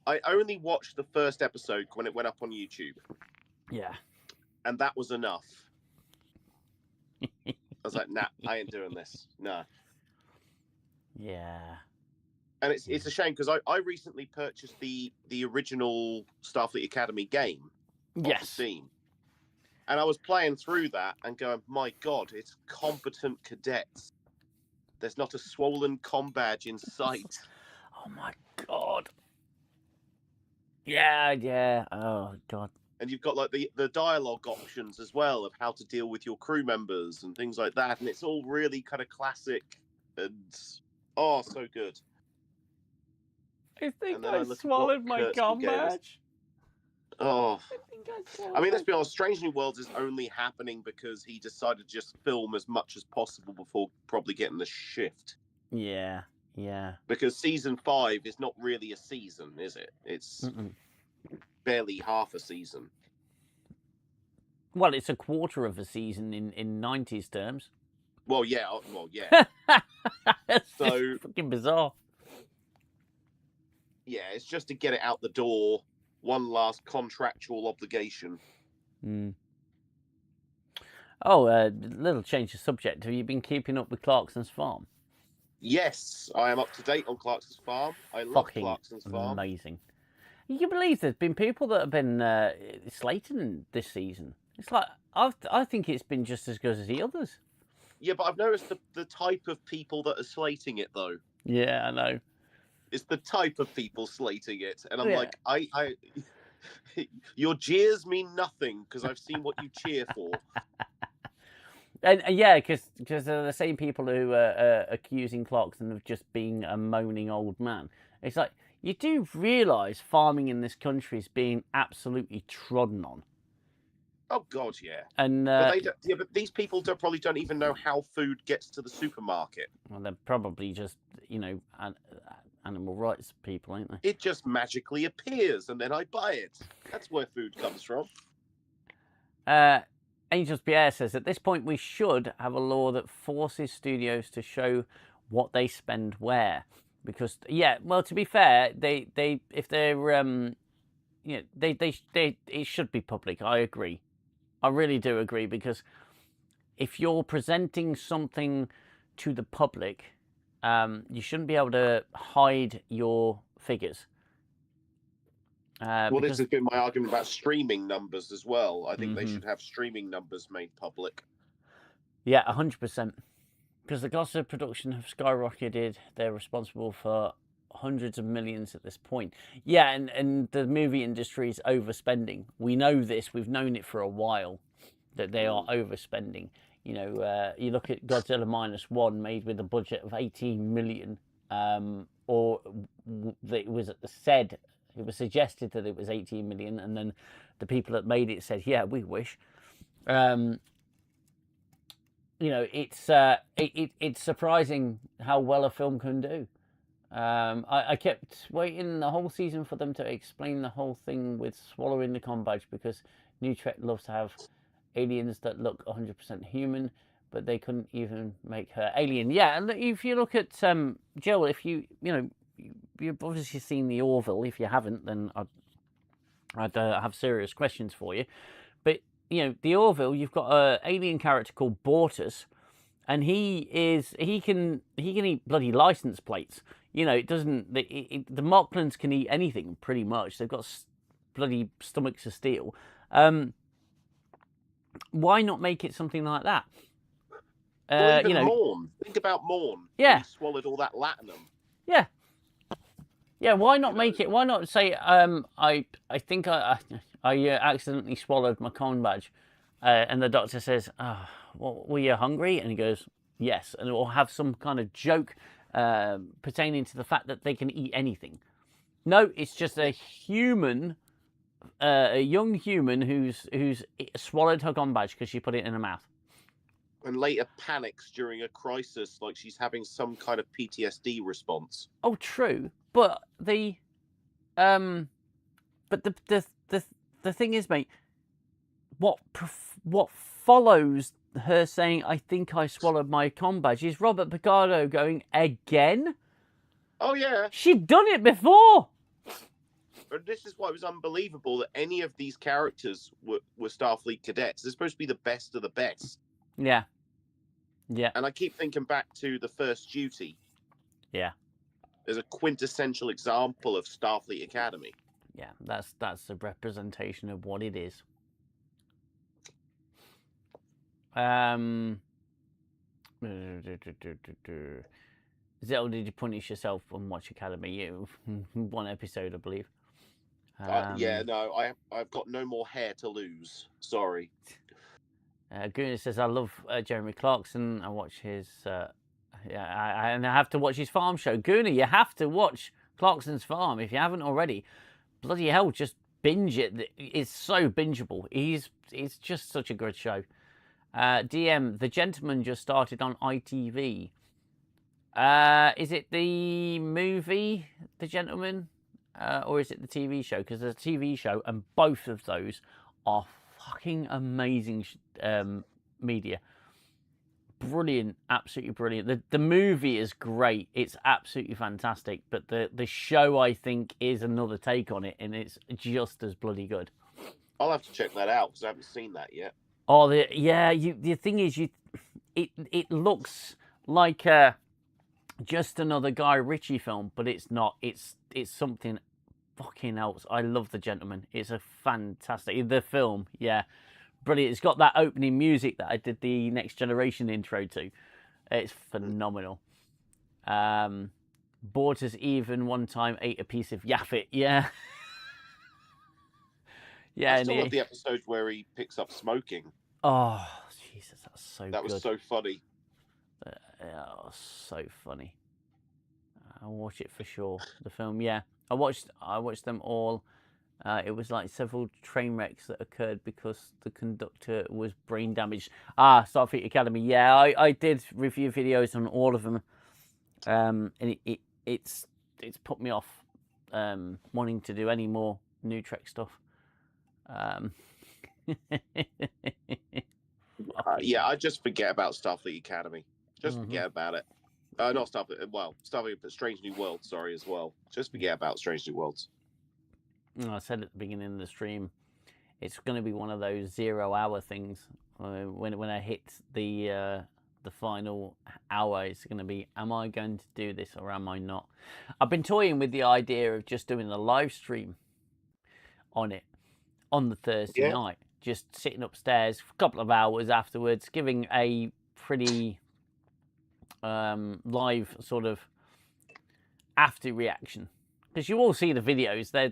I only watched the first episode when it went up on YouTube. Yeah. And that was enough. I was like, nah, I ain't doing this. Nah. Yeah. And it's a shame because I recently purchased the original Starfleet Academy game. Yes. Steam. And I was playing through that and going, my God, it's competent cadets. There's not a swollen comm badge in sight. Oh my God. Yeah. Oh God. And you've got like the dialogue options as well of how to deal with your crew members and things like that. And it's all really kind of classic and so good. I think I swallowed my comm badge. Oh, I mean, let's be honest. Strange New Worlds is only happening because he decided to just film as much as possible before probably getting the shift. Yeah. Because season 5 is not really a season, is it? It's barely half a season. Well, it's a quarter of a season in 90s terms. Well, yeah. That's so fucking bizarre. Yeah, it's just to get it out the door. One last contractual obligation. Oh, little change of subject. Have you been keeping up with Clarkson's Farm? Yes, I am up to date on Clarkson's Farm. I love Clarkson's Farm. Amazing. You can believe there's been people that have been slating this season. It's like, I think it's been just as good as the others. Yeah, but I've noticed the type of people that are slating it, though. Yeah, I know. It's the type of people slating it. And I'm like, your jeers mean nothing because I've seen what you cheer for. And yeah, because they're the same people who are accusing Clarkson of just being a moaning old man. It's like, you do realise farming in this country is being absolutely trodden on. Oh God, yeah. And but these people probably don't even know how food gets to the supermarket. Well, they're probably just animal rights people, ain't they? It just magically appears, and then I buy it. That's where food comes from. Angels Pierre says, at this point we should have a law that forces studios to show what they spend where. Because, to be fair, they if they're it should be public. I agree. I really do agree, because if you're presenting something to the public, you shouldn't be able to hide your figures. This has been my argument about streaming numbers as well. I think they should have streaming numbers made public. Yeah, 100%. Because the costs of production have skyrocketed. They're responsible for hundreds of millions at this point. Yeah, and the movie industry is overspending. We know this. We've known it for a while, that they are overspending. You know, you look at Godzilla -1, made with a budget of 18 million, or it was said, it was suggested that it was 18 million, and then the people that made it said, yeah, we wish. You know, it's surprising how well a film can do. I kept waiting the whole season for them to explain the whole thing with swallowing the comm badge, because New Trek loves to have aliens that look 100% human, but they couldn't even make her alien. Yeah, and if you look at Joel, if you've obviously seen the Orville. If you haven't, then I'd have serious questions for you. But the Orville, you've got an alien character called Bortus, and he can eat bloody license plates. It doesn't. The Mocklans can eat anything pretty much. They've got bloody stomachs of steel. Why not make it something like that? Morn. Think about Morn. Yeah. He swallowed all that latinum. Yeah. Yeah. Why not make it? Why not say I think I accidentally swallowed my comm badge, and the doctor says, well, were you hungry? And he goes, yes, and it will have some kind of joke pertaining to the fact that they can eat anything. No, it's just a human, a young human who's swallowed her comm badge because she put it in her mouth. And later panics during a crisis, like she's having some kind of PTSD response. Oh, true, but the the thing is, mate, what follows her saying, "I think I swallowed my comm badge," is Robert Picardo going, "Again?" Oh yeah, she'd done it before. But this is why it was unbelievable that any of these characters were Starfleet cadets. They're supposed to be the best of the best. Yeah. Yeah. And I keep thinking back to the First Duty. Yeah. There's a quintessential example of Starfleet Academy. Yeah, that's a representation of what it is. Xell, did you punish yourself on Watch Academy? You one episode, I believe. Yeah, no, I've got no more hair to lose. Sorry. Gooner says, I love Jeremy Clarkson. I watch his... and I have to watch his farm show. Gooner, you have to watch Clarkson's Farm if you haven't already. Bloody hell, just binge it. It's so bingeable. It's just such a good show. DM, The Gentleman just started on ITV. Is it the movie, The Gentleman? Or is it the TV show? Because there's a TV show, and both of those are fucking amazing media. Brilliant, absolutely brilliant. The movie is great. It's absolutely fantastic. But the show, I think, is another take on it, and it's just as bloody good. I'll have to check that out because I haven't seen that yet. Oh, the thing is, it looks like just another Guy Ritchie film, but it's not. It's something fucking else. I love The Gentleman. It's a fantastic the film. Yeah, brilliant. It's got that opening music that I did the Next Generation intro to. It's phenomenal. Bortus even one time ate a piece of Yaffit. Yeah. Yeah, I still love the episode where he picks up smoking. Oh, Jesus, that's so good. That was so funny. Oh, so funny. I'll watch it for sure. The film, yeah. I watched them all. It was like several train wrecks that occurred because the conductor was brain damaged. Starfleet Academy. Yeah, I did review videos on all of them. And it's put me off wanting to do any more new Trek stuff. Yeah, I just forget about Starfleet Academy. Just forget about it. Not Starfleet. Well, Starfleet, but Strange New Worlds. Sorry, as well. Just forget about Strange New Worlds. I said at the beginning of the stream, it's going to be one of those 0 hour things. When I hit the final hour, it's going to be, am I going to do this or am I not? I've been toying with the idea of just doing a live stream on it on the Thursday night, just sitting upstairs for a couple of hours afterwards, giving a pretty live sort of after reaction. Because you all see the videos, they've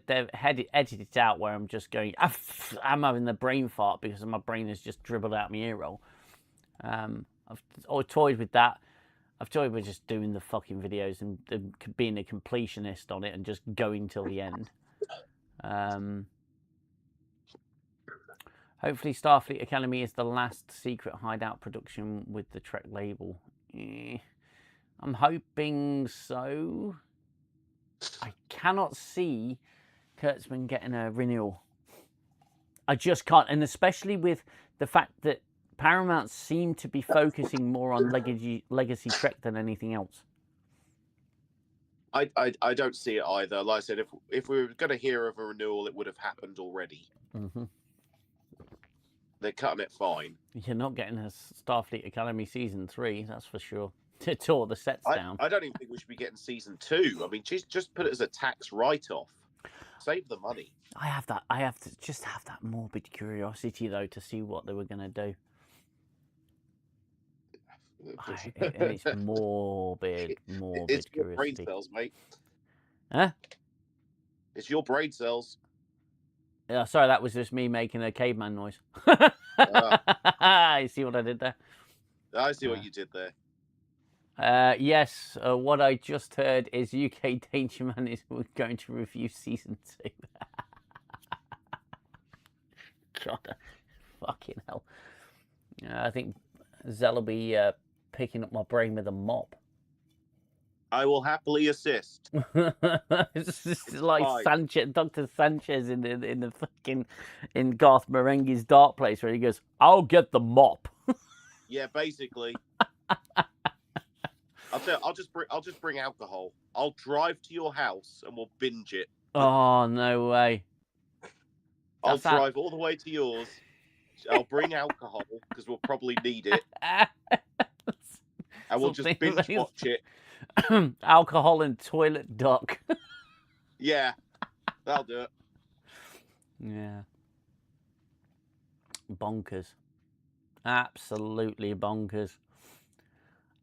edited out where I'm just going, I'm having the brain fart because my brain has just dribbled out my ear roll. I've toyed with that. I've toyed with just doing the fucking videos and being a completionist on it and just going till the end. Hopefully Starfleet Academy is the last secret hideout production with the Trek label. I'm hoping so. I cannot see Kurtzman getting a renewal. I just can't. And especially with the fact that Paramount seem to be focusing more on legacy Trek than anything else. I don't see it either. Like I said, if we were going to hear of a renewal, it would have happened already. Mm-hmm. They're cutting it fine. You're not getting a Starfleet Academy season 3, that's for ssure. To tore the sets down. I don't even think we should be getting season 2. I mean, just put it as a tax write-off. Save the money. I have to just have that morbid curiosity though to see what they were going to do. It's morbid it's curiosity. your brain cells, mate. Huh? It's your brain cells. Yeah, sorry, that was just me making a caveman noise. You see what I did there? I see what you did there. Yes, what I just heard is UK Danger Man is going to review season 2. God, fucking hell. I think Xell will be picking up my brain with a mop. I will happily assist. It's just like fine. Sanchez, Dr. Sanchez in the fucking in Garth Marenghi's Dark Place, where he goes, "I'll get the mop." Yeah, basically. I'll just bring alcohol. I'll drive to your house and we'll binge it. Oh, no way. I'll drive all the way to yours. I'll bring alcohol because we'll probably need it. And we'll just binge watch it. Alcohol and toilet duck. Yeah, that'll do it. Yeah. Bonkers. Absolutely bonkers.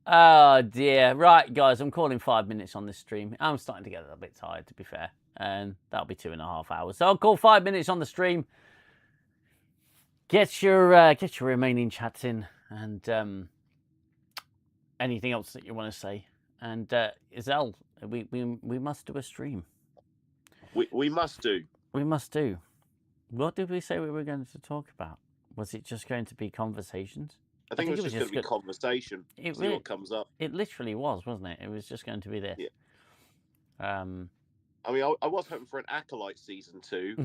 Oh dear. Right, guys, I'm calling 5 minutes on this stream. I'm starting to get a little bit tired, to be fair. And that'll be 2.5 hours. So I'll call 5 minutes on the stream. Get your remaining chats in, and anything else that you want to say. And Xell, we must do a stream. We must do. We must do. What did we say we were going to talk about? Was it just going to be conversations? I think it was just going to be conversation. See what comes up. It literally was, wasn't it? It was just going to be this. Yeah. I mean, I was hoping for an Acolyte season 2.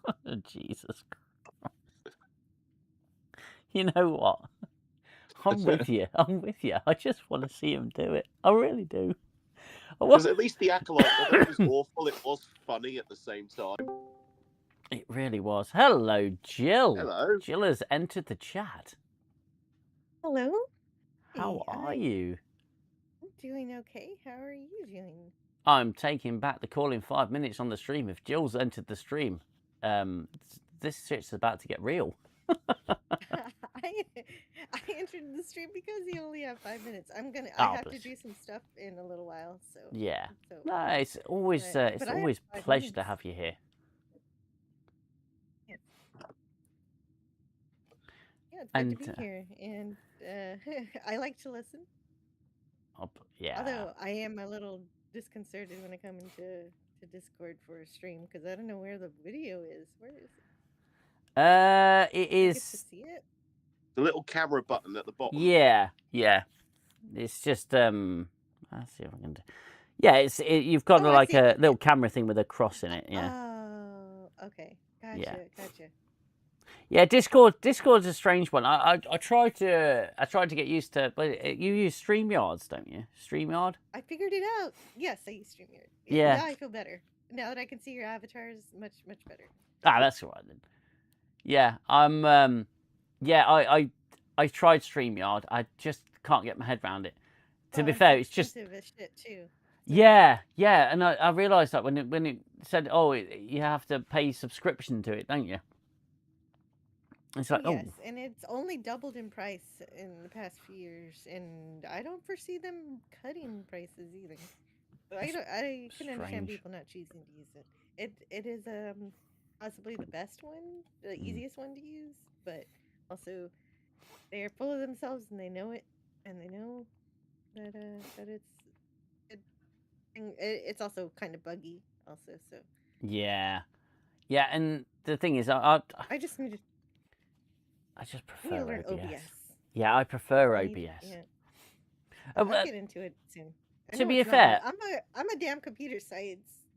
Oh, Jesus Christ. You know what? I'm with you. I'm with you. I just want to see him do it. I really do. Because at least the Acolyte, although it was awful, it was funny at the same time. It really was. Hello, Jill. Hello. Jill has entered the chat. Hello. How are you? I'm doing okay. How are you doing? I'm taking back the call in 5 minutes on the stream. If Jill's entered the stream, this shit's about to get real. I entered the stream because you only have 5 minutes. I have to do some stuff in a little while. So yeah. So, no, it's always it's always a pleasure to have you here. Yeah, it's good to be here, and I like to listen. Yeah. Although I am a little disconcerted when I come into Discord for a stream because I don't know where the video is. Where is it? It is. To see it? The little camera button at the bottom. Yeah, yeah. It's just Let's see if I can do. Yeah, you've got like a little camera thing with a cross in it. Yeah. Oh, okay. Gotcha. Yeah, Discord's a strange one. I tried to get used to, but you use StreamYards, don't you? StreamYard? I figured it out. Yes, I use StreamYard. Yeah. Now I feel better. Now that I can see your avatars, much better. Ah, that's all right then. Yeah, I tried StreamYard. I just can't get my head around it. To be fair, it's just shit too. Yeah, and I realised that when it said, "Oh, you have to pay subscription to it, don't you?" It's like, yes, and it's only doubled in price in the past few years, and I don't foresee them cutting prices either. I can understand people not choosing to use it. It is possibly the best one, the easiest one to use, but also they are full of themselves and they know it, and they know that it's also kind of buggy, also. So yeah, and the thing is, I just need to. I just prefer OBS. Yeah, I prefer OBS. Yeah. I'll get into it soon. To be fair, I'm a damn computer science,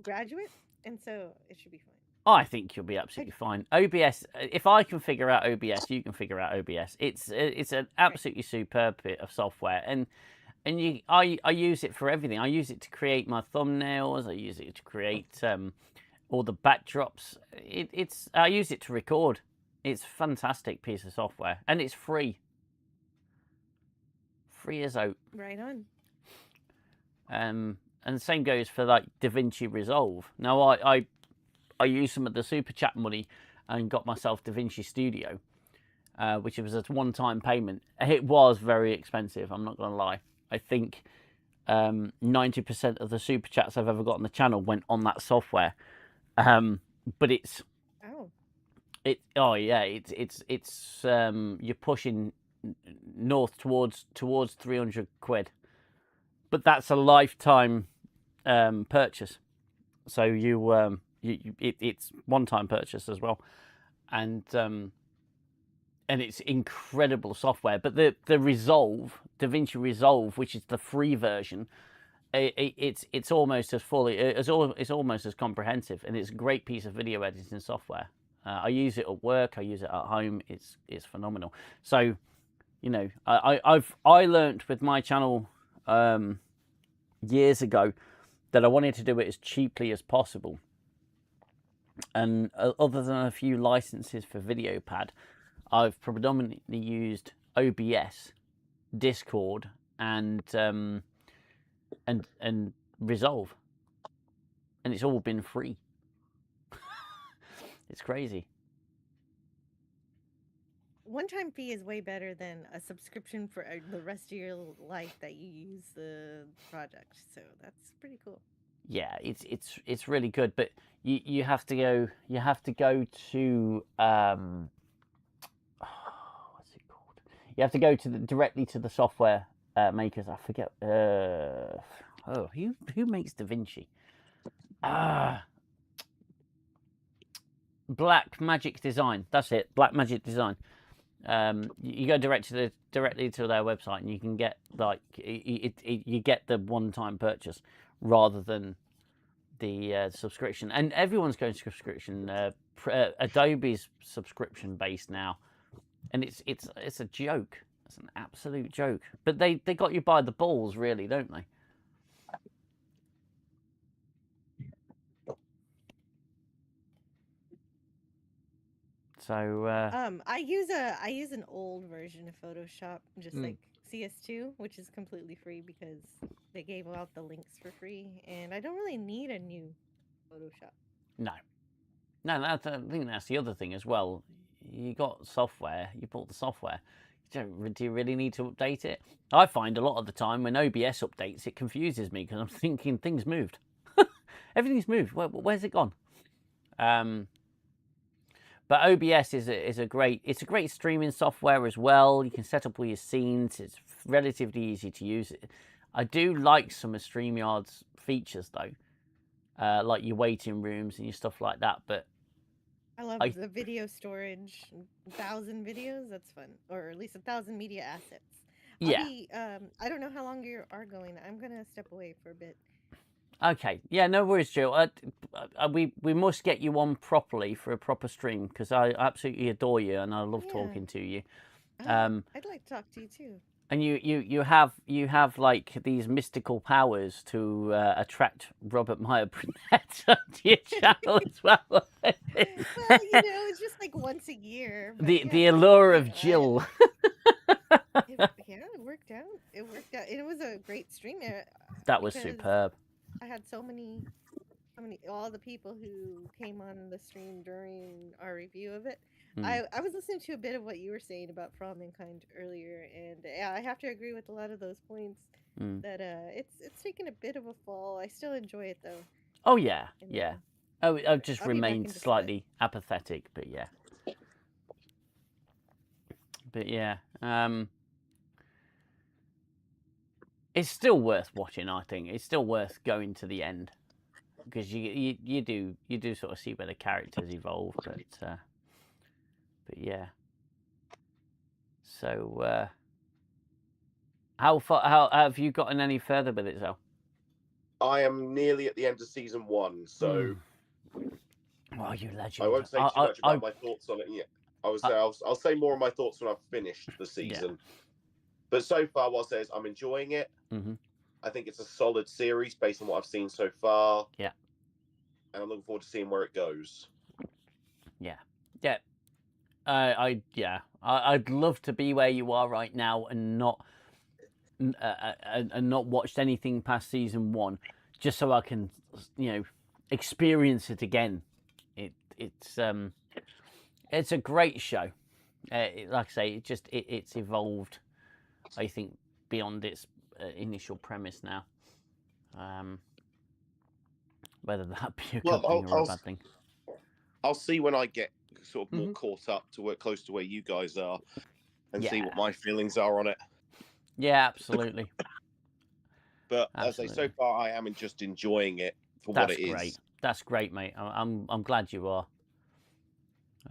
graduate, and so it should be fine. I think you'll be absolutely fine. OBS, if I can figure out OBS, you can figure out OBS. It's an absolutely superb bit of software, and I use it for everything. I use it to create my thumbnails. I use it to create all the backdrops. I use it to record. It's a fantastic piece of software, and it's free. Free as oat. Right on. And the same goes for like DaVinci Resolve. Now I used some of the super chat money and got myself DaVinci Studio, which was a one-time payment. It was very expensive. I'm not going to lie. I think 90% of the super chats I've ever got on the channel went on that software. But it's you're pushing north towards 300 quid, but that's a lifetime purchase. So it's one-time purchase as well, and and it's incredible software. But the Resolve, DaVinci Resolve, which is the free version, it's almost as fully, it's almost as comprehensive, and it's a great piece of video editing software. I use it at work, I use it at home. It's phenomenal. So, you know, I learned with my channel years ago that I wanted to do it as cheaply as possible. And other than a few licenses for VideoPad, I've predominantly used OBS, Discord, and Resolve, and it's all been free. It's crazy. One-time fee is way better than a subscription for the rest of your life that you use the project. So that's pretty cool. Yeah, it's really good, but you have to go to what's it called? You have to go to directly to the software makers. I forget. Who makes DaVinci? Black Magic Design. That's it. Black Magic Design. You go directly to their website, and you can get like you get the one-time purchase rather than the subscription. And everyone's going to subscription. Adobe's subscription based now, and it's a joke. It's an absolute joke. But they got you by the balls, really, don't they? So I use an old version of Photoshop, just like CS2, which is completely free because they gave out the links for free, and I don't really need a new Photoshop. No, I think that's the other thing as well. You got software, you bought the software. Do you really need to update it? I find a lot of the time when OBS updates, it confuses me because I'm thinking things moved. Everything's moved. Where's it gone? But OBS is a great streaming software as well. You can set up all your scenes. It's relatively easy to use. I do like some of StreamYard's features though, like your waiting rooms and your stuff like that. But I love the video storage, 1,000 videos. That's fun, or at least 1,000 media assets. I don't know how long you are going. I'm gonna step away for a bit. Okay, yeah, no worries, Jill. We must get you on properly for a proper stream because I absolutely adore you and I love talking to you. I'd like to talk to you too. And you have like these mystical powers to attract Robert Meyer Brunette onto your channel as well. Well, it's just like once a year. The allure of Jill. It worked out. It was a great stream. That was superb. I had so many, all the people who came on the stream during our review of it. I was listening to a bit of what you were saying about For All Mankind earlier, and I have to agree with a lot of those points. That it's taken a bit of a fall. I still enjoy it though. Oh yeah, yeah. I've just remained slightly apathetic, but yeah. It's still worth watching. I think it's still worth going to the end because you do sort of see where the characters evolve, but yeah. So how have you gotten any further with it, Xell? I am nearly at the end of season 1, so. Oh, you legend! I won't say too much about my thoughts on it yet. I'll say more of my thoughts when I've finished the season. Yeah. But so far, what I say is I'm enjoying it. I think it's a solid series based on what I've seen so far. Yeah. And I'm looking forward to seeing where it goes. Yeah. Yeah. I'd love to be where you are right now and not watched anything past season 1, just so I can, experience it again. It's a great show. Like I say, it's evolved, I think, beyond its initial premise now. Whether that be a good thing or a bad thing. I'll see when I get sort of more caught up to close to where you guys are and see what my feelings are on it. Yeah, absolutely. But as I say, so far I am just enjoying it for what it is. That's great, mate. I'm glad you are.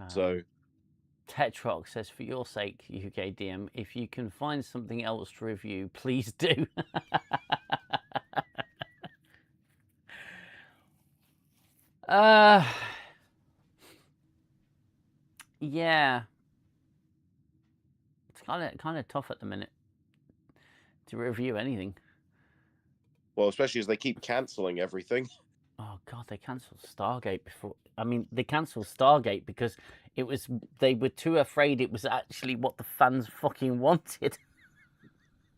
So Tetrox says, for your sake, UKDM, if you can find something else to review, please do. Yeah. It's kind of tough at the minute to review anything. Well, especially as they keep cancelling everything. Oh God, they cancelled Stargate before. I mean, they cancelled Stargate because they were too afraid it was actually what the fans fucking wanted.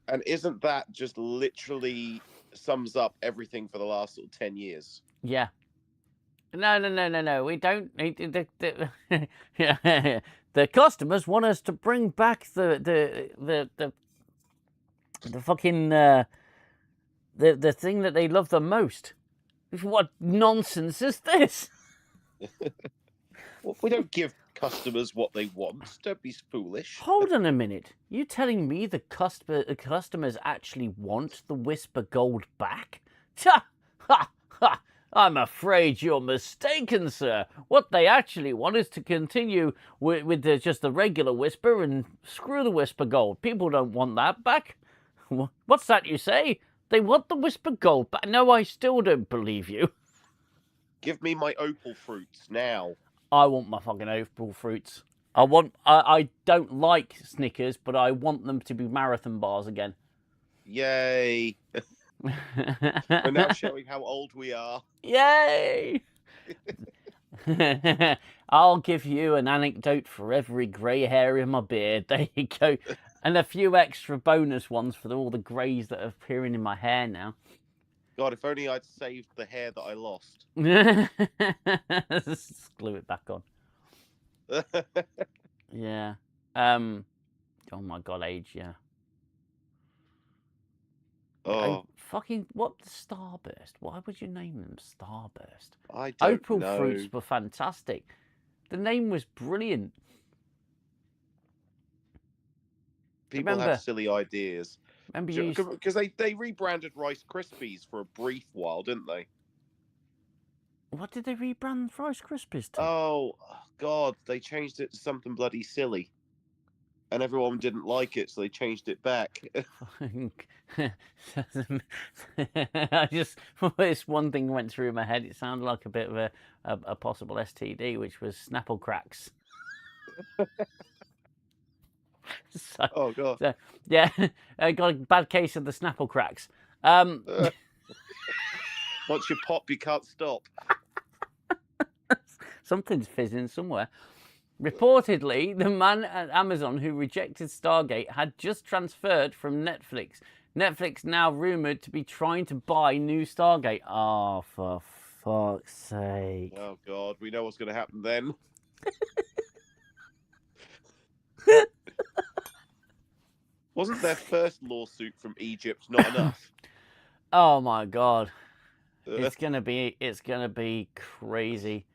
And isn't that just literally sums up everything for the last sort of 10 years? Yeah. No. We don't. The customers want us to bring back the fucking the thing that they love the most. What nonsense is this? Well, we don't give customers what they want. Don't be foolish. Hold on a minute. You telling me the customers actually want the Whisper Gold back? Ha! Ha! Ha! I'm afraid you're mistaken, sir. What they actually want is to continue with just the regular Whisper and screw the Whisper Gold. People don't want that back. What's that you say? They want the Whisper Gold back? No, I still don't believe you. Give me my opal fruits now. I want my fucking opal fruits. I don't like Snickers, but I want them to be marathon bars again. Yay. We're now showing how old we are. Yay! I'll give you an anecdote for every grey hair in my beard. There you go. And a few extra bonus ones for all the greys that are appearing in my hair now. God, if only I'd saved the hair that I lost. Just glue it back on. Yeah. Oh my God, age, yeah. Oh. Fucking, what? Starburst? Why would you name them Starburst? I don't Opal know. fruits were fantastic. The name was brilliant. People have silly ideas. Remember you... Because they rebranded Rice Krispies for a brief while, didn't they? What did they rebrand Rice Krispies to? Oh, God. They changed it to something bloody silly. And everyone didn't like it, so they changed it back. This one thing went through my head. It sounded like a bit of a possible STD, which was Snapple Cracks. Oh, God. So, yeah, I got a bad case of the Snapple Cracks. Once you pop, you can't stop. Something's fizzing somewhere. Reportedly, the man at Amazon who rejected Stargate had just transferred from Netflix. Netflix now rumoured to be trying to buy new Stargate. Oh, for fuck's sake. Oh, God. We know what's going to happen then. Wasn't their first lawsuit from Egypt not enough? Oh, my God. It's gonna be crazy.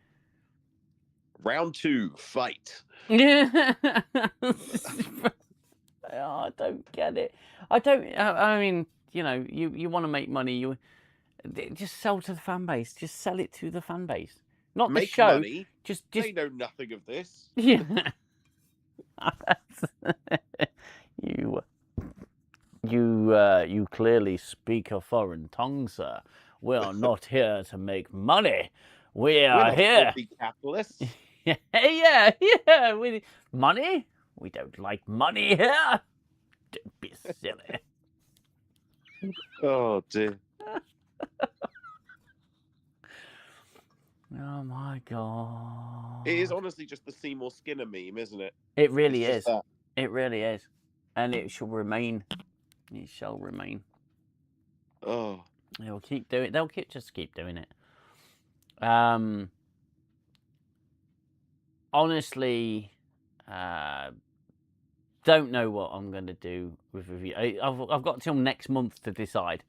Round 2, fight. Oh, I don't get it. I mean, you know, you want to make money. You just sell to the fan base. Just sell it to the fan base. Not make the show. Money. Just they know nothing of this. Yeah. You clearly speak a foreign tongue, sir. We are not here to make money. We're not here. Capitalists. Yeah. Money? We don't like money here. Don't be silly. Oh dear. Oh my God. It is honestly just the Seymour Skinner meme, isn't it? It really is. It really is. And it shall remain. It shall remain. Oh. They'll keep doing. Just keep doing it. Honestly, don't know what I'm going to do with review. I've got till next month to decide.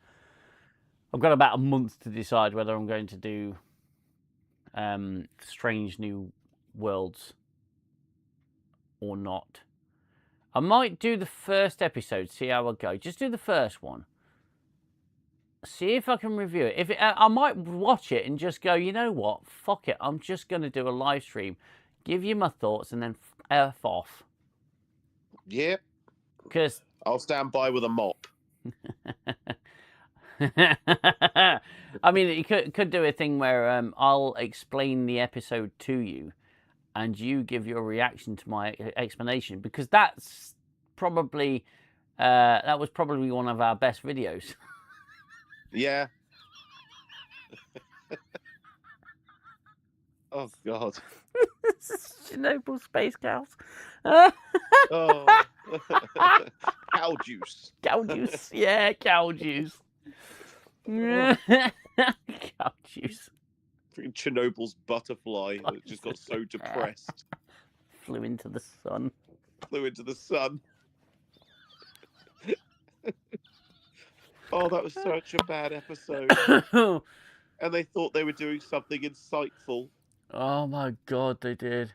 I've got about a month to decide whether I'm going to do Strange New Worlds or not. I might do the first episode, see how I go. Just do the first one. See if I can review it. I might watch it and just go, you know what? Fuck it. I'm just going to do a live stream, give you my thoughts, and then F off. Yep. Because I'll stand by with a mop. I mean, you could do a thing where I'll explain the episode to you, and you give your reaction to my explanation, because that's probably that was probably one of our best videos. Yeah. Oh God. Chernobyl space cows. Oh. Cow juice. Cow juice. Yeah, cow juice. Cow juice. Chernobyl's butterfly that just got so depressed. Flew into the sun. Flew into the sun. Oh, that was such a bad episode. And they thought they were doing something insightful. Oh my God, they did.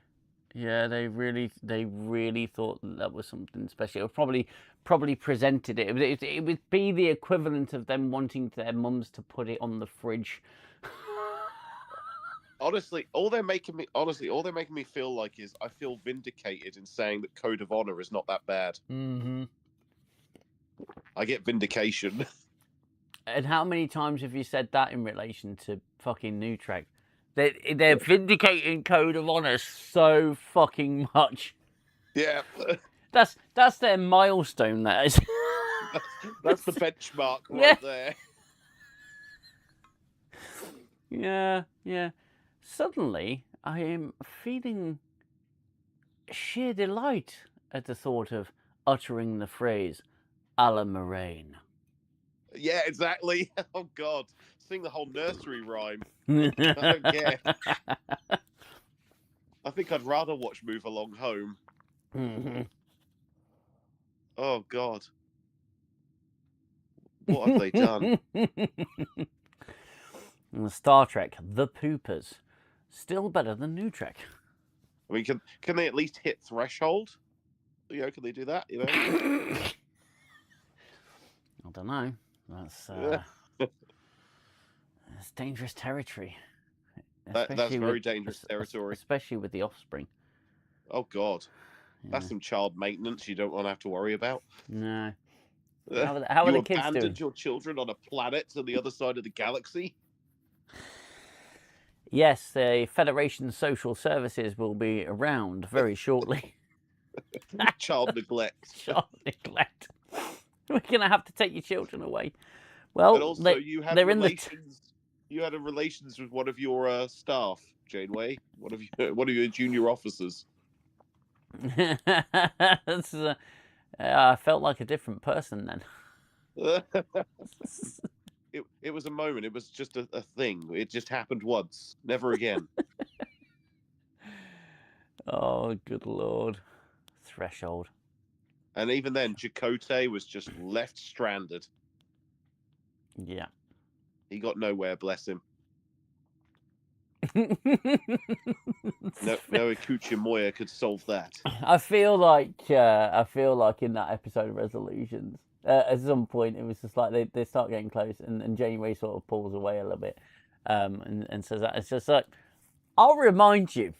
Yeah, they really thought that was something special. It probably presented it. It would be the equivalent of them wanting their mums to put it on the fridge. Honestly, all they're making me feel like is I feel vindicated in saying that Code of Honor is not that bad. Mm-hmm. I get vindication. And how many times have you said that in relation to fucking New Trek? They're vindicating Code of Honor so fucking much. Yeah. That's their milestone, that is. That's the benchmark right there. Yeah. Suddenly, I am feeling sheer delight at the thought of uttering the phrase, "a la Moraine." Yeah, exactly. Oh God, sing the whole nursery rhyme. I don't care. I think I'd rather watch Move Along Home. Mm-hmm. Oh God, what have they done? And Star Trek, The Poopers, still better than New Trek. I mean, can they at least hit threshold? You know, can they do that? You know. I don't know. That's dangerous territory. That's very dangerous territory. Especially with the offspring. Oh, God. Yeah. That's some child maintenance you don't want to have to worry about. No. How are the kids doing? You abandoned your children on a planet on the other side of the galaxy? Yes, the Federation Social Services will be around very shortly. Child neglect. Child neglect. We're going to have to take your children away. Well, and also, you had relations. You had relations with one of your staff, Janeway. One of your junior officers. I felt like a different person then. It was a moment. It was just a thing. It just happened once. Never again. Oh, good Lord. Threshold. And even then, Chakotay was just left stranded. Yeah. He got nowhere, bless him. No Ikuchi Moya could solve that. I feel like in that episode of Resolutions, at some point it was just like they start getting close, and Janeway sort of pulls away a little bit, and says that it's just like, I'll remind you,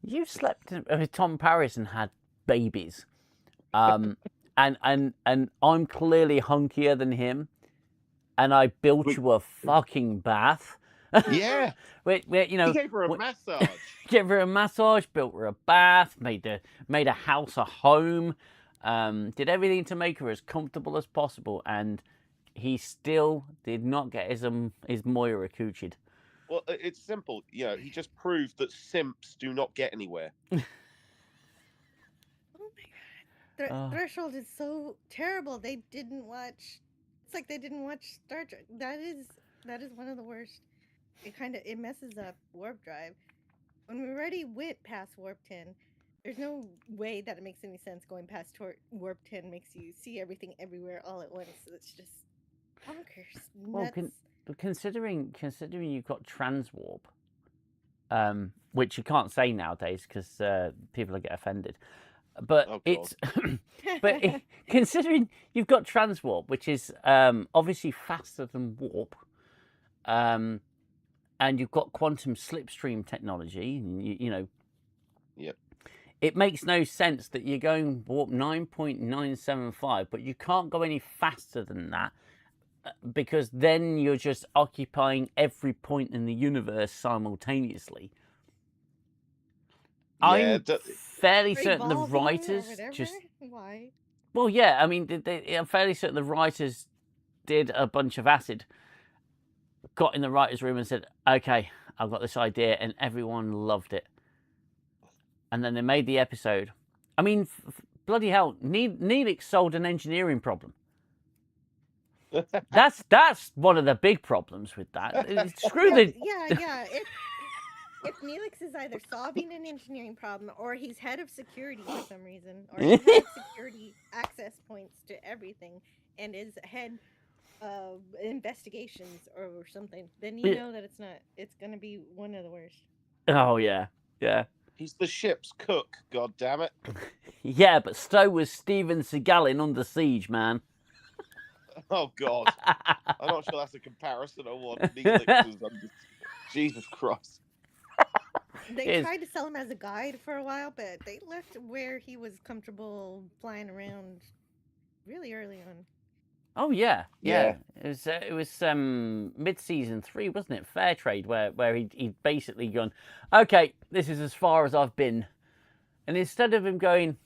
you slept with Tom Paris and had babies, and I'm clearly hunkier than him, and I built you a fucking bath. Yeah. He gave her a massage. Gave her a massage, built her a bath, made a house a home, did everything to make her as comfortable as possible, and he still did not get his Moira accouched. Well, it's simple. Yeah, he just proved that simps do not get anywhere. Oh my God. Threshold is so terrible. They didn't watch. It's like they didn't watch Star Trek. That is one of the worst. It messes up warp drive. When we already went past warp 10, there's no way that it makes any sense going past warp 10 makes you see everything everywhere all at once. It's just bonkers. Well, considering you've got transwarp, which you can't say nowadays because people will get offended. But considering you've got transwarp, which is obviously faster than warp, and you've got quantum slipstream technology, you know. Yep. it makes no sense that you're going warp 9.975, but you can't go any faster than that, because then you're just occupying every point in the universe simultaneously. Yeah, I'm fairly certain the Revolving or writers whatever? just... Why? Well, yeah, I mean, I'm fairly certain the writers did a bunch of acid, got in the writer's room and said, okay, I've got this idea, and everyone loved it. And then they made the episode. I mean, bloody hell, Neelix solved an engineering problem. That's one of the big problems with that. Screw the... Yeah. If Neelix is either solving an engineering problem, or he's head of security for some reason, or he has security access points to everything, and is head of investigations or something, then you know that it's going to be one of the worst. Oh, yeah. He's the ship's cook, god damn it. Yeah, but Stowe was Steven Seagal in Under Siege, man. Oh, God. I'm not sure that's a comparison I want. Neelix was under... Jesus Christ. They tried to sell him as a guide for a while, but they left where he was comfortable flying around really early on. Oh yeah. It was mid-season 3, wasn't it? Fair Trade, where he'd basically gone, okay, this is as far as I've been, and instead of him going,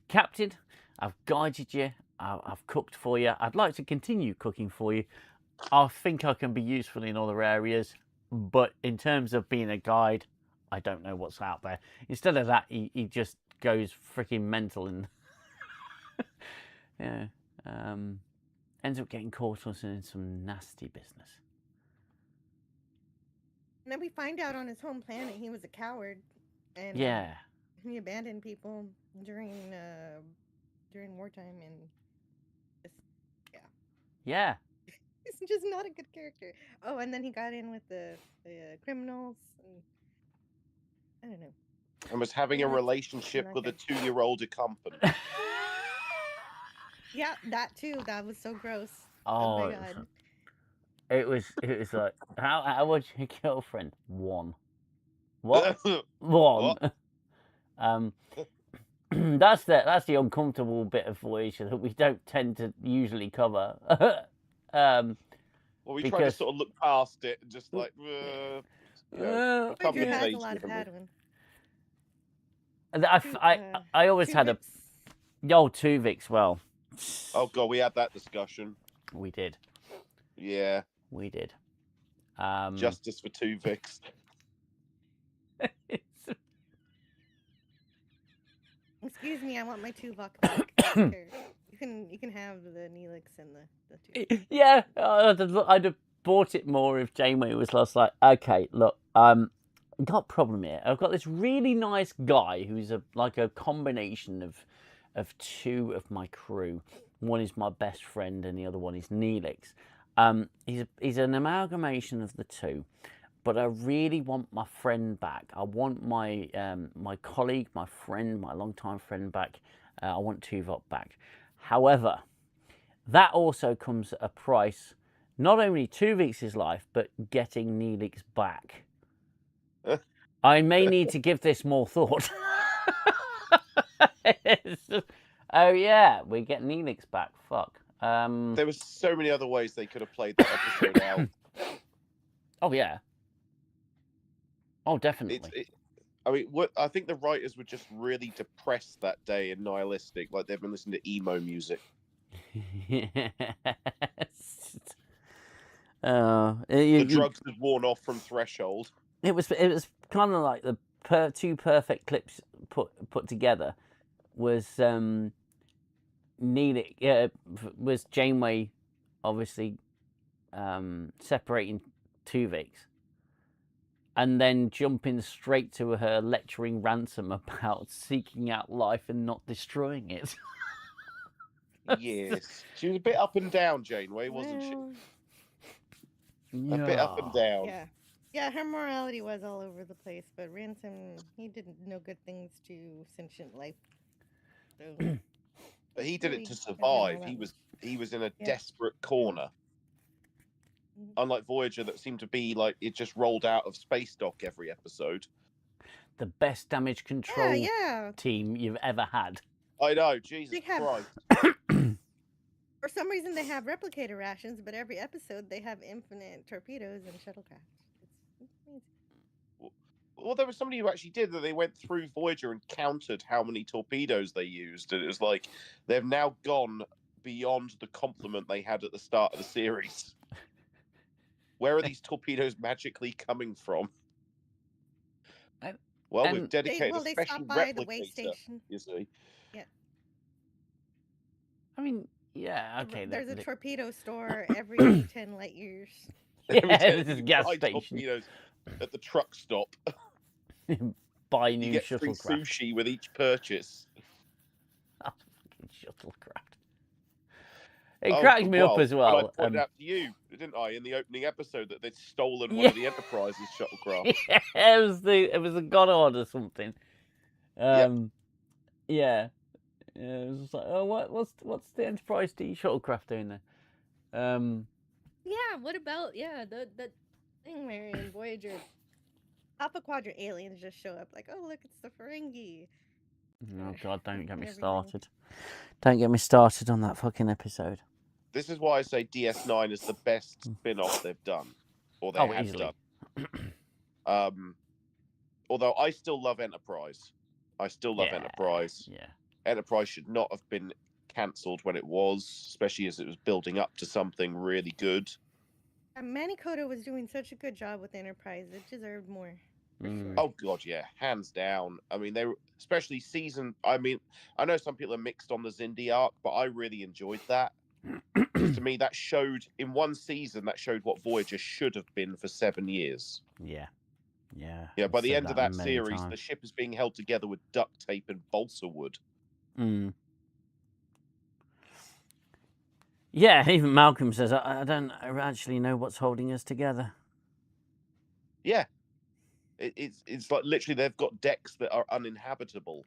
Captain, I've guided you, I've cooked for you, I'd like to continue cooking for you. I think I can be useful in other areas, but in terms of being a guide, I don't know what's out there. Instead of that, he just goes freaking mental and yeah. Ends up getting caught in some nasty business. And then we find out on his home planet he was a coward, and he abandoned people during wartime, and yeah. He's just not a good character. Oh, and then he got in with the criminals. And, I don't know. And was having a relationship with a 2-year-old accompanied. Yeah, that too. That was so gross. Oh my God. It was like, how was your girlfriend? 1. What? 1. That's the uncomfortable bit of Voyager that we don't tend to usually cover. Well, we try to sort of look past it and just like, Voyager has a lot of bad ones. And I always had a old Tuvix. Well, oh God, we had that discussion. We did. Yeah, we did. Justice for Tuvix. Excuse me, I want my Tuvok back. You can have the Neelix and the Tuvok. Yeah, I'd have bought it more if Janeway was like, okay, look, I've got a problem here. I've got this really nice guy who's like a combination of 2 of my crew. One is my best friend and the other one is Neelix. He's an amalgamation of the 2, but I really want my friend back. I want my my colleague, my friend, my longtime friend back. I want Tuvok back. However, that also comes at a price, not only Tuvix's life, but getting Neelix back. I may need to give this more thought. Oh yeah, we get Neelix back. Fuck. There was so many other ways they could have played that episode out. Oh yeah. Oh, definitely. I mean, I think the writers were just really depressed that day and nihilistic, like they've been listening to emo music. Yes. The drugs had worn off from Threshold. It was kind of like the 2 perfect clips put together. Was Neelix was Janeway obviously separating Tuvix, and then jumping straight to her lecturing Ransom about seeking out life and not destroying it. Yes, she was a bit up and down, Janeway, wasn't she? A bit up and down. Yeah, her morality was all over the place, but Ransom, he didn't know good things to sentient life. So, but he did it to survive. He was in a desperate corner. Unlike Voyager, that seemed to be like it just rolled out of space dock every episode. the best damage control Yeah. team you've ever had. I know, Jesus They have- Christ. For some reason, they have replicator rations, but every episode they have infinite torpedoes and shuttlecraft. It's amazing. Well, there was somebody who actually did that. They went through Voyager and counted how many torpedoes they used, and it was like they've now gone beyond the complement they had at the start of the series. Where are these torpedoes magically coming from? Well, we've dedicated a they special stopped by the way replicator, station. you see. Yeah. I mean, yeah, okay. There's a that- torpedo store every 10 light years. Yeah, this is a gas buy station. torpedoes at the truck stop. Buy You new get free shuttlecraft. sushi with each purchase. Fucking shuttlecraft. It cracked me up as well. I pointed out to you, didn't I, in the opening episode that they'd stolen one of the Enterprise's shuttlecraft. Yeah, it was a God Order something. Yeah. It was just like, oh, what's the Enterprise D shuttlecraft doing there? Yeah, what about the thing where in Voyager Alpha Quadrant aliens just show up like, oh look, it's the Ferengi. Oh God, don't get me Everything. started. Don't get me started on that fucking episode. This is why I say DS9 is the best spin-off they've done, or they have easily. done. Although I still love Enterprise. I still love Enterprise. Yeah. Enterprise should not have been cancelled when it was, especially as it was building up to something really good. Manny Koto was doing such a good job with Enterprise. It deserved more. For sure. Oh God, yeah, hands down. I mean, they were especially season. I mean, I know some people are mixed on the Xindi arc, but I really enjoyed that. To me, that showed in one season that showed what Voyager should have been for 7 years. Yeah. Yeah. By I've the said end of that many series, times. the ship is being held together with duct tape and balsa wood. Yeah, even Malcolm says, I don't actually know what's holding us together. Yeah. It's like literally they've got decks that are uninhabitable.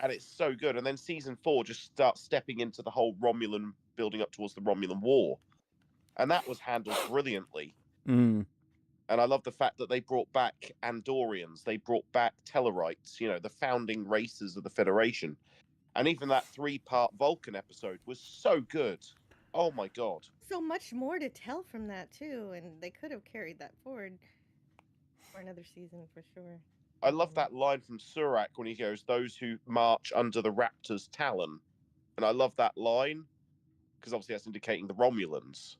And it's so good. And then season 4 just starts stepping into the whole Romulan, building up towards the Romulan War. And that was handled brilliantly. And I love the fact that they brought back Andorians. They brought back Tellarites, the founding races of the Federation. And even that 3-part Vulcan episode was so good. Oh my God. So much more to tell from that too, and they could have carried that forward for another season for sure. I love that line from Surak when he goes, "Those who march under the Raptor's talon." And I love that line because obviously that's indicating the Romulans.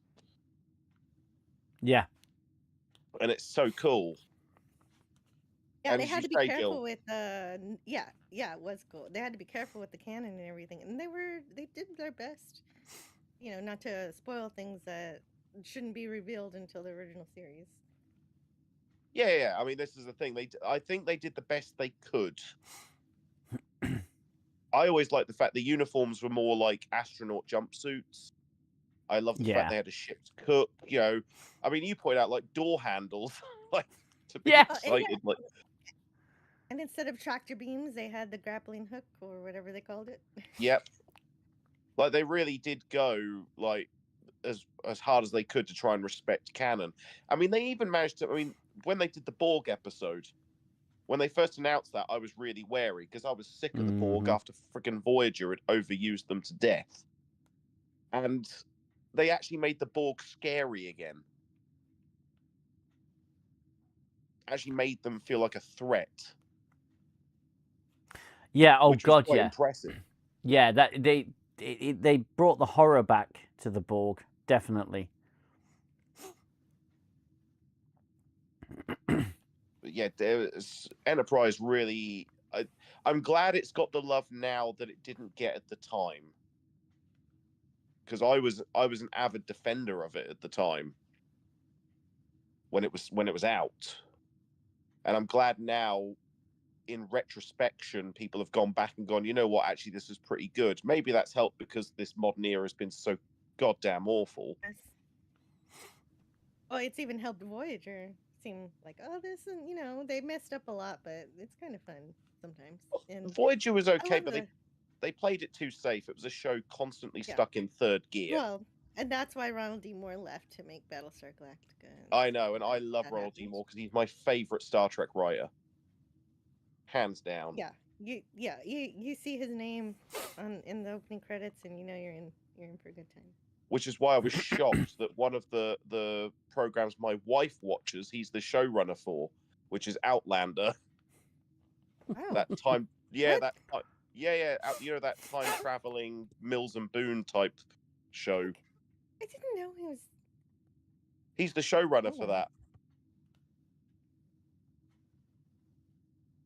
Yeah. And it's so cool. Yeah, And they as had you to be say, careful Gil, with it was cool. They had to be careful with the canon and everything, and they did their best, not to spoil things that shouldn't be revealed until the original series. Yeah. I mean, this is the thing. I think they did the best they could. I always liked the fact the uniforms were more like astronaut jumpsuits. I love the fact they had a ship's cook. I mean, you point out like door handles, like to be excited, like. And instead of tractor beams, they had the grappling hook or whatever they called it. Yep. Like they really did go like as hard as they could to try and respect canon. I mean, they even managed to. I mean, when they did the Borg episode, when they first announced that, I was really wary because I was sick of the Borg after freaking Voyager had overused them to death. And they actually made the Borg scary again. Actually made them feel like a threat. Yeah. Oh which was God. quite Yeah. Impressive. Yeah. That they brought the horror back to the Borg. Definitely. But yeah, Enterprise really. I'm glad it's got the love now that it didn't get at the time. Because I was an avid defender of it at the time. When it was out, and I'm glad now. In retrospection, people have gone back and gone, you know what, actually this is pretty good. Maybe that's helped because this modern era has been so goddamn awful. Yes. Well, it's even helped Voyager seem like, oh, this and they messed up a lot, but it's kind of fun sometimes. And Voyager was okay, but they played it too safe. It was a show constantly stuck in third gear. Well, And that's why Ronald D. Moore left to make Battlestar Galactica. I know, and I love Ronald D. Moore because he's my favorite Star Trek writer, hands down. You see his name in the opening credits, and you know you're in for a good time. Which is why I was shocked that one of the programs my wife watches, he's the showrunner for, which is Outlander. Wow. That time, yeah, What? you know, that time traveling Mills and Boone type show. I didn't know he was. He's the showrunner for that.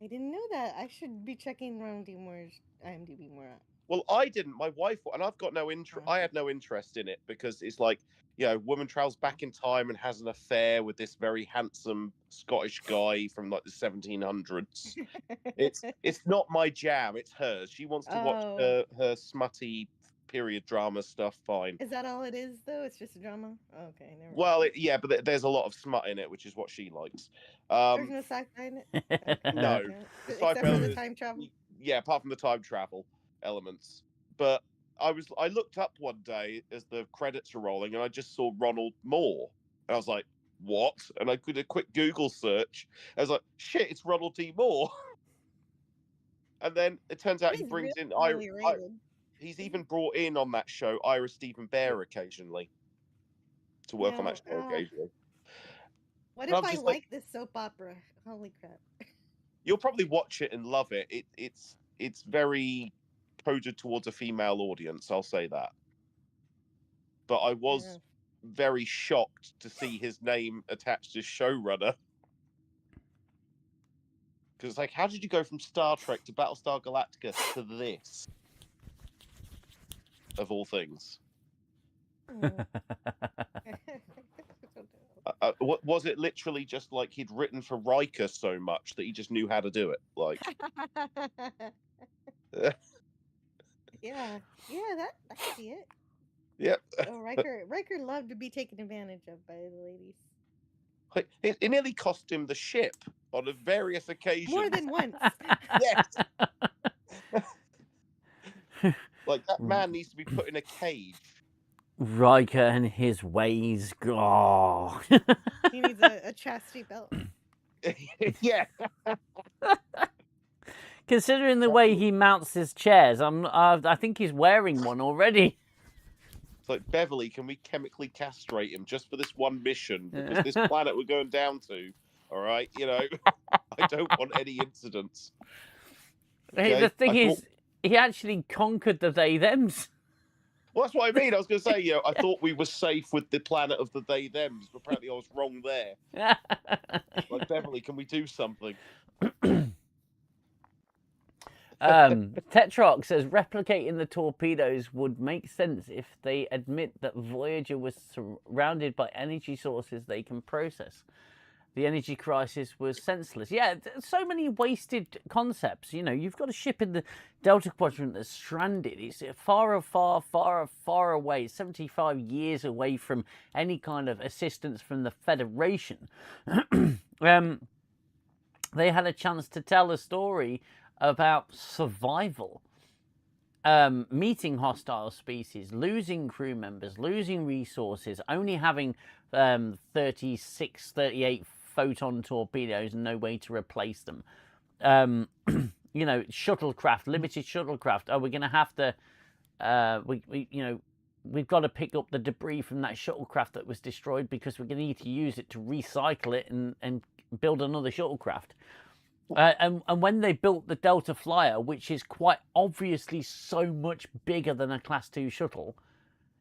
I didn't know that. I should be checking Ronald D. Moore's IMDb more out. Well, I didn't. My wife, and I've got no interest. I had no interest in it because it's like, you know, woman travels back in time and has an affair with this very handsome Scottish guy from like the 1700s. It's not my jam. It's hers. She wants to watch her smutty period drama stuff. Fine. Is that all it is, though? It's just a drama? Oh, okay. Never Well, yeah, but there's a lot of smut in it, which is what she likes. There's no sci-fi in it? Okay. No. Except for the time travel? Yeah, apart from the time travel elements. But I looked up one day as the credits were rolling, and I just saw Ronald Moore. And I was like, what? And I did a quick Google search. I was like, shit, it's Ronald D. Moore. And then it turns out he brings in... He's even brought in on that show Ira Stephen Bear occasionally to work on that show occasionally. What if I like this soap opera? Holy crap! You'll probably watch it and love it. It's very coded towards a female audience. I'll say that. But I was very shocked to see his name attached as showrunner. Because it's like, how did you go from Star Trek to Battlestar Galactica to this? Of all things. Was it literally just like he'd written for Riker so much that he just knew how to do it? Like, yeah, I see it. Yep. Oh, Riker loved to be taken advantage of by the ladies. Like, it nearly cost him the ship on various occasions. More than once. Yes. Like, that man needs to be put in a cage. Riker and his ways. Oh. He needs a chastity belt. Yeah. Considering the way he mounts his chairs, I think he's wearing one already. It's like, Beverly, can we chemically castrate him just for this one mission? Because this planet we're going down to, all right? You know, I don't want any incidents. Okay? The thing is, he actually conquered the they-thems. Well, that's what I mean. I was going to say, you know, I thought we were safe with the planet of the they-thems, but apparently I was wrong there. Like, Beverly, can we do something? Tetrox says replicating the torpedoes would make sense if they admit that Voyager was surrounded by energy sources they can process. The energy crisis was senseless. Yeah, so many wasted concepts. You know, you've got a ship in the Delta Quadrant that's stranded. It's far away, 75 years away from any kind of assistance from the Federation. They had a chance to tell a story about survival, meeting hostile species, losing crew members, losing resources, only having 36, 38 photon torpedoes and no way to replace them. You know, shuttlecraft, limited shuttlecraft. Oh, we're going to have to, we've got to pick up the debris from that shuttlecraft that was destroyed because we're going to need to use it to recycle it and build another shuttlecraft. And when they built the Delta Flyer, which is quite obviously so much bigger than a Class 2 shuttle,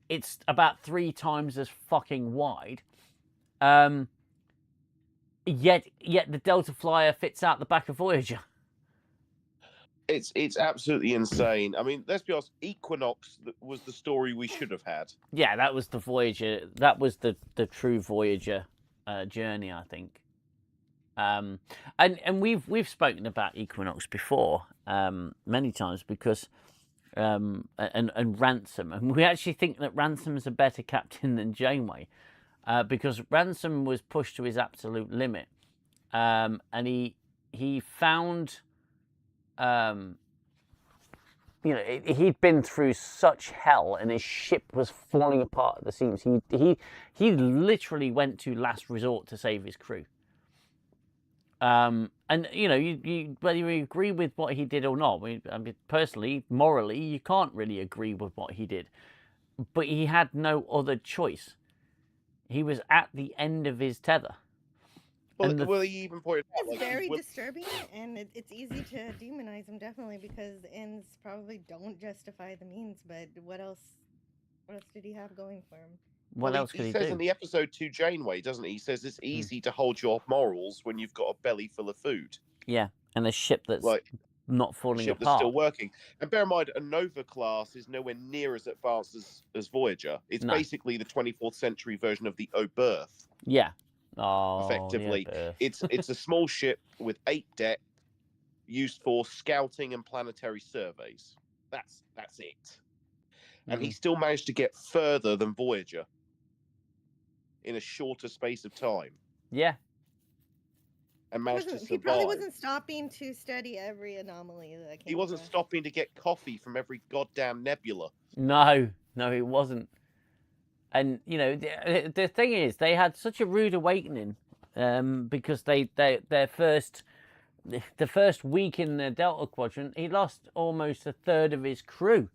it's about 3 times as fucking wide. Yet the Delta Flyer fits out the back of Voyager. It's absolutely insane. I mean, let's be honest, Equinox was the story we should have had. Yeah, that was the Voyager. That was the true Voyager journey, I think. And we've spoken about Equinox before many times because and Ransom, and we actually think that Ransom is a better captain than Janeway because Ransom was pushed to his absolute limit, and he found you know, he'd been through such hell, and his ship was falling apart at the seams. He literally went to last resort to save his crew. And you know, you whether you agree with what he did or not, I mean, personally, morally, you can't really agree with what he did, but he had no other choice. He was at the end of his tether. Well, he even pointed out, it's very disturbing, and it's easy to demonize him, definitely, because the ends probably don't justify the means. But what else did he have going for him? What else could he do? He says in the episode to Janeway, doesn't he? He says it's easy to hold your morals when you've got a belly full of food. Yeah, and a ship that's not falling apart. That's still working. And bear in mind, a Nova class is nowhere near as advanced as Voyager. It's basically the 24th century version of the Oberth. Yeah. Oh, effectively. It's a small ship with 8 deck, used for scouting and planetary surveys. That's it. And he still managed to get further than Voyager in a shorter space of time. Yeah. And managed to survive. He probably wasn't stopping to study every anomaly that came. He wasn't stopping to get coffee from every goddamn nebula. No, he wasn't. And you know, the thing is, they had such a rude awakening because the first week in the Delta Quadrant, he lost almost a third of his crew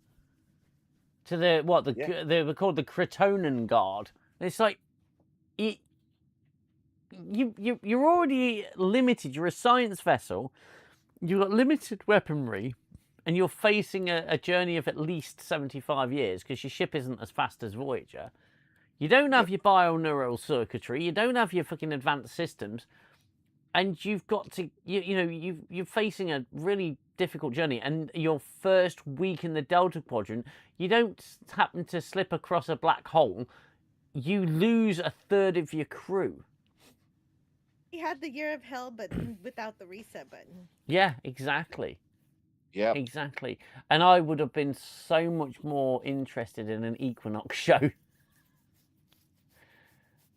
to they were called the Critonan Guard. It's like you're already limited. You're a science vessel. You've got limited weaponry, and you're facing a journey of at least 75 years because your ship isn't as fast as Voyager. You don't have your bioneural circuitry. You don't have your fucking advanced systems, and you've got to you're facing a really difficult journey. And your first week in the Delta Quadrant, you don't happen to slip across a black hole. You lose a third of your crew. He had the year of hell, but without the reset button. Yeah, exactly. Yeah, exactly. And I would have been so much more interested in an Equinox show.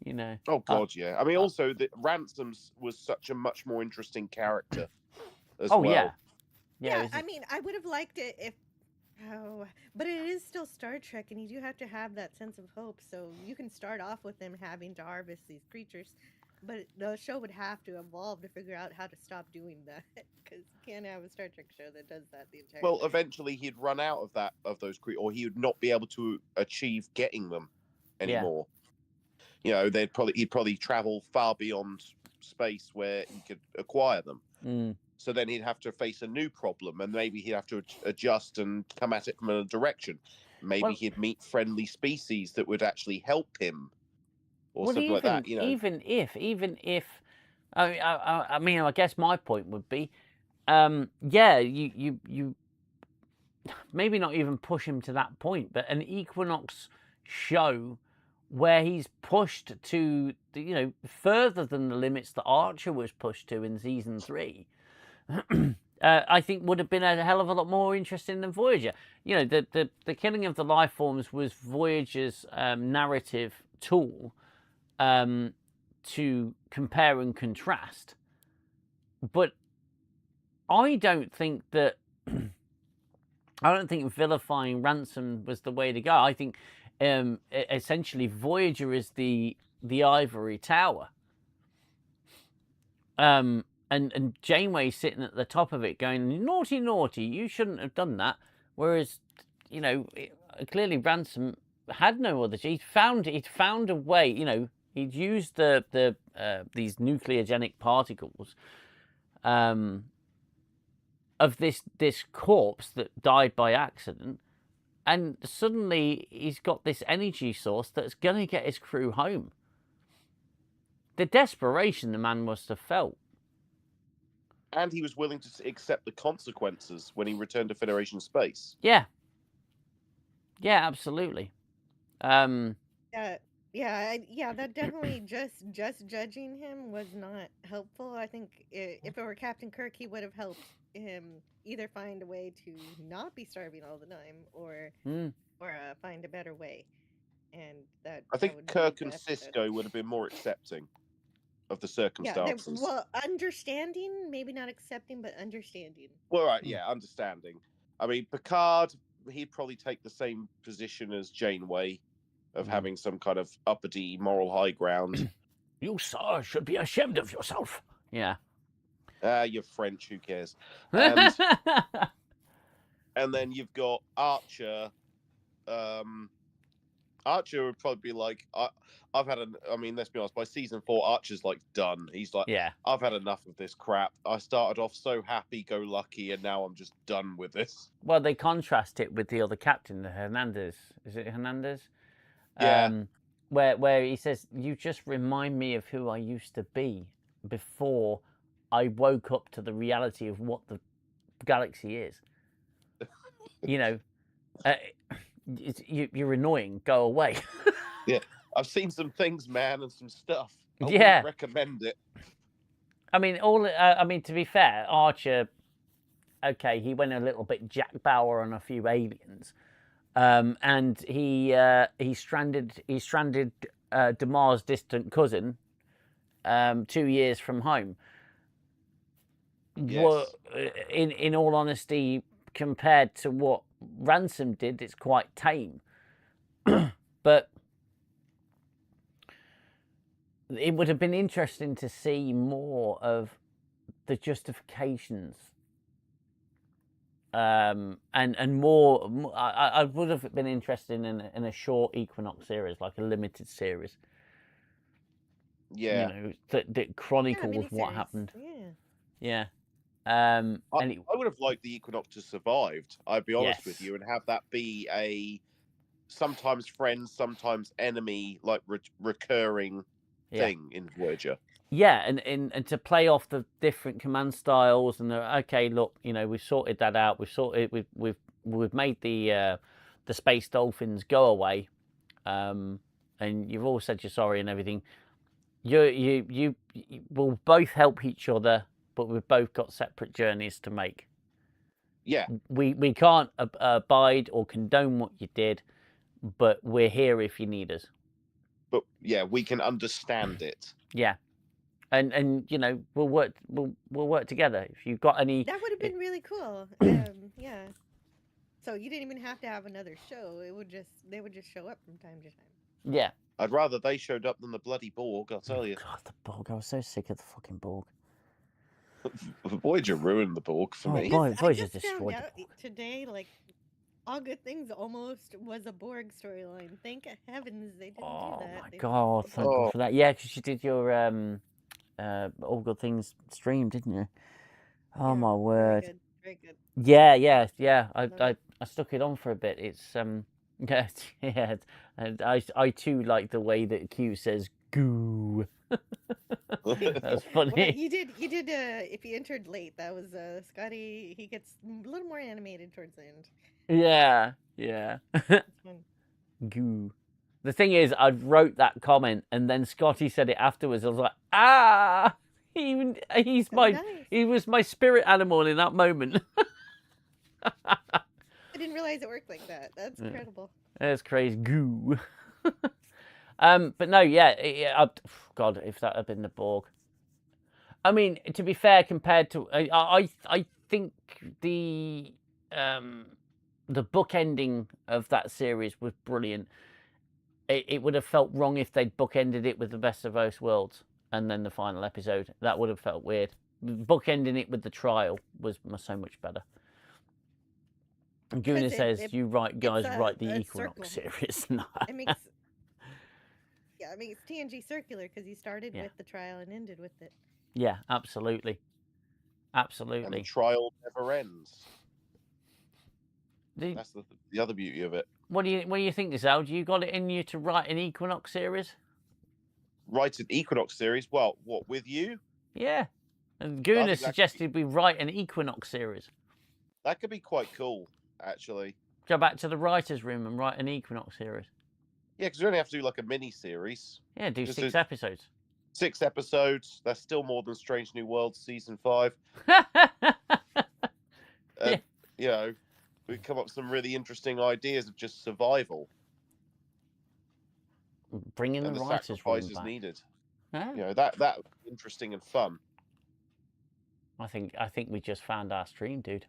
You know. Oh God, yeah. I mean, also the Ransoms was such a much more interesting character as well. Yeah. I mean, I would have liked it if. But it is still Star Trek, and you do have to have that sense of hope. So you can start off with them having to harvest these creatures, but the show would have to evolve to figure out how to stop doing that, because you can't have a Star Trek show that does that the entire time. Eventually he'd run out of those creatures, or he would not be able to achieve getting them anymore. Yeah. You know, he'd probably travel far beyond space where he could acquire them. So then he'd have to face a new problem, and maybe he'd have to adjust and come at it from a direction. Maybe he'd meet friendly species that would actually help him, or something like that. You know, even if, I mean, I guess my point would be, you maybe not even push him to that point, but an Equinox show where he's pushed to, further than the limits that Archer was pushed to in season 3. I think would have been a hell of a lot more interesting than Voyager. You know, the killing of the life forms was Voyager's narrative tool to compare and contrast. But I don't think vilifying Ransom was the way to go. I think essentially Voyager is the ivory tower. And Janeway sitting at the top of it going, naughty, naughty, you shouldn't have done that. Whereas, clearly Ransom had no other. He'd found a way, he'd used these nucleogenic particles of this corpse that died by accident. And suddenly he's got this energy source that's going to get his crew home. The desperation the man must have felt. And he was willing to accept the consequences when he returned to Federation space. Yeah, absolutely. That definitely just judging him was not helpful. I think if it were Captain Kirk, he would have helped him either find a way to not be starving all the time, or find a better way. And I think Kirk and Sisko would have been more accepting of the circumstances. Yeah, understanding, maybe not accepting, but understanding. Well, right, understanding. I mean, Picard, he'd probably take the same position as Janeway, of having some kind of uppity moral high ground. You, sir, should be ashamed of yourself. Yeah. You're French, who cares? And and then you've got Archer. Archer would probably be like, I've had I mean, let's be honest, by season 4, Archer's like done. He's like, yeah, I've had enough of this crap. I started off so happy-go-lucky, and now I'm just done with this. Well, they contrast it with the other captain, the Hernandez. Is it Hernandez? Yeah. Where he says, you just remind me of who I used to be before I woke up to the reality of what the galaxy is. You know, you're annoying. Go away. Yeah, I've seen some things, man, and some stuff. I wouldn't recommend it. I mean, I mean, to be fair, Archer. Okay, he went a little bit Jack Bauer on a few aliens, and he stranded Damar's distant cousin, 2 years from home. Yes. In all honesty, compared to what Ransom did, it's quite tame. But it would have been interesting to see more of the justifications, and more. I would have been interested in a short Equinox series, like a limited series. Yeah, you know, that chronicles what happened. Yeah. I would have liked the Equinox to survived. I'd be honest with you, and have that be a sometimes friend, sometimes enemy, like recurring thing in Voyager. Yeah, and to play off the different command styles, and okay, look, you know, we've sorted that out. We've made the space dolphins go away, and you've all said you're sorry and everything. You will both help each other, but we've both got separate journeys to make. Yeah, we can't abide or condone what you did, but we're here if you need us. But yeah, we can understand it. Yeah. And you know, we'll work together. If you've got any, that would have been really cool. Yeah. So you didn't even have to have another show. They would just show up from time to time. Yeah. I'd rather they showed up than the bloody Borg. I'll tell you. God, the Borg! I was so sick of the fucking Borg. Voyager ruined the Borg for me. Voyager destroyed destroyed the Borg. Today, like, All Good Things almost was a Borg storyline. Thank heavens they didn't do that. Oh my God! Thank God for that. Yeah, because you did your All Good Things stream, didn't you? Oh my word! Very good. Yeah. I stuck it on for a bit. It's yeah, and I too like the way that Q says "goo." That's funny. Well, you did. If you entered late, that was Scotty. He gets a little more animated towards the end. Yeah. Goo. The thing is, I wrote that comment, and then Scotty said it afterwards. I was like, ah, he was my spirit animal in that moment. I didn't realize it worked like that. That's incredible. That's crazy. Goo. But no, God, if that had been the Borg. I mean, to be fair, compared to I think the book ending of that series was brilliant. It would have felt wrong if they'd bookended it with the best of both worlds and then the final episode. That would have felt weird. Bookending it with the trial was so much better. Gooner says, "You write the Equinox series." No. Yeah, I mean, it's TNG circular because you started with the trial and ended with it. Yeah, absolutely. And the trial never ends. That's the other beauty of it. What do you think, Xell? Do you got it in you to write an Equinox series? Write an Equinox series? Well, what, with you? Yeah. And Gooner suggested we write an Equinox series. That could be quite cool, actually. Go back to the writer's room and write an Equinox series. Yeah, because we only have to do like a mini-series. Yeah, do 6 episodes. 6 episodes. That's still more than Strange New Worlds Season 5. You know, we come up with some really interesting ideas of just survival. Bringing the writers' room back. Needed. Yeah. You know, that interesting and fun. I think we just found our stream, dude.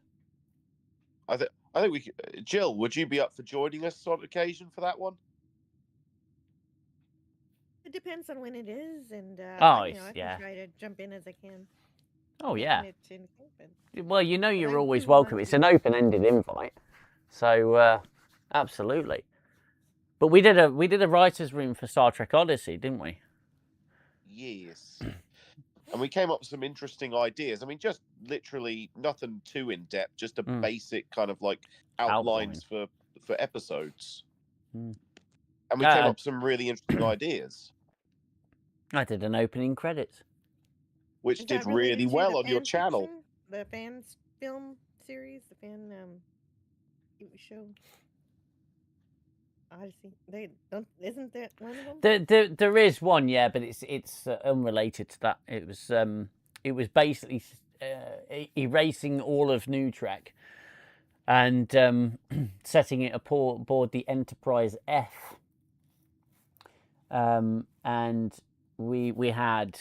I think we could, Jill, would you be up for joining us on occasion for that one? It depends on when it is, and Oh, I yeah. can try to jump in as I can. Oh, Not yeah. commit to anything, but Well, you know I you're always do welcome. want It's to. an open-ended invite, so absolutely. But we did a writers' room for Star Trek Odyssey, didn't we? Yes. And we came up with some interesting ideas. I mean, just literally nothing too in depth, just a basic kind of like outlines for episodes. And we came up with some really interesting ideas. I did an opening credits, which did really well on your channel. The fans film series, the fan show. Odyssey. They don't. Isn't that one of them? There is one, yeah, but it's unrelated to that. It was basically erasing all of New Trek and setting it aboard the Enterprise F. And we had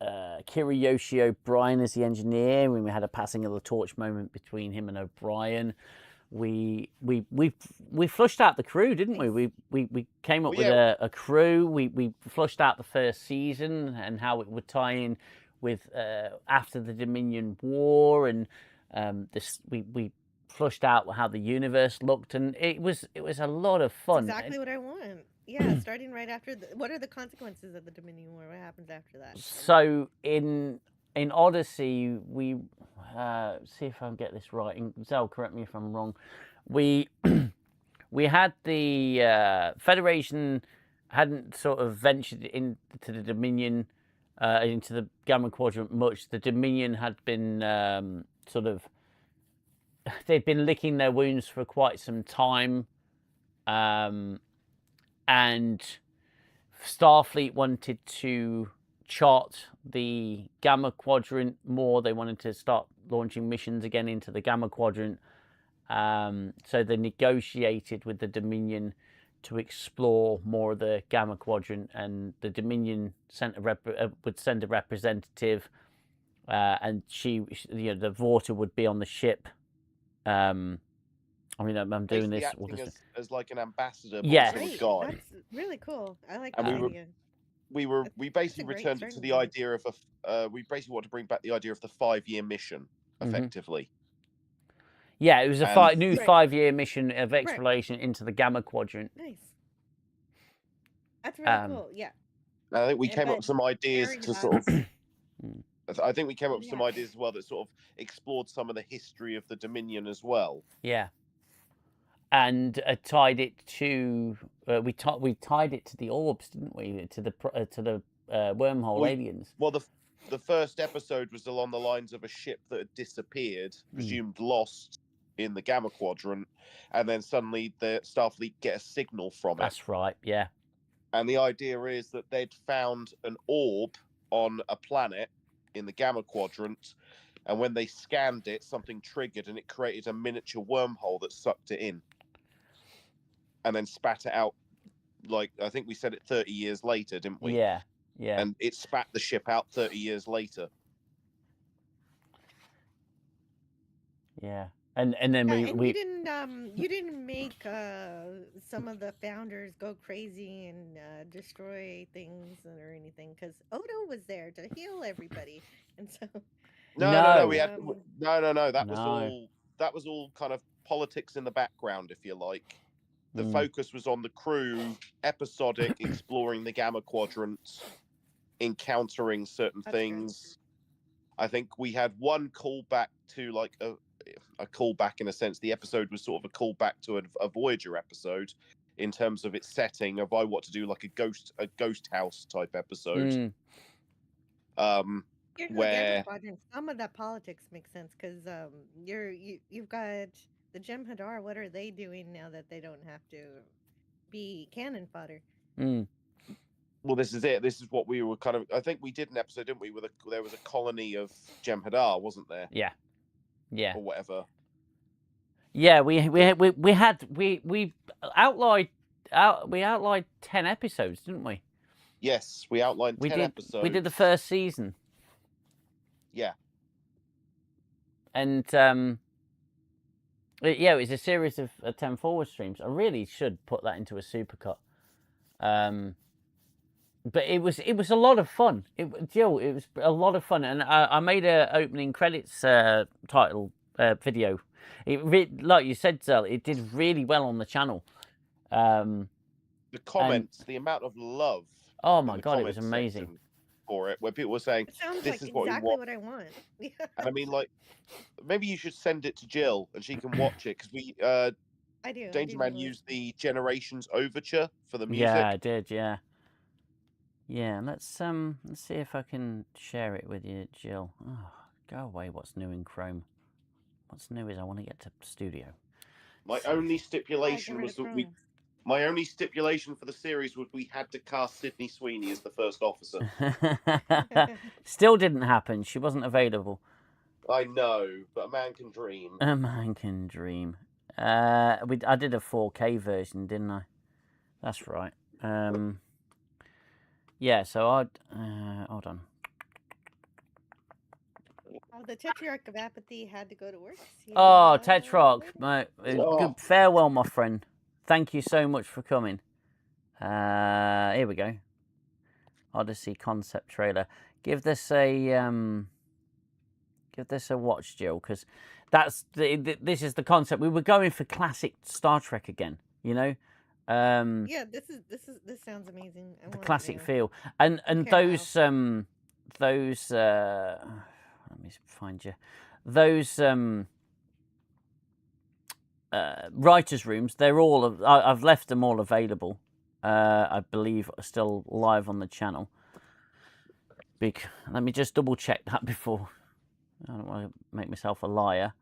Kiriyoshi O'Brien as the engineer. We had a passing of the torch moment between him and O'Brien. We flushed out the crew, didn't we? We came up with a crew. We flushed out the first season and how it would tie in with after the Dominion War, and we flushed out how the universe looked, and it was a lot of fun. That's exactly what I want. Yeah, starting right after. What are the consequences of the Dominion War? What happens after that? So in Odyssey, we see if I can get this right. Xell, correct me if I'm wrong. We had the Federation hadn't sort of ventured into the Dominion, into the Gamma Quadrant much. The Dominion had been they'd been licking their wounds for quite some time, and Starfleet wanted to chart the Gamma Quadrant more. They wanted to start launching missions again into the Gamma Quadrant. So they negotiated with the Dominion to explore more of the Gamma Quadrant, and the Dominion would send a representative, and the Vorta would be on the ship. I'm doing this as like an ambassador. Yeah, guy. That's really cool. I like that idea. We basically returned it to the idea of we basically want to bring back the idea of the 5-year mission, effectively. Yeah, it was a new 5-year mission of exploration into the Gamma Quadrant. Nice. That's really cool. Yeah. I think we came up with some ideas to sort of. I think we came up with some ideas as well that sort of explored some of the history of the Dominion as well. Yeah. And tied it to we tied it to the orbs, didn't we? To the wormhole aliens. Well, the first episode was along the lines of a ship that had disappeared, presumed lost in the Gamma Quadrant, and then suddenly the Starfleet get a signal from it. That's right. Yeah. And the idea is that they'd found an orb on a planet in the Gamma Quadrant, and when they scanned it, something triggered, and it created a miniature wormhole that sucked it in. And then spat it out, like, I think we said it 30 years later, didn't we? Yeah, yeah. And it spat the ship out 30 years later. Yeah. And then we you didn't make some of the founders go crazy and destroy things or anything, because Odo was there to heal everybody, and so no we had that was all kind of politics in the background, if you like. The focus was on the crew, episodic, exploring the Gamma Quadrant, encountering certain things. I think we had one callback to like a callback in a sense. The episode was sort of a callback to a Voyager episode in terms of its setting of I want to do like a ghost house type episode. Where some of that politics makes sense, because you've got the Jem'Hadar. What are they doing now that they don't have to be cannon fodder? Well, this is it. This is what we were kind of. I think we did an episode, didn't we? There was a colony of Jem'Hadar, wasn't there? Yeah. Yeah. Or whatever. Yeah, we outlined 10 episodes, didn't we? Yes, we outlined 10 episodes. We did the first season. Yeah. yeah, it was a series of 10 forward streams. I really should put that into a supercut. But it was a lot of fun. Jill, it was a lot of fun, and I made a opening credits title video. Like you said, Xell, it did really well on the channel. The comments, the amount of love. Oh my god, it was amazing for it, where people were saying, "This is what exactly you want." what I want. And I mean, like, maybe you should send it to Jill and she can watch it, because we I do. Danger Man used the Generations overture for the music. Yeah, I did. Yeah. Yeah, let's see if I can share it with you, Jill. Oh, go away. What's new in Chrome? What's new is I want to get to studio. My only stipulation was that my only stipulation for the series was we had to cast Sydney Sweeney as the first officer. Still didn't happen. She wasn't available. I know, but a man can dream. A man can dream. I did a 4K version, didn't I? That's right. Yeah, so hold on. Oh, the Tetrarch of Apathy had to go to work. Oh, Tetrarch, good farewell, my friend. Thank you so much for coming. Here we go. Odyssey concept trailer. Give this a watch, Jill, because this is the concept. We were going for classic Star Trek again, you know. Yeah, this sounds amazing. The classic feel, and those let me find you those writers' rooms. They're all I've left them all available. I believe still live on the channel. Let me just double check that before. I don't want to make myself a liar.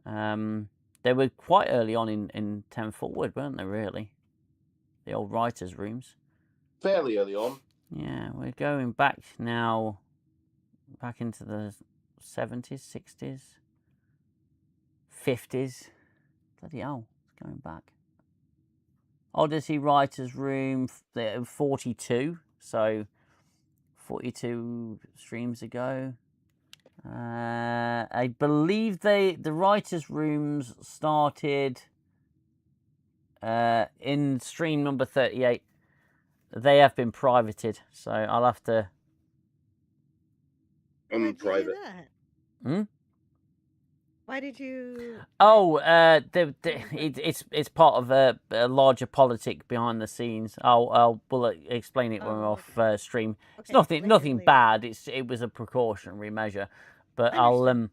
They were quite early on in 10 Forward, weren't they, really? The old writers' rooms. Fairly early on. Yeah, we're going back now, back into the 70s, 60s, 50s. Bloody hell, it's going back. Odyssey writers' room, 42, so 42 streams ago. I believe the writers' rooms started in stream number 38. They have been privated, so I'll have to unprivate. Why did you? Oh, it's part of a larger politic behind the scenes. We'll explain it when we're off stream. Okay, it's nothing bad. It was a precautionary measure, but I'll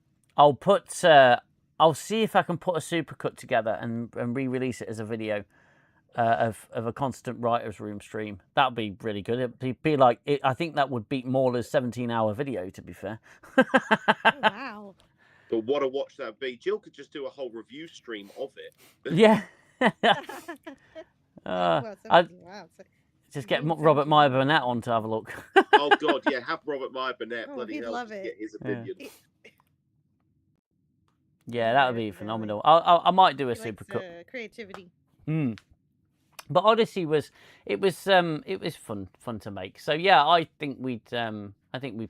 see if I can put a supercut together and re-release it as a video of a constant writers' room stream. That'd be really good. It'd be like I think that would beat Mauler's 17-hour video. To be fair. Oh, wow. But what a watch that'd be. Jill could just do a whole review stream of it. Yeah. Wow. Just get Robert Meyer Burnett on to have a look. Oh God, yeah, have Robert Meyer Burnett. Bloody hell, love it. Get his opinion. Yeah, that would be phenomenal. I might do a supercut. Creativity. But Odyssey was fun to make. So yeah, I think we'd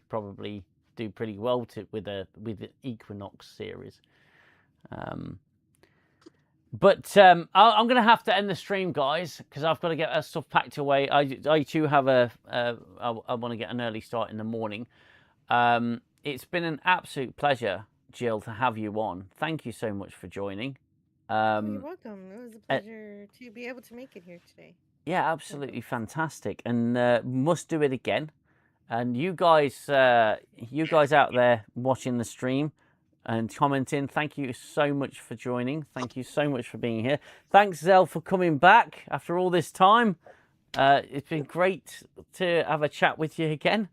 probably do pretty well with the Equinox series. But I'm going to have to end the stream, guys, because I've got to get stuff packed away. I too have I want to get an early start in the morning. It's been an absolute pleasure, Jill, to have you on. Thank you so much for joining. You're welcome. It was a pleasure to be able to make it here today. Yeah, absolutely fantastic, and must do it again. And you guys out there watching the stream and commenting, thank you so much for joining. Thank you so much for being here. Thanks, Xell, for coming back after all this time. It's been great to have a chat with you again.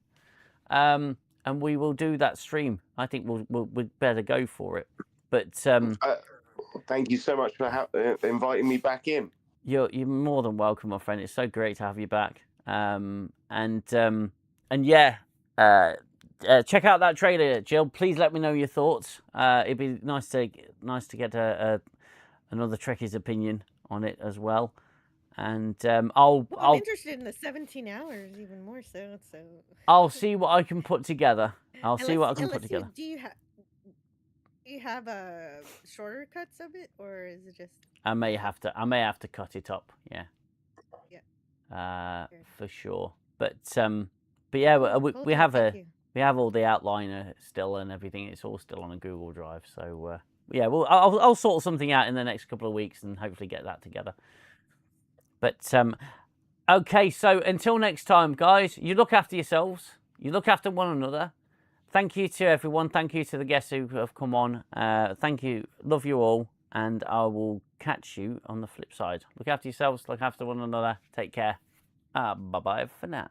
And we will do that stream. I think we'd better go for it. But thank you so much for inviting me back in. You're more than welcome, my friend. It's so great to have you back. And yeah, check out that trailer, Jill. Please let me know your thoughts. It'd be nice to get another Trekkie's opinion on it as well. And I'm interested in the 17 hours even more so. I'll see what I can put together. Do you have? You have shorter cuts of it, or is it just? I may have to cut it up. Yeah. Yeah. For sure. But yeah, Cool, we have you. we have all the outliner still and everything. It's all still on a Google Drive. So yeah, well, I'll sort something out in the next couple of weeks and hopefully get that together. But okay, so until next time, guys, you look after yourselves. You look after one another. Thank you to everyone. Thank you to the guests who have come on. Thank you. Love you all. And I will catch you on the flip side. Look after yourselves. Look after one another. Take care. Bye-bye for now.